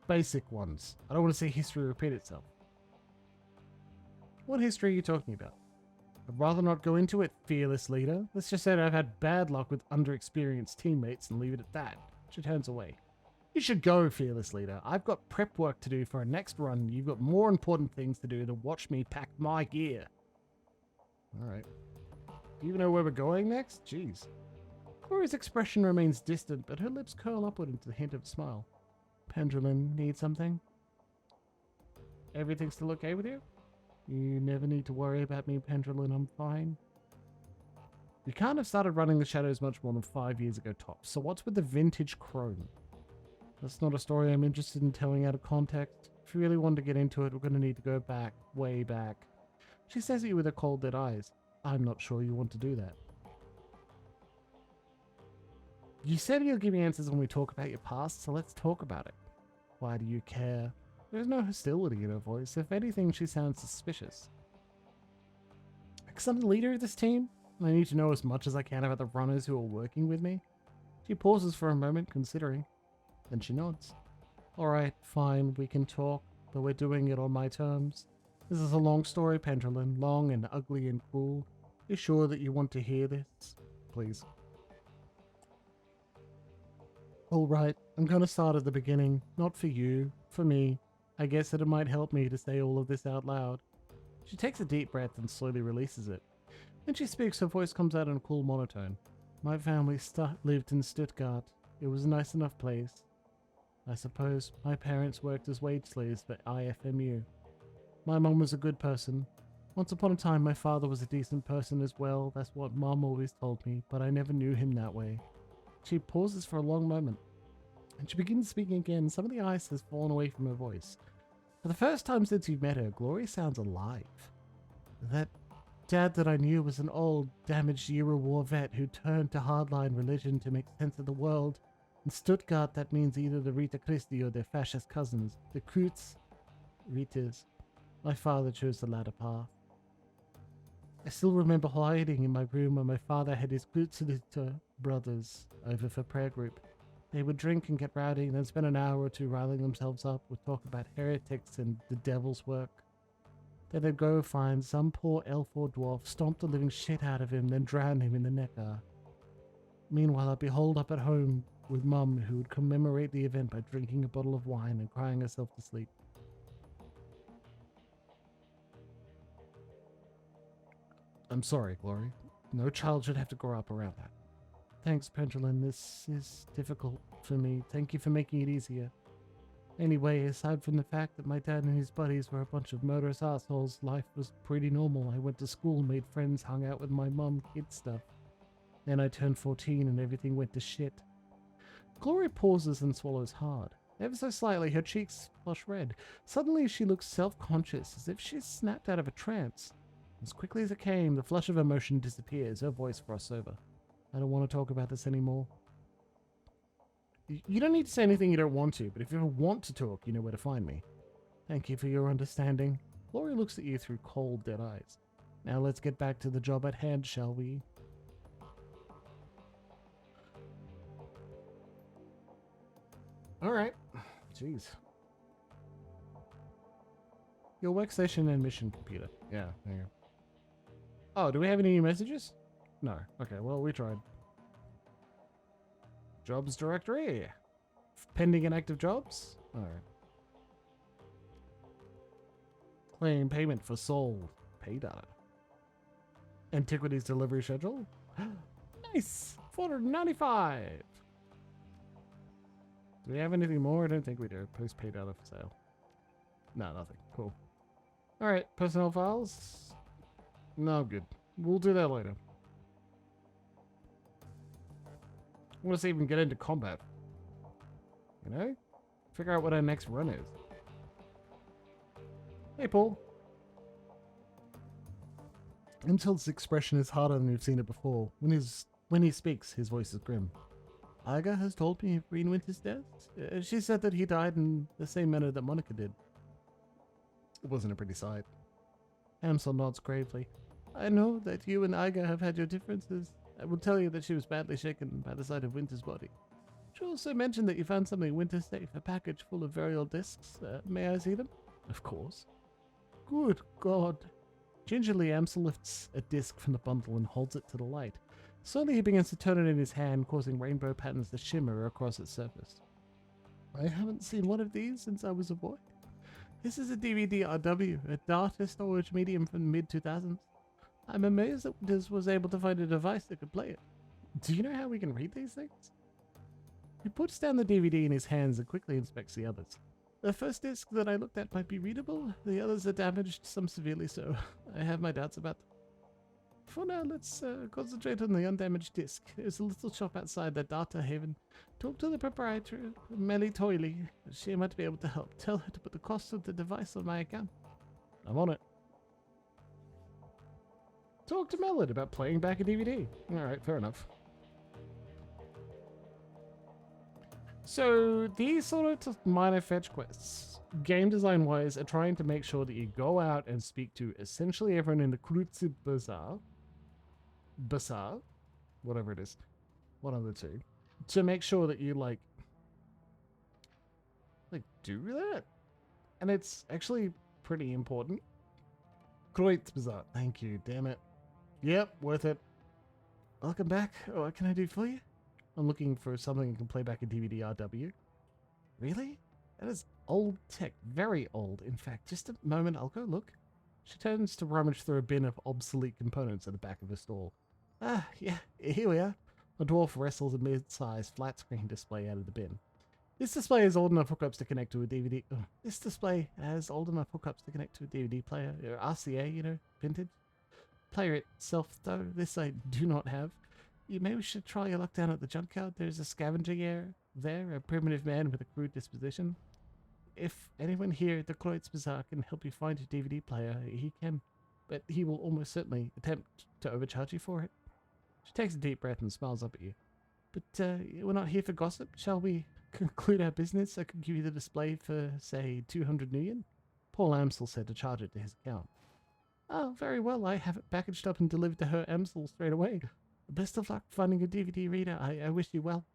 A: Basic ones. I don't want to see history repeat itself. What history are you talking about? I'd rather not go into it, fearless leader. Let's just say that I've had bad luck with underexperienced teammates and leave it at that. She turns away. You should go, fearless leader. I've got prep work to do for our next run. You've got more important things to do than watch me pack my gear. Alright. Do you even know where we're going next? Jeez. Gloria's expression remains distant, but her lips curl upward into the hint of a smile. Pendulum, need something? Everything still okay with you? You never need to worry about me, Pendulum. I'm fine. You can't have started running the shadows much more than 5 years ago tops, so what's with the vintage chrome? That's not a story I'm interested in telling out of context. If you really want to get into it, we're going to need to go back, way back. She stares at you with her cold dead eyes. I'm not sure you want to do that. You said you'll give me answers when we talk about your past, so let's talk about it. Why do you care? There's no hostility in her voice. If anything, she sounds suspicious. Because I'm the leader of this team, and I need to know as much as I can about the runners who are working with me. She pauses for a moment, considering. Then she nods. Alright, fine, we can talk, but we're doing it on my terms. This is a long story, Pendulum, long and ugly and cruel. You sure that you want to hear this? Please. Alright, I'm gonna start at the beginning. Not for you, for me. I guess that it might help me to say all of this out loud. She takes a deep breath and slowly releases it. When she speaks, her voice comes out in a cool monotone. My family lived in Stuttgart. It was a nice enough place. I suppose my parents worked as wage slaves for IFMU. My mum was a good person. Once upon a time, my father was a decent person as well. That's what Mum always told me, but I never knew him that way. She pauses for a long moment, and she begins speaking again. Some of the ice has fallen away from her voice. For the first time since you've met her, Gloria sounds alive. That dad that I knew was an old, damaged Euro War vet who turned to hardline religion to make sense of the world. In Stuttgart, that means either the Rita Christi or their fascist cousins, the Kreuts, Ritas. My father chose the latter path. I still remember hiding in my room when my father had his Kreutzliter brothers over for prayer group. They would drink and get rowdy and then spend an hour or two riling themselves up with talk about heretics and the devil's work. Then they'd go find some poor elf or dwarf, stomp the living shit out of him, then drown him in the Neckar. Meanwhile, I'd be holed up at home with Mum, who would commemorate the event by drinking a bottle of wine and crying herself to sleep. I'm sorry, Glory. No child should have to grow up around that. Thanks, Pendulum. This is difficult for me. Thank you for making it easier. Anyway, aside from the fact that my dad and his buddies were a bunch of murderous assholes, life was pretty normal. I went to school, made friends, hung out with my mum, kid stuff. Then I turned 14 and everything went to shit. Gloria pauses and swallows hard. Ever so slightly, her cheeks flush red. Suddenly, she looks self-conscious, as if she's snapped out of a trance. As quickly as it came, the flush of emotion disappears. Her voice frosts over. I don't want to talk about this anymore. You don't need to say anything you don't want to, but if you ever want to talk, you know where to find me. Thank you for your understanding. Gloria looks at you through cold, dead eyes. Now let's get back to the job at hand, shall we? Alright. Jeez. Your workstation and mission computer. Yeah, there you go. Oh, do we have any new messages? No. Okay, well, we tried. Jobs directory. Pending and active jobs? Alright. Claim payment for soul. Pay data. Antiquities delivery schedule. Nice! 495! Do we have anything more? I don't think we do. Postpaid out for sale. No, nothing. Cool. Alright, personnel files. No, good. We'll do that later. I want to see if we can get into combat. You know? Figure out what our next run is. Hey, Paul. Untold's expression is harder than we've seen it before. When he speaks, his voice is grim. Iga has told me of Greenwinter's death. She said that he died in the same manner that Monica did. It wasn't a pretty sight. Amsel nods gravely. I know that you and Iga have had your differences. I will tell you that she was badly shaken by the sight of Winter's body. She also mentioned that you found something Winter's safe, a package full of burial discs. May I see them? Of course. Good God. Gingerly, Amsel lifts a disc from the bundle and holds it to the light. Slowly he begins to turn it in his hand, causing rainbow patterns to shimmer across its surface. I haven't seen one of these since I was a boy. This is a DVD-RW, a data storage medium from the mid-2000s. I'm amazed that Winters was able to find a device that could play it. Do you know how we can read these things? He puts down the DVD in his hands and quickly inspects the others. The first disc that I looked at might be readable. The others are damaged, some severely so. I have my doubts about them. For now, let's concentrate on the undamaged disc. There's a little shop outside the data haven. Talk to the proprietor, Melly Toily. She might be able to help. Tell her to put the cost of the device on my account. I'm on it. Talk to Mellon about playing back a DVD. Alright, fair enough. So these sort of minor fetch quests, game design wise, are trying to make sure that you go out and speak to essentially everyone in the Krutzi Bazaar, whatever it is, one of the two, to make sure that you like do that. And it's actually pretty important. Great Bazaar. Thank you, damn it. Yep, worth it. Welcome back. What can I do for you? I'm looking for something that can play back a DVD-RW. Really? That is old tech. Very old, in fact. Just a moment, I'll go look. She turns to rummage through a bin of obsolete components at the back of the stall. Ah, yeah, here we are. A dwarf wrestles a mid-sized flat-screen display out of the bin. This display has old enough hookups to connect to a DVD... This display has old enough hookups to connect to a DVD player. RCA, you know, vintage. Player itself, though, this I do not have. You maybe should try your luck down at the junkyard. There's a scavenger there, a primitive man with a crude disposition. If anyone here at the Kreutz Bazaar can help you find a DVD player, he can, but he will almost certainly attempt to overcharge you for it. She takes a deep breath and smiles up at you. But we're not here for gossip. Shall we conclude our business? I could give you the display for, say, 200 million. Paul Amsel said to charge it to his account. Oh, very well. I have it packaged up and delivered to her Amsel straight away. Best of luck finding a DVD reader. I wish you well.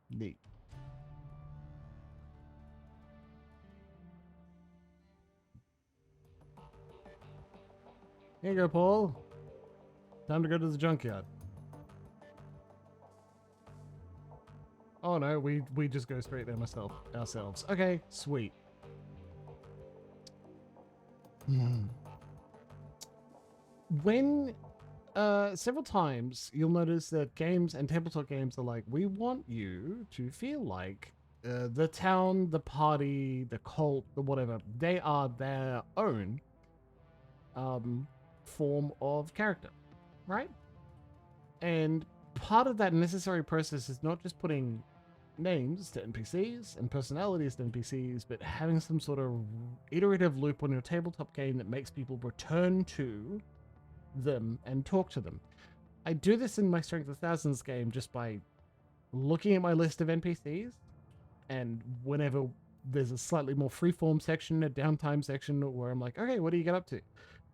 A: Neat. Here you go, Paul. Time to go to the junkyard. Oh no, we just go straight there ourselves. Okay, sweet. When several times you'll notice that games and tabletop games are like, we want you to feel like the town, the party, the cult, the whatever, they are their own form of character, right? And part of that necessary process is not just putting names to NPCs and personalities to NPCs, but having some sort of iterative loop on your tabletop game that makes people return to them and talk to them. I do this in my Strength of Thousands game just by looking at my list of NPCs, and whenever there's a slightly more freeform section, a downtime section, where I'm like, okay, what do you get up to?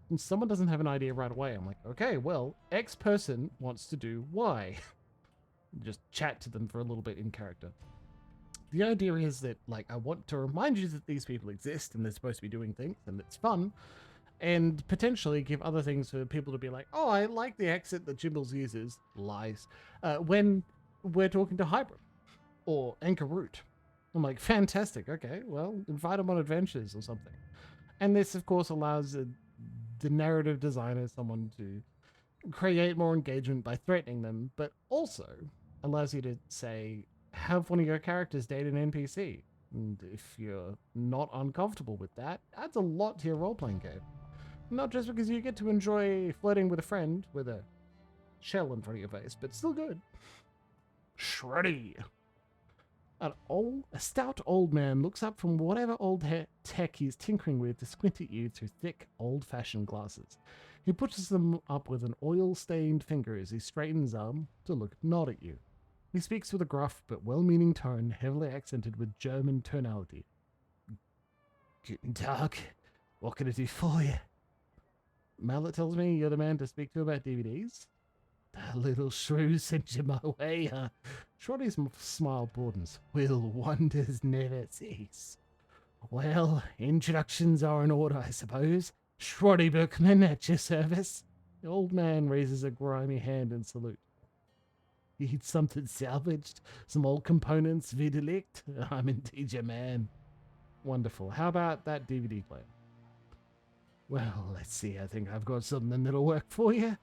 A: And someone doesn't have an idea right away. I'm like, okay, well, X person wants to do Y. Just chat to them for a little bit in character. The idea is that, like, I want to remind you that these people exist and they're supposed to be doing things and it's fun, and potentially give other things for people to be like, oh, I like the accent that Jimbles uses, lies, when we're talking to Hybrid or Anchor Root. I'm like, fantastic, okay, well, invite them on adventures or something. And this, of course, allows the narrative designer, someone to create more engagement by threatening them, but also allows you to say, have one of your characters date an NPC. And if you're not uncomfortable with that, adds a lot to your role-playing game. Not just because you get to enjoy flirting with a friend with a shell in front of your face, but still good. Shreddy. A stout old man looks up from whatever old tech he's tinkering with to squint at you through thick, old-fashioned glasses. He pushes them up with an oil-stained finger as he straightens up to nod at you. He speaks with a gruff but well-meaning tone, heavily accented with German tonality. Guten Tag. What can I do for you? Mallet tells me you're the man to speak to about DVDs. The little shrew sent you my way, huh? Shroddy's smile broadens. Will wonders never cease? Well, introductions are in order, I suppose. Shroddy Bookman at your service. The old man raises a grimy hand in salute. Need something salvaged? Some old components, videlict? I'm indeed your man. Wonderful. How about that DVD player? Well, let's see. I think I've got something that'll work for you.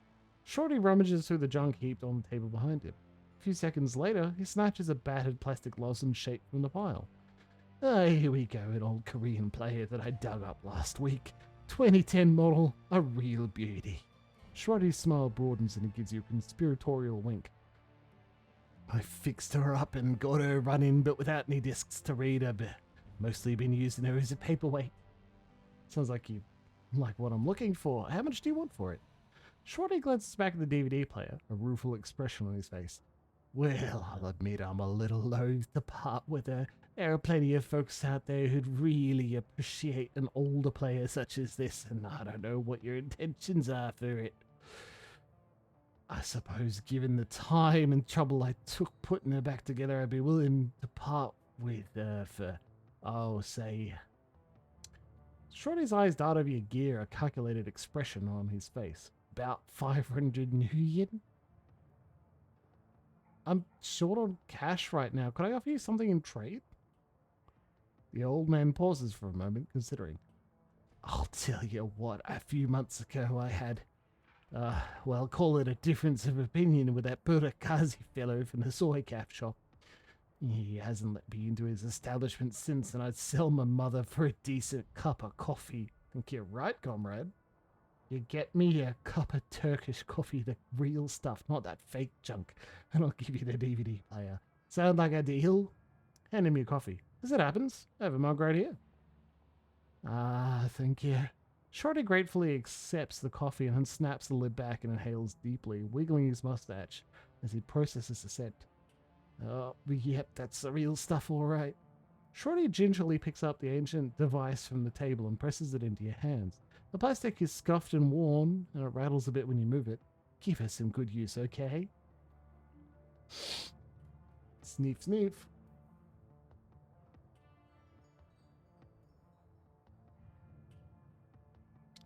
A: Shorty rummages through the junk heaped on the table behind him. A few seconds later, he snatches a battered plastic lozenge shape from the pile. Ah, here we go, an old Korean player that I dug up last week. 2010 model, a real beauty. Shroddy's smile broadens and he gives you a conspiratorial wink. I fixed her up and got her running, but without any discs to read. I've mostly been using her as a paperweight. Sounds like you like what I'm looking for. How much do you want for it? Shorty glances back at the DVD player, a rueful expression on his face. Well, I'll admit I'm a little loath to part with her. There are plenty of folks out there who'd really appreciate an older player such as this, and I don't know what your intentions are for it. I suppose given the time and trouble I took putting her back together, I'd be willing to part with her for, say... Shorty's eyes dart over your gear, a calculated expression on his face. About 500 new yen? I'm short on cash right now. Could I offer you something in trade? The old man pauses for a moment, considering. I'll tell you what, a few months ago I had, call it a difference of opinion with that Burakazi fellow from the soy cap shop. He hasn't let me into his establishment since, and I'd sell my mother for a decent cup of coffee. Think you're right, comrade. You get me a cup of Turkish coffee, the real stuff, not that fake junk, and I'll give you the DVD player. Sound like a deal? Hand him your coffee. As it happens, I have a mug right here. Ah, thank you. Shorty gratefully accepts the coffee and then snaps the lid back and inhales deeply, wiggling his mustache as he processes the scent. Oh, yep, that's the real stuff, all right. Shorty gingerly picks up the ancient device from the table and presses it into your hands. The plastic is scuffed and worn, and it rattles a bit when you move it. Give her some good use, okay? Sniff, sniff.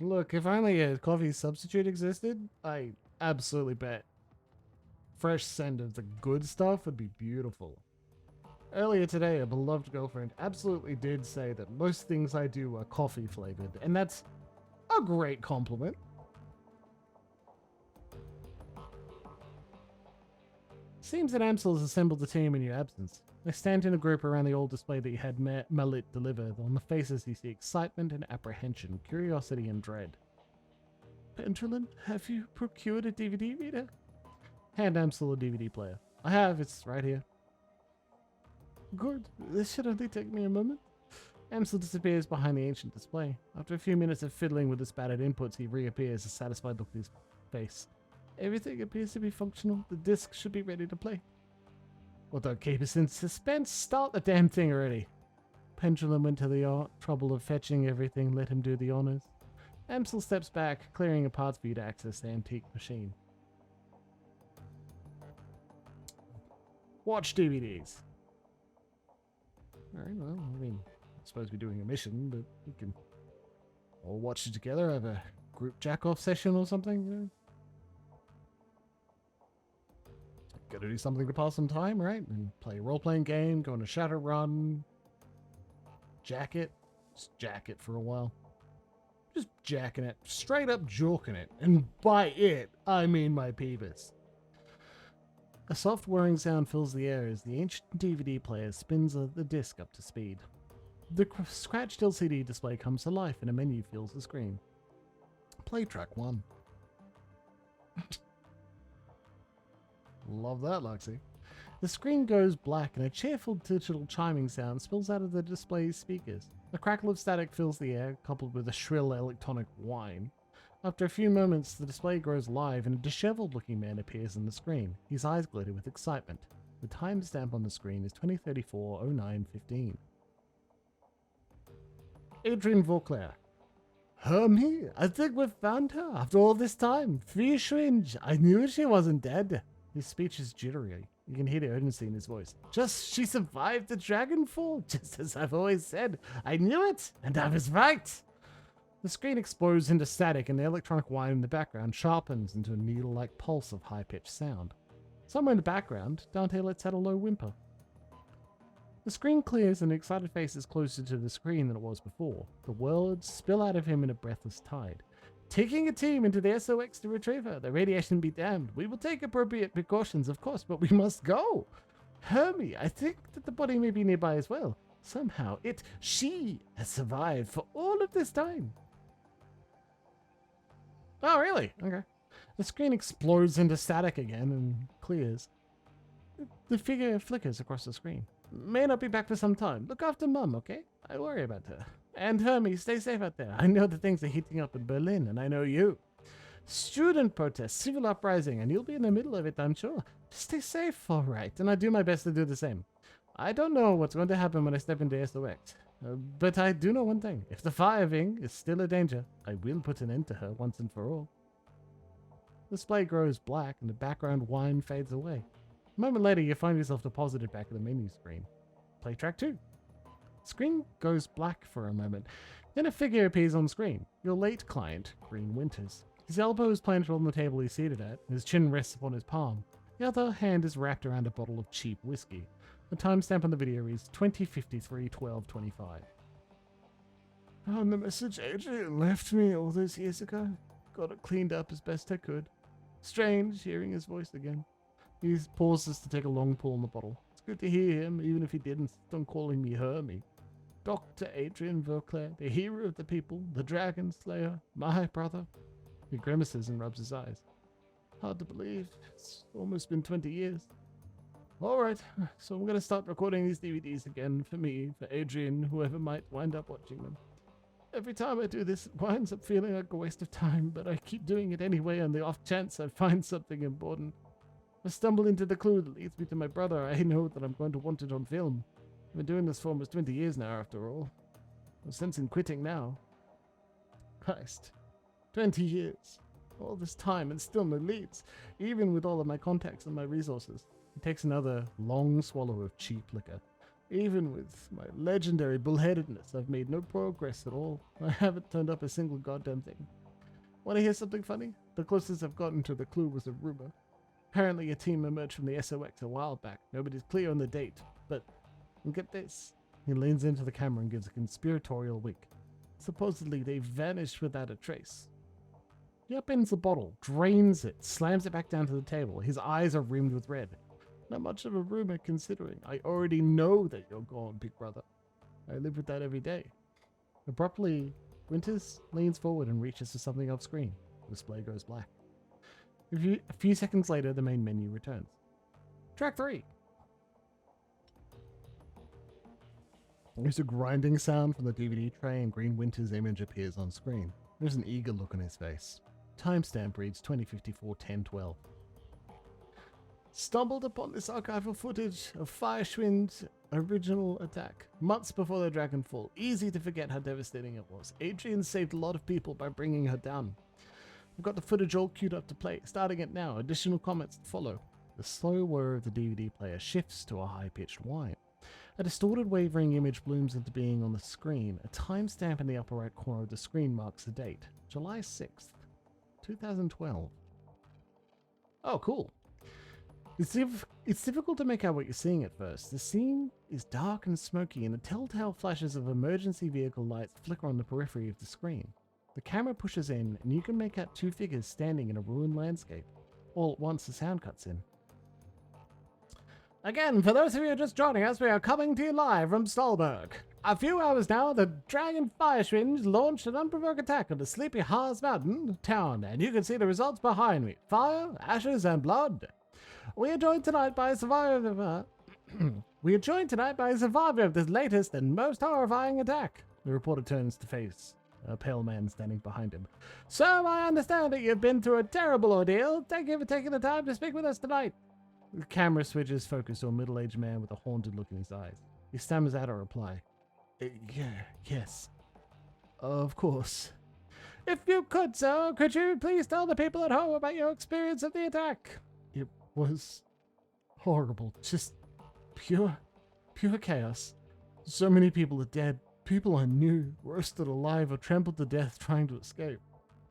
A: Look, if only a coffee substitute existed, I absolutely bet fresh scent of the good stuff would be beautiful. Earlier today, a beloved girlfriend absolutely did say that most things I do are coffee flavored, and that's a great compliment. Seems that Amsel has assembled a team in your absence. They stand in a group around the old display that you had Malit delivered. On the faces you see excitement and apprehension, curiosity and dread. Pendulum, have you procured a DVD reader? Hand Amsel a DVD player. I have, it's right here. Good, this should only take me a moment. Amsel disappears behind the ancient display. After a few minutes of fiddling with the spattered inputs, he reappears, a satisfied look on his face. Everything appears to be functional. The disc should be ready to play. Well, don't keep us in suspense. Start the damn thing already. Pendulum went to the trouble of fetching everything. Let him do the honors. Amsel steps back, clearing a path for you to access the antique machine. Watch DVDs. Alright, well, I mean, I suppose we're doing a mission, but we can all watch it together, have a group jack-off session or something, you know? Gotta do something to pass some time, right? And play a role-playing game, go on a Shadowrun, jacket, just jacket for a while. Just jacking it, straight up jorking it, and by it, I mean my peepers. A soft whirring sound fills the air as the ancient DVD player spins the disc up to speed. The scratched LCD display comes to life and a menu fills the screen. Play track 1. Love that, Luxie. The screen goes black and a cheerful digital chiming sound spills out of the display's speakers. A crackle of static fills the air, coupled with a shrill electronic whine. After a few moments, the display grows live and a disheveled-looking man appears on the screen. His eyes glitter with excitement. The timestamp on the screen is 2034-09-15. Adrian Vauclair. Hermie, I think we've found her after all this time. Feuerschwinge, I knew she wasn't dead. His speech is jittery. You can hear the urgency in his voice. She survived the Dragonfall, just as I've always said. I knew it, and I was right. The screen explodes into static and the electronic whine in the background sharpens into a needle-like pulse of high-pitched sound. Somewhere in the background, Dante lets out a low whimper. The screen clears and the excited face is closer to the screen than it was before. The words spill out of him in a breathless tide. Taking a team into the SOX to retrieve her. The radiation be damned. We will take appropriate precautions, of course, but we must go. Hermie, I think that the body may be nearby as well. Somehow, she has survived for all of this time. Oh, really? Okay. The screen explodes into static again and clears. The figure flickers across the screen. May not be back for some time. Look after Mum, okay? I worry about her. And Hermie, stay safe out there. I know that things are heating up in Berlin, and I know you. Student protests, civil uprising, and you'll be in the middle of it, I'm sure. Stay safe, all right, and I do my best to do the same. I don't know what's going to happen when I step into SOX, but I do know one thing. If the Fire Wing is still a danger, I will put an end to her once and for all. The display grows black, and the background whine fades away. A moment later, you find yourself deposited back at the menu screen. Play track 2. Screen goes black for a moment. Then a figure appears on screen. Your late client, Green Winters. His elbow is planted on the table he's seated at, and his chin rests upon his palm. The other hand is wrapped around a bottle of cheap whiskey. The timestamp on the video is 2053-12-25. Found the message Adrian left me all those years ago. Got it cleaned up as best I could. Strange hearing his voice again. He pauses to take a long pull on the bottle. It's good to hear him, even if he did insist on calling me Hermie. Dr. Adrian Vauclair, the hero of the people, the dragon slayer, my brother. He grimaces and rubs his eyes. Hard to believe. It's almost been 20 years. Alright, so I'm going to start recording these DVDs again for me, for Adrian, whoever might wind up watching them. Every time I do this, it winds up feeling like a waste of time, but I keep doing it anyway on the off chance I find something important. I stumble into the clue that leads me to my brother. I know that I'm going to want it on film. I've been doing this for almost 20 years now, after all. No sense in quitting now. Christ. 20 years. All this time and still no leads, even with all of my contacts and my resources. He takes another long swallow of cheap liquor. Even with my legendary bullheadedness, I've made no progress at all. I haven't turned up a single goddamn thing. Want to hear something funny? The closest I've gotten to the clue was a rumor. Apparently a team emerged from the SOX a while back. Nobody's clear on the date, but get this. He leans into the camera and gives a conspiratorial wink. Supposedly they vanished without a trace. He upends the bottle, drains it, slams it back down to the table. His eyes are rimmed with red. Not much of a rumor considering. I already know that you're gone, big brother. I live with that every day. Abruptly, Winters leans forward and reaches for something off screen. The display goes black. A few seconds later, the main menu returns. Track 3. There's a grinding sound from the DVD tray and Green Winter's image appears on screen. There's an eager look on his face. Timestamp reads 2054-10-12. Stumbled upon this archival footage of Feuerschwinge's original attack, months before the Dragonfall. Easy to forget how devastating it was. Adrian saved a lot of people by bringing her down. I've got the footage all queued up to play, starting it now. Additional comments to follow. The slow whir of the DVD player shifts to a high-pitched whine. A distorted, wavering image blooms into being on the screen. A timestamp in the upper right corner of the screen marks the date. July 6th, 2012. Oh, cool. It's difficult to make out what you're seeing at first. The scene is dark and smoky, and the telltale flashes of emergency vehicle lights flicker on the periphery of the screen. The camera pushes in, and you can make out two figures standing in a ruined landscape. All at once, the sound cuts in. Again, for those of you just joining us, we are coming to you live from Stolberg. A few hours now, the Dragon Feuerschwinge launched an unprovoked attack on the sleepy Haas Mountain town, and you can see the results behind me. Fire, ashes, and blood. We are joined tonight by a survivor of this latest and most horrifying attack. The reporter turns to face a pale man standing behind him. So I understand that you've been through a terrible ordeal. Thank you for taking the time to speak with us tonight. The camera switches focus to a middle-aged man with a haunted look in his eyes. He stammers out a reply. Yes. Of course. If you could, sir, could you please tell the people at home about your experience of the attack? It was horrible. Just pure chaos. So many people are dead. People I knew, roasted alive or trampled to death trying to escape.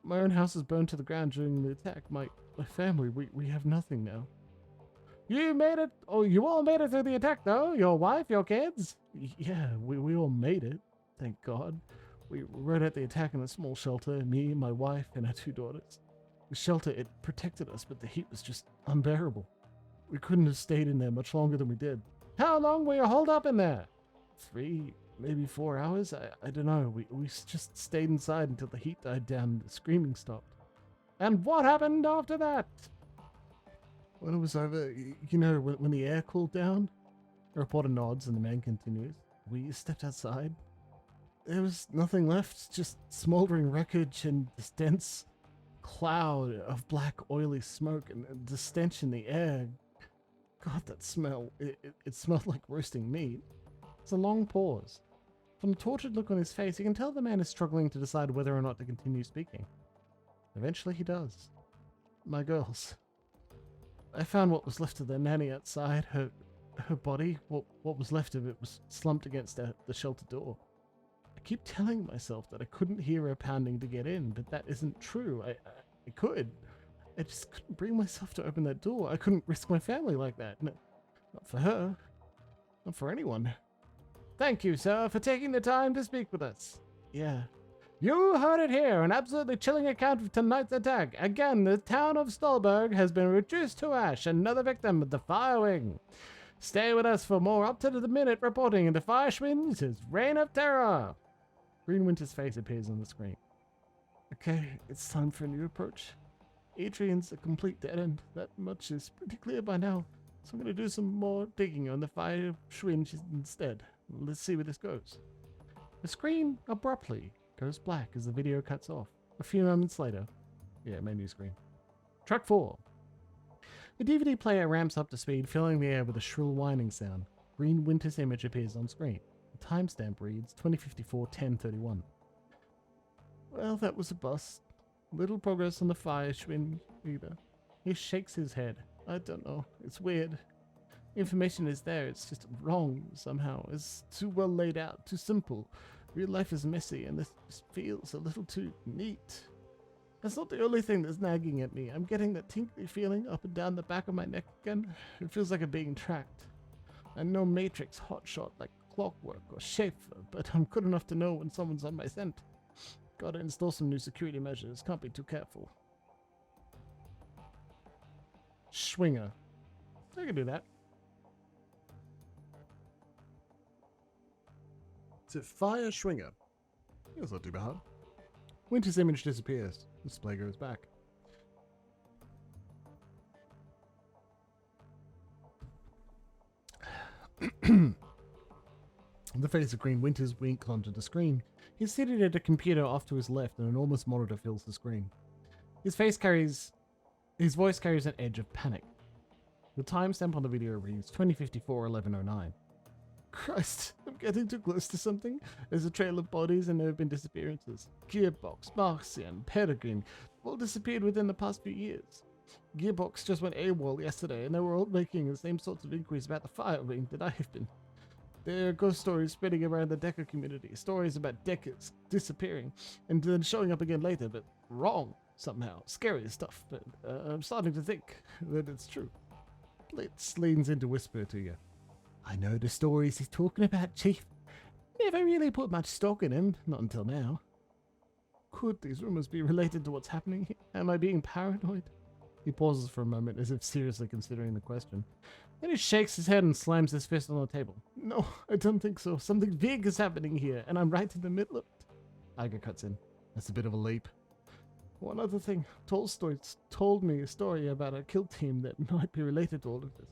A: My own house was burned to the ground during the attack. My family, we have nothing now. You made it, you all made it through the attack though? Your wife, your kids? Yeah, we all made it, thank God. We rode out the attack in a small shelter, me, my wife, and our two daughters. The shelter, it protected us, but the heat was just unbearable. We couldn't have stayed in there much longer than we did. How long were you holed up in there? 3, maybe 4 hours? I don't know. We just stayed inside until the heat died down and the screaming stopped. And what happened after that? When it was over, when the air cooled down, the reporter nods and the man continues. We stepped outside. There was nothing left, just smoldering wreckage and this dense cloud of black, oily smoke and the stench in the air. God, that smell. It smelled like roasting meat. It's a long pause. From the tortured look on his face, you can tell the man is struggling to decide whether or not to continue speaking. Eventually he does. My girls. I found what was left of their nanny outside. Her body, what was left of it, was slumped against the shelter door. I keep telling myself that I couldn't hear her pounding to get in, but that isn't true. I could. I just couldn't bring myself to open that door. I couldn't risk my family like that. No, not for her. Not for anyone. Thank you, sir, for taking the time to speak with us. Yeah. You heard it here, an absolutely chilling account of tonight's attack. Again, the town of Stolberg has been reduced to ash, another victim of the fire wing. Stay with us for more up-to-the-minute reporting into Feuerschwinge's Reign of Terror. Green Winter's face appears on the screen. Okay, it's time for a new approach. Adrian's a complete dead end. That much is pretty clear by now. So I'm going to do some more digging on the Feuerschwinge instead. Let's see where this goes. The screen abruptly goes black as the video cuts off. A few moments later, menu screen. Track 4. The DVD player ramps up to speed, filling the air with a shrill whining sound. Green Winter's image appears on screen. The timestamp reads 2054-1031. Well, that was a bust. Little progress on the Feuerschwinge either. He shakes his head. I don't know. It's weird. Information is there, it's just wrong somehow. It's too well laid out, too simple. Real life is messy, and this just feels a little too neat. That's not the only thing that's nagging at me. I'm getting that tinkly feeling up and down the back of my neck again. It feels like I'm being tracked. I know Matrix hotshot like Clockwork or Schaefer, but I'm good enough to know when someone's on my scent. Gotta install some new security measures. Can't be too careful. Schwinger. I can do that. It's a Feuerschwinge. That's not too bad. Winter's image disappears. The display goes back. The face of Green Winter's winks onto the screen. He's seated at a computer off to his left, an enormous monitor fills the screen. His voice carries an edge of panic. The timestamp on the video reads 2054-1109. Christ, I'm getting too close to something. There's a trail of bodies and there have been disappearances. Gearbox, Marcian, Peregrine, all disappeared within the past few years. Gearbox just went AWOL yesterday and they were all making the same sorts of inquiries about the fire ring that I have been. There are ghost stories spreading around the Decker community, stories about Deckers disappearing and then showing up again later, but wrong somehow. Scary stuff, but I'm starting to think that it's true. Blitz leans in to whisper to you. I know the stories he's talking about, Chief. Never really put much stock in him, not until now. could these rumors be related to what's happening here? Am I being paranoid? He pauses for a moment as if seriously considering the question. Then he shakes his head and slams his fist on the table. No, I don't think so. Something big is happening here, and I'm right in the middle of it. Iger cuts in. That's a bit of a leap. One other thing. Tolstoy told me a story about a kill team that might be related to all of this.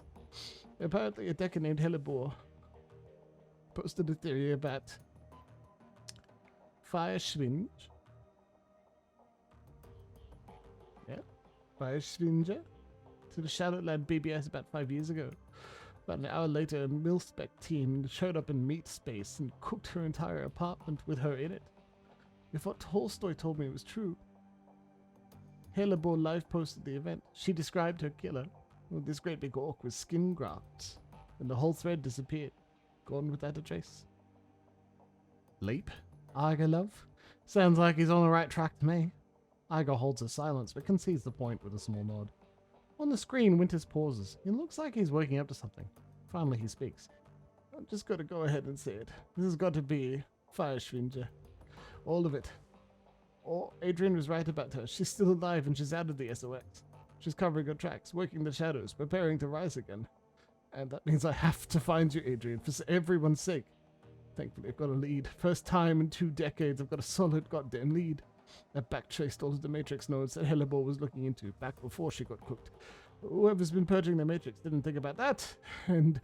A: Apparently a decker named Hellebore posted a theory about Feuerschwinge. Yeah, Feuerschwinge to the Shadowrun BBS about 5 years ago. About an hour later, a mil-spec team showed up in meat space and cooked her entire apartment with her in it. If what Tolstoy told me was true, Hellebore live posted the event. She described her killer with this great big orc with skin grafts, and the whole thread disappeared, gone without a trace. Leap? Iger, love? Sounds like he's on the right track to me. Iger holds her silence, but concedes the point with a small nod. On the screen, Winters pauses. It looks like he's waking up to something. Finally, he speaks. I've just got to go ahead and say it. This has got to be Feuerschwinge. All of it. Oh, Adrian was right about her. She's still alive and she's out of the SOX. She's covering her tracks, working the shadows, preparing to rise again. And that means I have to find you, Adrian, for everyone's sake. Thankfully, I've got a lead. First time in 2 decades, I've got a solid goddamn lead. I backtraced all of the Matrix nodes that Hellebore was looking into back before she got cooked. Whoever's been purging the Matrix didn't think about that, and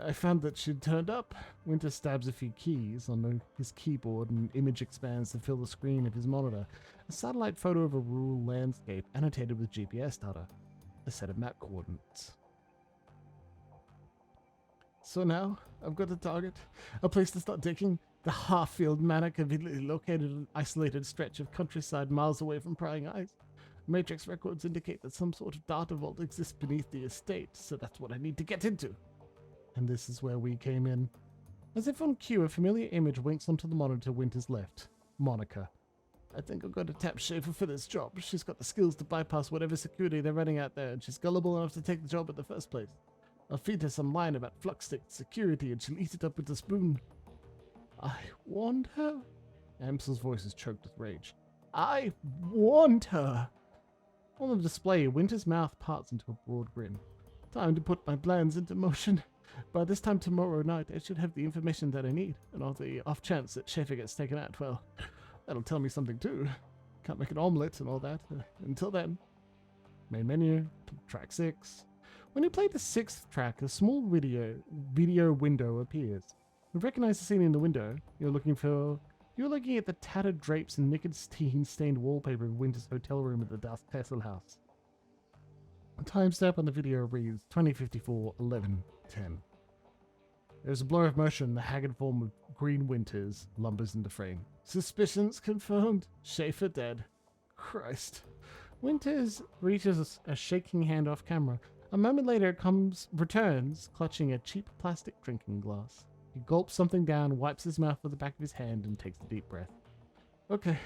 A: I found that she'd turned up. Winter stabs a few keys on his keyboard, and an image expands to fill the screen of his monitor. A satellite photo of a rural landscape annotated with GPS data. A set of map coordinates. So now, I've got a target, a place to start digging. The half-field manor conveniently located in an isolated stretch of countryside miles away from prying eyes. Matrix records indicate that some sort of data vault exists beneath the estate, so that's what I need to get into. And this is where we came in. As if on cue, a familiar image winks onto the monitor to Winter's left. Monica. I think I'm going to tap Schaefer for this job. She's got the skills to bypass whatever security they're running out there, and she's gullible enough to take the job in the first place. I'll feed her some line about Flux State security, and she'll eat it up with a spoon. I warned her? Amsel's voice is choked with rage. I warned her! On the display, Winter's mouth parts into a broad grin. Time to put my plans into motion. By this time tomorrow night, I should have the information that I need. And on the off chance that Schaefer gets taken out, well, that'll tell me something too. Can't make an omelette and all that. Until then. Main menu, track 6. When you play the 6th track, a small video window appears. You recognize the scene in the window. You're looking at the tattered drapes and nicotine-stained wallpaper of Winter's hotel room at the Dust Castle house. The timestamp on the video reads 2054-11-10. There's a blur of motion. The haggard form of Green Winters lumbers into frame. Suspicions confirmed. Schaefer dead. Christ. Winters reaches a shaking hand off camera. A moment later, it returns, clutching a cheap plastic drinking glass. He gulps something down, wipes his mouth with the back of his hand, and takes a deep breath. Okay.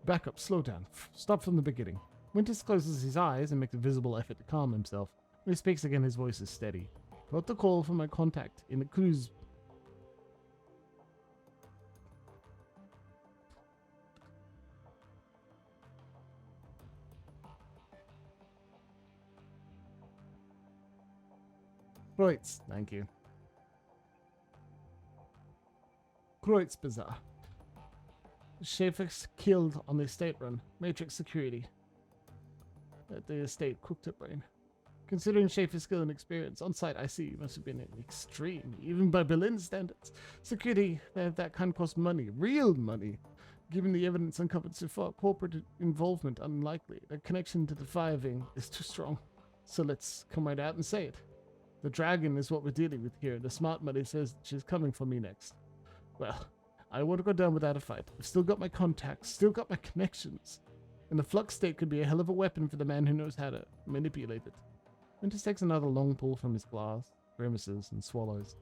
A: Back up, slow down. Stop from the beginning. Winters closes his eyes and makes a visible effort to calm himself. When he speaks again, his voice is steady. Got the call from my contact in the cruise. Kreutz, thank you. Kreuzbazaar. Schaefer's killed on the estate run. Matrix security. At the estate cooked her brain. Considering Schaefer's skill and experience, on-site IC must have been extreme, even by Berlin standards. Security that kind costs money, real money. Given the evidence uncovered so far, corporate involvement unlikely. The connection to the Firewing is too strong. So let's come right out and say it. The dragon is what we're dealing with here. The smart money says she's coming for me next. Well, I won't go down without a fight. I've still got my contacts, still got my connections. And the Flux State could be a hell of a weapon for the man who knows how to manipulate it. Winters takes another long pull from his glass, grimaces, and swallows.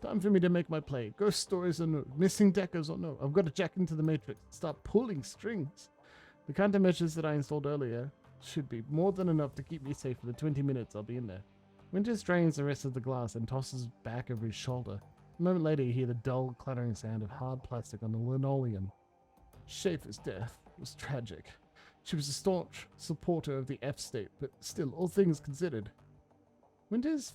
A: Time for me to make my play. Ghost stories or no, missing deckers or no. I've got to jack into the Matrix and start pulling strings. The countermeasures that I installed earlier should be more than enough to keep me safe for the 20 minutes I'll be in there. Winters drains the rest of the glass and tosses back over his shoulder. A moment later, you hear the dull, clattering sound of hard plastic on the linoleum. Schaefer's death was tragic. She was a staunch supporter of the F state, but still, all things considered. Winters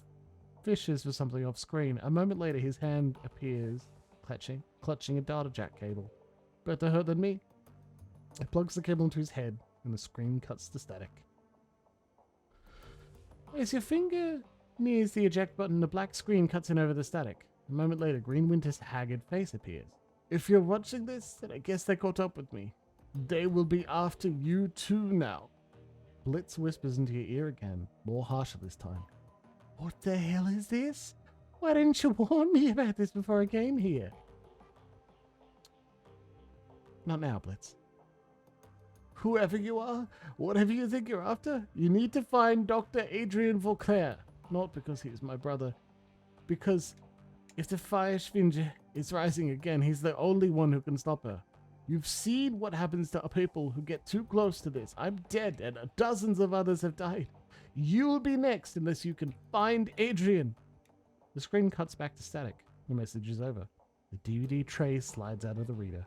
A: fishes for something off screen. A moment later, his hand appears, clutching a data jack cable. Better hurt than me. He plugs the cable into his head, and the screen cuts to static. As your finger nears the eject button, the black screen cuts in over the static. A moment later, Green Winter's haggard face appears. If you're watching this, then I guess they caught up with me. They will be after you too now. Blitz whispers into your ear again, more harsher this time. What the hell is this? Why didn't you warn me about this before I came here? Not now, Blitz. Whoever you are, whatever you think you're after, you need to find Dr. Adrian Vauclair. Not because he is my brother. Because if the Feuerschwinge is rising again, he's the only one who can stop her. You've seen what happens to people who get too close to this. I'm dead, and dozens of others have died. You'll be next unless you can find Adrian. The screen cuts back to static. The message is over. The DVD tray slides out of the reader.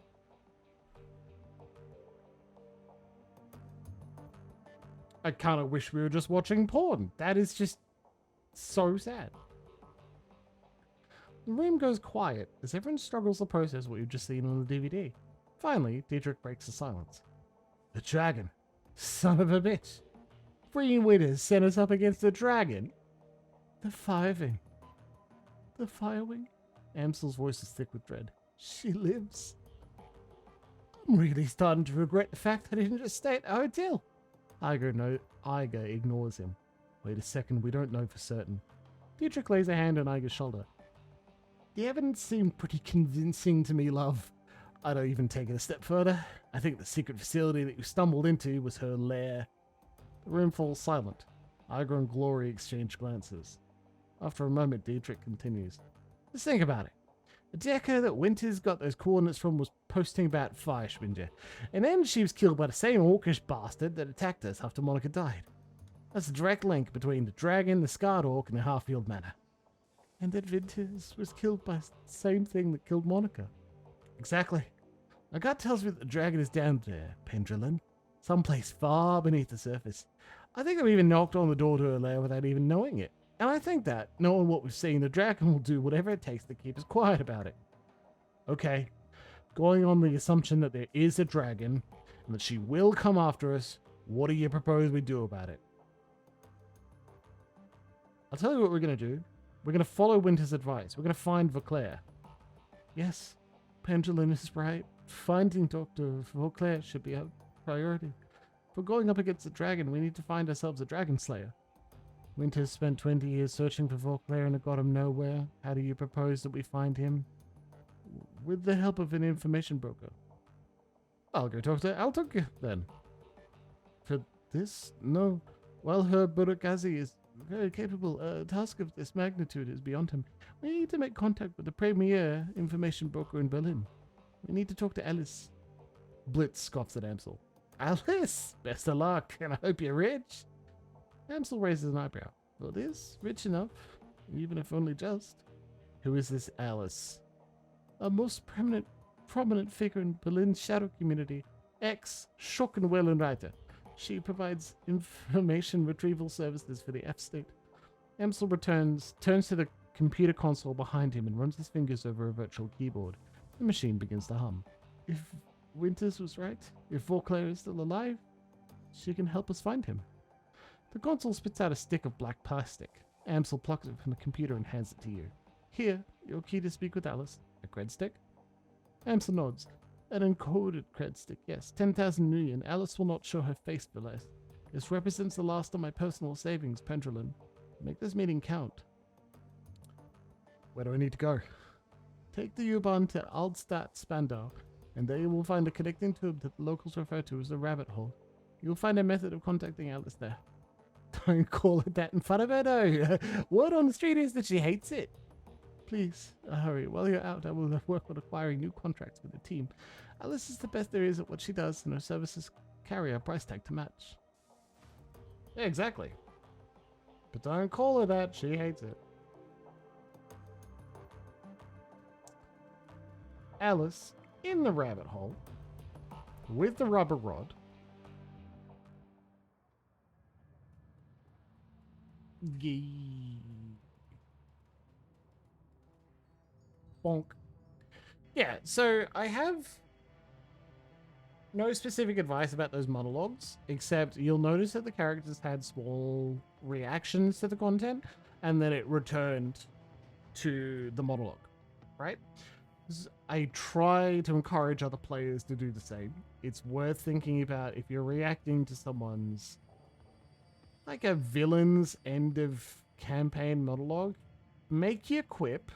A: I kind of wish we were just watching porn. That is just so sad. The room goes quiet as everyone struggles to process what you've just seen on the DVD. Finally, Diedrich breaks the silence. The dragon. Son of a bitch. Green Winners sent us up against the dragon. The Firewing. The Firewing? Amsel's voice is thick with dread. She lives. I'm really starting to regret the fact that I didn't just stay at the hotel. Iger ignores him. Wait a second, we don't know for certain. Diedrich lays a hand on Iger's shoulder. The evidence seemed pretty convincing to me, love. I'd even take it a step further. I think the secret facility that you stumbled into was her lair. The room falls silent. Iger and Glory exchange glances. After a moment, Diedrich continues. Just think about it. The decker that Winters got those coordinates from was posting about Feuerschwinge, and then she was killed by the same orcish bastard that attacked us after Monica died. That's a direct link between the dragon, the scarred orc, and the Harfield Manor. And that Winters was killed by the same thing that killed Monica. Exactly. My gut tells me that the dragon is down there, Pendulum. Someplace far beneath the surface. I think I've even knocked on the door to her lair without even knowing it. And I think that, knowing what we've seen, the dragon will do whatever it takes to keep us quiet about it. Okay. Going on the assumption that there is a dragon, and that she will come after us, what do you propose we do about it? I'll tell you what we're going to do. We're going to follow Winter's advice. We're going to find Vauclair. Yes, Pendulum is right. Finding Dr. Vauclair should be our priority. If we're going up against the dragon, we need to find ourselves a dragon slayer. Winters spent 20 years searching for Vauclair and it got him nowhere. How do you propose that we find him? With the help of an information broker. I'll go talk to Altok then. For this? No. While her Burakazi is very capable, a task of this magnitude is beyond him. We need to make contact with the premier information broker in Berlin. We need to talk to Alice. Blitz scoffs at Amsel. Alice? Best of luck, and I hope you're rich. Amsel raises an eyebrow. Well, it is rich enough, even if only just. Who is this Alice? A most prominent figure in Berlin's shadow community. Ex-Schockenwellenreiter. She provides information retrieval services for the F state. Amsel turns to the computer console behind him and runs his fingers over a virtual keyboard. The machine begins to hum. If Winters was right, if Vauclair is still alive, she can help us find him. The console spits out a stick of black plastic. Amsel plucks it from the computer and hands it to you. Here, your key to speak with Alice. A cred stick? Amsel nods. An encoded cred stick, yes. 10,000 million. Alice will not show her face for less. This represents the last of my personal savings, Pendulum. Make this meeting count. Where do I need to go? Take the U-Bahn to Altstadt Spandau, and there you will find a connecting tube that the locals refer to as the rabbit hole. You'll find a method of contacting Alice there. Don't call it that in front of her, though. Word on the street is that she hates it. Please, hurry. While you're out, I will work on acquiring new contracts with the team. Alice is the best there is at what she does, and her services carry a price tag to match. Yeah, exactly. But don't call her that. She hates it. Alice, in the rabbit hole, with the rubber rod. Bonk. Yeah, so I have no specific advice about those monologues, except you'll notice that the characters had small reactions to the content, and then it returned to the monologue, right? I try to encourage other players to do the same. It's worth thinking about if you're reacting to someone's, like a villain's end of campaign monologue, make your quip.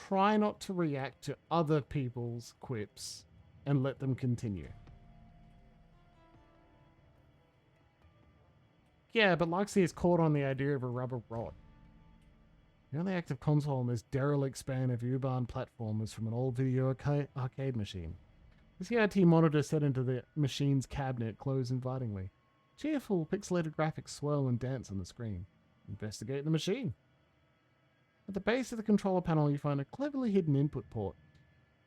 A: Try not to react to other people's quips and let them continue. Yeah, but Luxie is caught on the idea of a rubber rod. The only active console on this derelict span of U-Bahn platform was from an old video arcade machine. The CRT monitor set into the machine's cabinet closed invitingly. Cheerful, pixelated graphics swirl and dance on the screen. Investigate the machine. At the base of the controller panel, you find a cleverly hidden input port.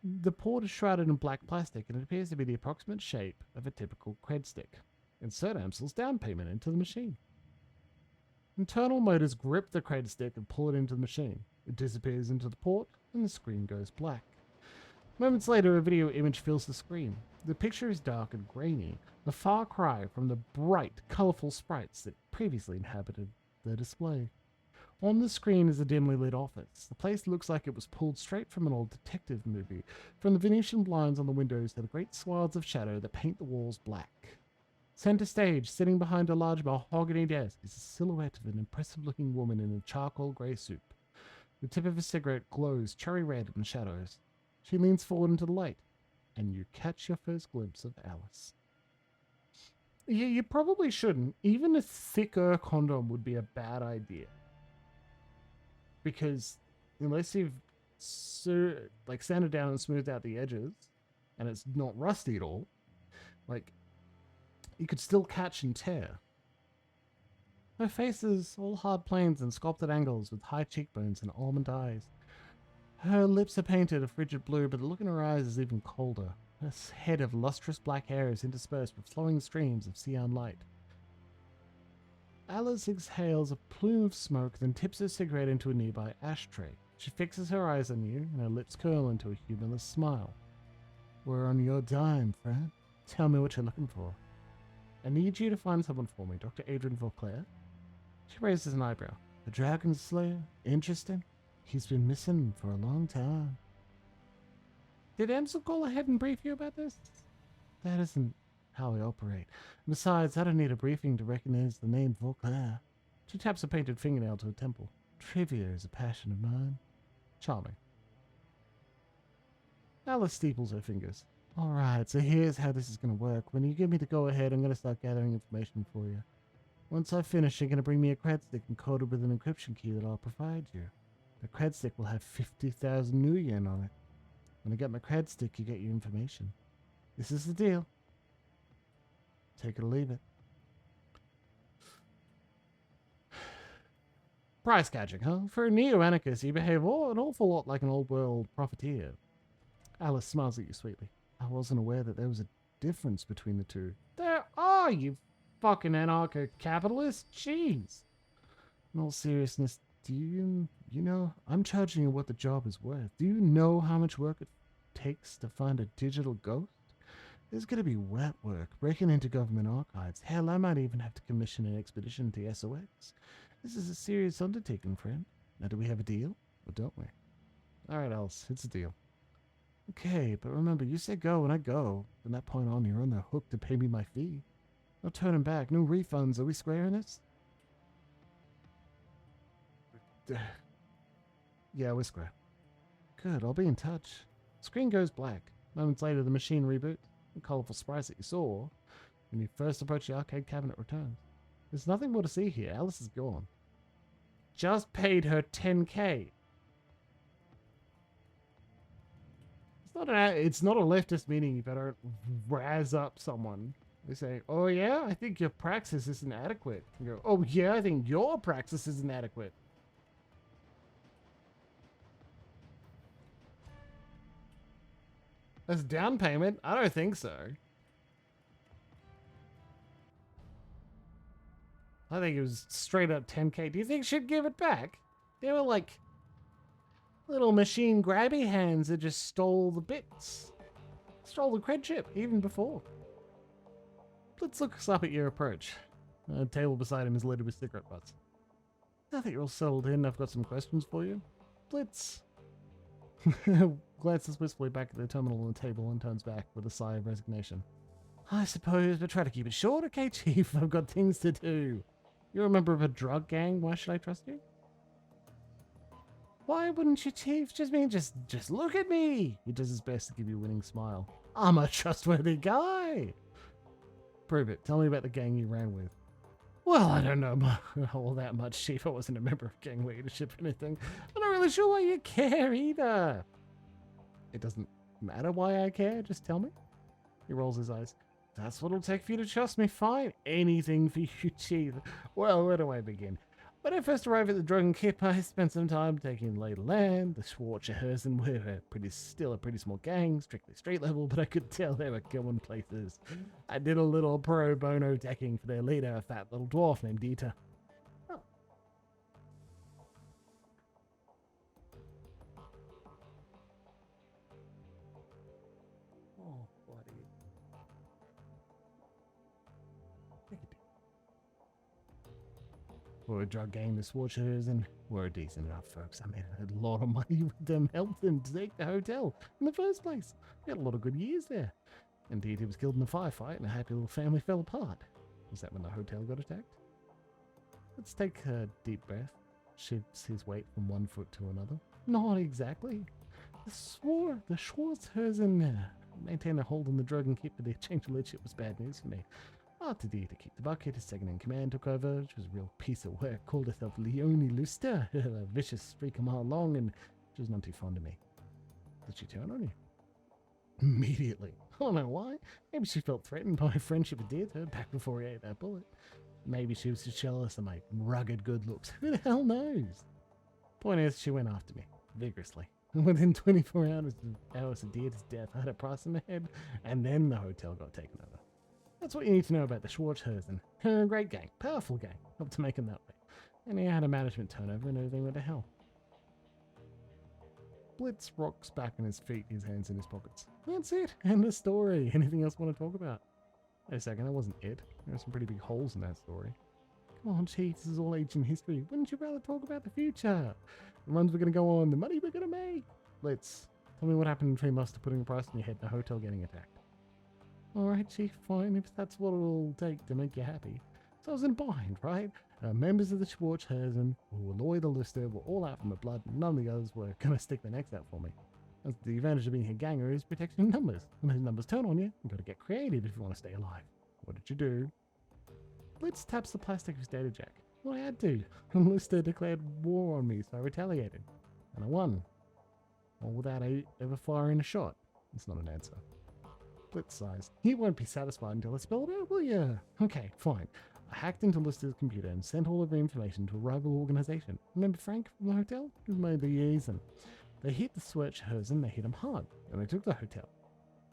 A: The port is shrouded in black plastic, and it appears to be the approximate shape of a typical cred stick. Insert Amsel's down payment into the machine. Internal motors grip the cred stick and pull it into the machine. It disappears into the port, and the screen goes black. Moments later, a video image fills the screen. The picture is dark and grainy, a far cry from the bright, colourful sprites that previously inhabited the display. On the screen is a dimly lit office. The place looks like it was pulled straight from an old detective movie, from the Venetian blinds on the windows to the great swaths of shadow that paint the walls black. Center stage, sitting behind a large mahogany desk, is a silhouette of an impressive-looking woman in a charcoal grey suit. The tip of a cigarette glows cherry red in the shadows. She leans forward into the light, and you catch your first glimpse of Alice. Yeah, you probably shouldn't. Even a thicker condom would be a bad idea. Because unless you've sanded down and smoothed out the edges, and it's not rusty at all, like, you could still catch and tear. Her face is all hard planes and sculpted angles with high cheekbones and almond eyes. Her lips are painted a frigid blue, but the look in her eyes is even colder. Her head of lustrous black hair is interspersed with flowing streams of cyan light. Alice exhales a plume of smoke, then tips her cigarette into a nearby ashtray. She fixes her eyes on you, and her lips curl into a humorless smile. We're on your dime, friend. Tell me what you're looking for. I need you to find someone for me, Dr. Adrian Vauclair. She raises an eyebrow. The Dragon Slayer? Interesting. He's been missing for a long time. Did Ansel go ahead and brief you about this? That isn't how we operate. Besides, I don't need a briefing to recognize the name Vauclair. She taps a painted fingernail to her temple. Trivia is a passion of mine. Charming. Alice steeples her fingers. Alright, so here's how this is going to work. When you give me the go-ahead, I'm going to start gathering information for you. Once I finish, you're going to bring me a cred stick encoded with an encryption key that I'll provide you. The cred stick will have 50,000 new yen on it. When I get my cred stick, you get your information. This is the deal. Take it or leave it. Price gouging, huh? For a neo-anarchist, you behave an awful lot like an old-world profiteer. Alice smiles at you sweetly. I wasn't aware that there was a difference between the two. There are, you fucking anarcho-capitalist. Jeez. In all seriousness, do you know, I'm charging you what the job is worth. Do you know how much work it takes to find a digital ghost? There's going to be wet work, breaking into government archives. Hell, I might even have to commission an expedition to SOX. This is a serious undertaking, friend. Now, do we have a deal? Or don't we? All right, Alice, it's a deal. Okay, but remember, you say go and I go. From that point on, you're on the hook to pay me my fee. No turning back, no refunds. Are we square in this? Yeah, we're square. Good, I'll be in touch. Screen goes black. Moments later, the machine reboots. The colourful sprites that you saw when you first approached the arcade cabinet returns. There's nothing more to see here. Alice is gone. Just paid her 10k. It's not a leftist meaning you better razz up someone. They say, oh yeah, I think your praxis isn't adequate. You go, oh yeah, I think your praxis isn't adequate. As down payment? I don't think so. I think it was straight up 10k. Do you think she'd give it back? They were like little machine grabby hands that just stole the bits. Stole the cred chip, even before. Let's look us up at your approach. The table beside him is littered with cigarette butts. Now that you're all settled in, I've got some questions for you. Blitz glances wistfully back at the terminal on the table and turns back with a sigh of resignation. I suppose, but try to keep it short, okay, Chief? I've got things to do. You're a member of a drug gang. Why should I trust you? Why wouldn't you, Chief? Just look at me. He does his best to give you a winning smile. I'm a trustworthy guy. Prove it. Tell me about the gang you ran with. Well, I don't know all that much, Chief. I wasn't a member of gang leadership or anything. I'm not really sure why you care either. It doesn't matter why I care. Just tell me. He rolls his eyes. That's what it'll take for you to trust me. Fine. Anything for you, Chief. Well, where do I begin? When I first arrived at the Dragon Keep, I spent some time taking lay of land. The Schwarzerherzen were still a pretty small gang, strictly street level, but I could tell they were going places. I did a little pro bono decking for their leader, a fat little dwarf named Dieter. Oh. Oh, buddy. We're a drug gang, the Schwarzerherzen. We're decent enough folks. I made a lot of money with them, helped them take the hotel in the first place. We had a lot of good years there. Indeed, he was killed in a firefight and a happy little family fell apart. Was that when the hotel got attacked? Let's take a deep breath. Shifts his weight from one foot to another. Not exactly. The Schwarzerherzen maintained a hold on the Dragon Keep, but the change of leadership was bad news for me. After Dieter kicked the bucket, his second in command took over. She was a real piece of work. Called herself Leonie Luster, a vicious streak a mile long, and she was not too fond of me. Did she turn on you? Immediately. I don't know why. Maybe she felt threatened by my friendship with Dieter back before he ate that bullet. Maybe she was just jealous of my rugged good looks. Who the hell knows? Point is, she went after me, vigorously. Within 24 hours of Dieter's death, I had a price in my head, and then the hotel got taken over. That's what you need to know about the Schwarzerherzen. Great gang, powerful gang, helped to make them that way. And he had a management turnover and everything went to hell. Blitz rocks back on his feet, his hands in his pockets. That's it, end of story. Anything else you want to talk about? Wait a second, that wasn't it. There are some pretty big holes in that story. Come on, Chief, this is all ancient history. Wouldn't you rather talk about the future? The runs we're going to go on, the money we're going to make. Blitz, tell me what happened between Master putting a price on your head and the hotel getting attacked. Alright, Chief, fine, if that's what it'll take to make you happy. So I was in a bind, right? Members of the Schwarzerherzen, who were loyal to Lister, were all out for my blood, and none of the others were going to stick their necks out for me. That's the advantage of being a ganger is protection in numbers. When those numbers turn on you, you've got to get creative if you want to stay alive. What did you do? Blitz taps the plastic of his data jack. Well, I had to. Lister declared war on me, so I retaliated. And I won. All without ever firing a shot. It's not an answer. Blitz sighs. You won't be satisfied until I spell it out, will you? Okay, fine. I hacked into Lister's computer and sent all of the information to a rival organization. Remember Frank from the hotel? He was my liaison. They hit the Schwarzerherzen, they hit him hard. And they took the hotel.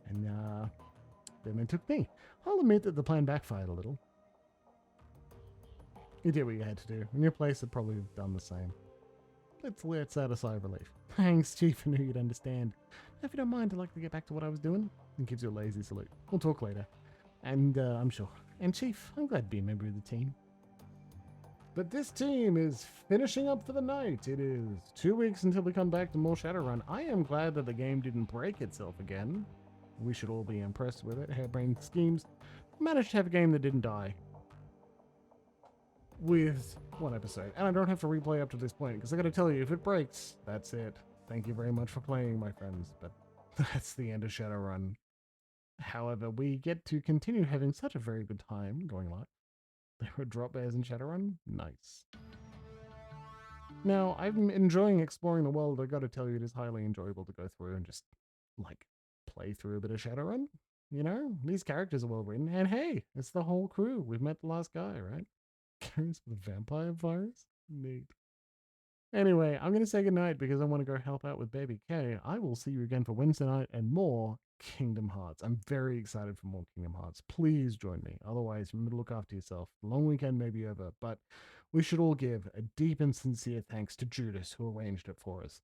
A: And then they took me. I'll admit that the plan backfired a little. You did what you had to do. In your place, I'd probably have done the same. Let's out a sigh of relief. Thanks, Chief, I knew you'd understand. If you don't mind, I'd like to get back to what I was doing. And gives you a lazy salute. We'll talk later. And I'm sure. And Chief, I'm glad to be a member of the team. But this team is finishing up for the night. It is 2 weeks until we come back to more Shadowrun. I am glad that the game didn't break itself again. We should all be impressed with it. Harebrained schemes. Managed to have a game that didn't die. With one episode. And I don't have to replay up to this point, because I gotta tell you, if it breaks, that's it. Thank you very much for playing, my friends. But that's the end of Shadowrun. However, we get to continue having such a very good time going live. There were drop bears in Shadowrun. Nice. Now, I'm enjoying exploring the world. I gotta tell you, it is highly enjoyable to go through and just, like, play through a bit of Shadowrun. You know, these characters are well written. And hey, it's the whole crew. We've met the last guy, right? Carries with a vampire virus? Neat. Anyway, I'm going to say goodnight because I want to go help out with baby K. I will see you again for Wednesday night and more Kingdom Hearts. I'm very excited for more Kingdom Hearts. Please join me. Otherwise, remember to look after yourself. The long weekend may be over, but we should all give a deep and sincere thanks to Judas who arranged it for us.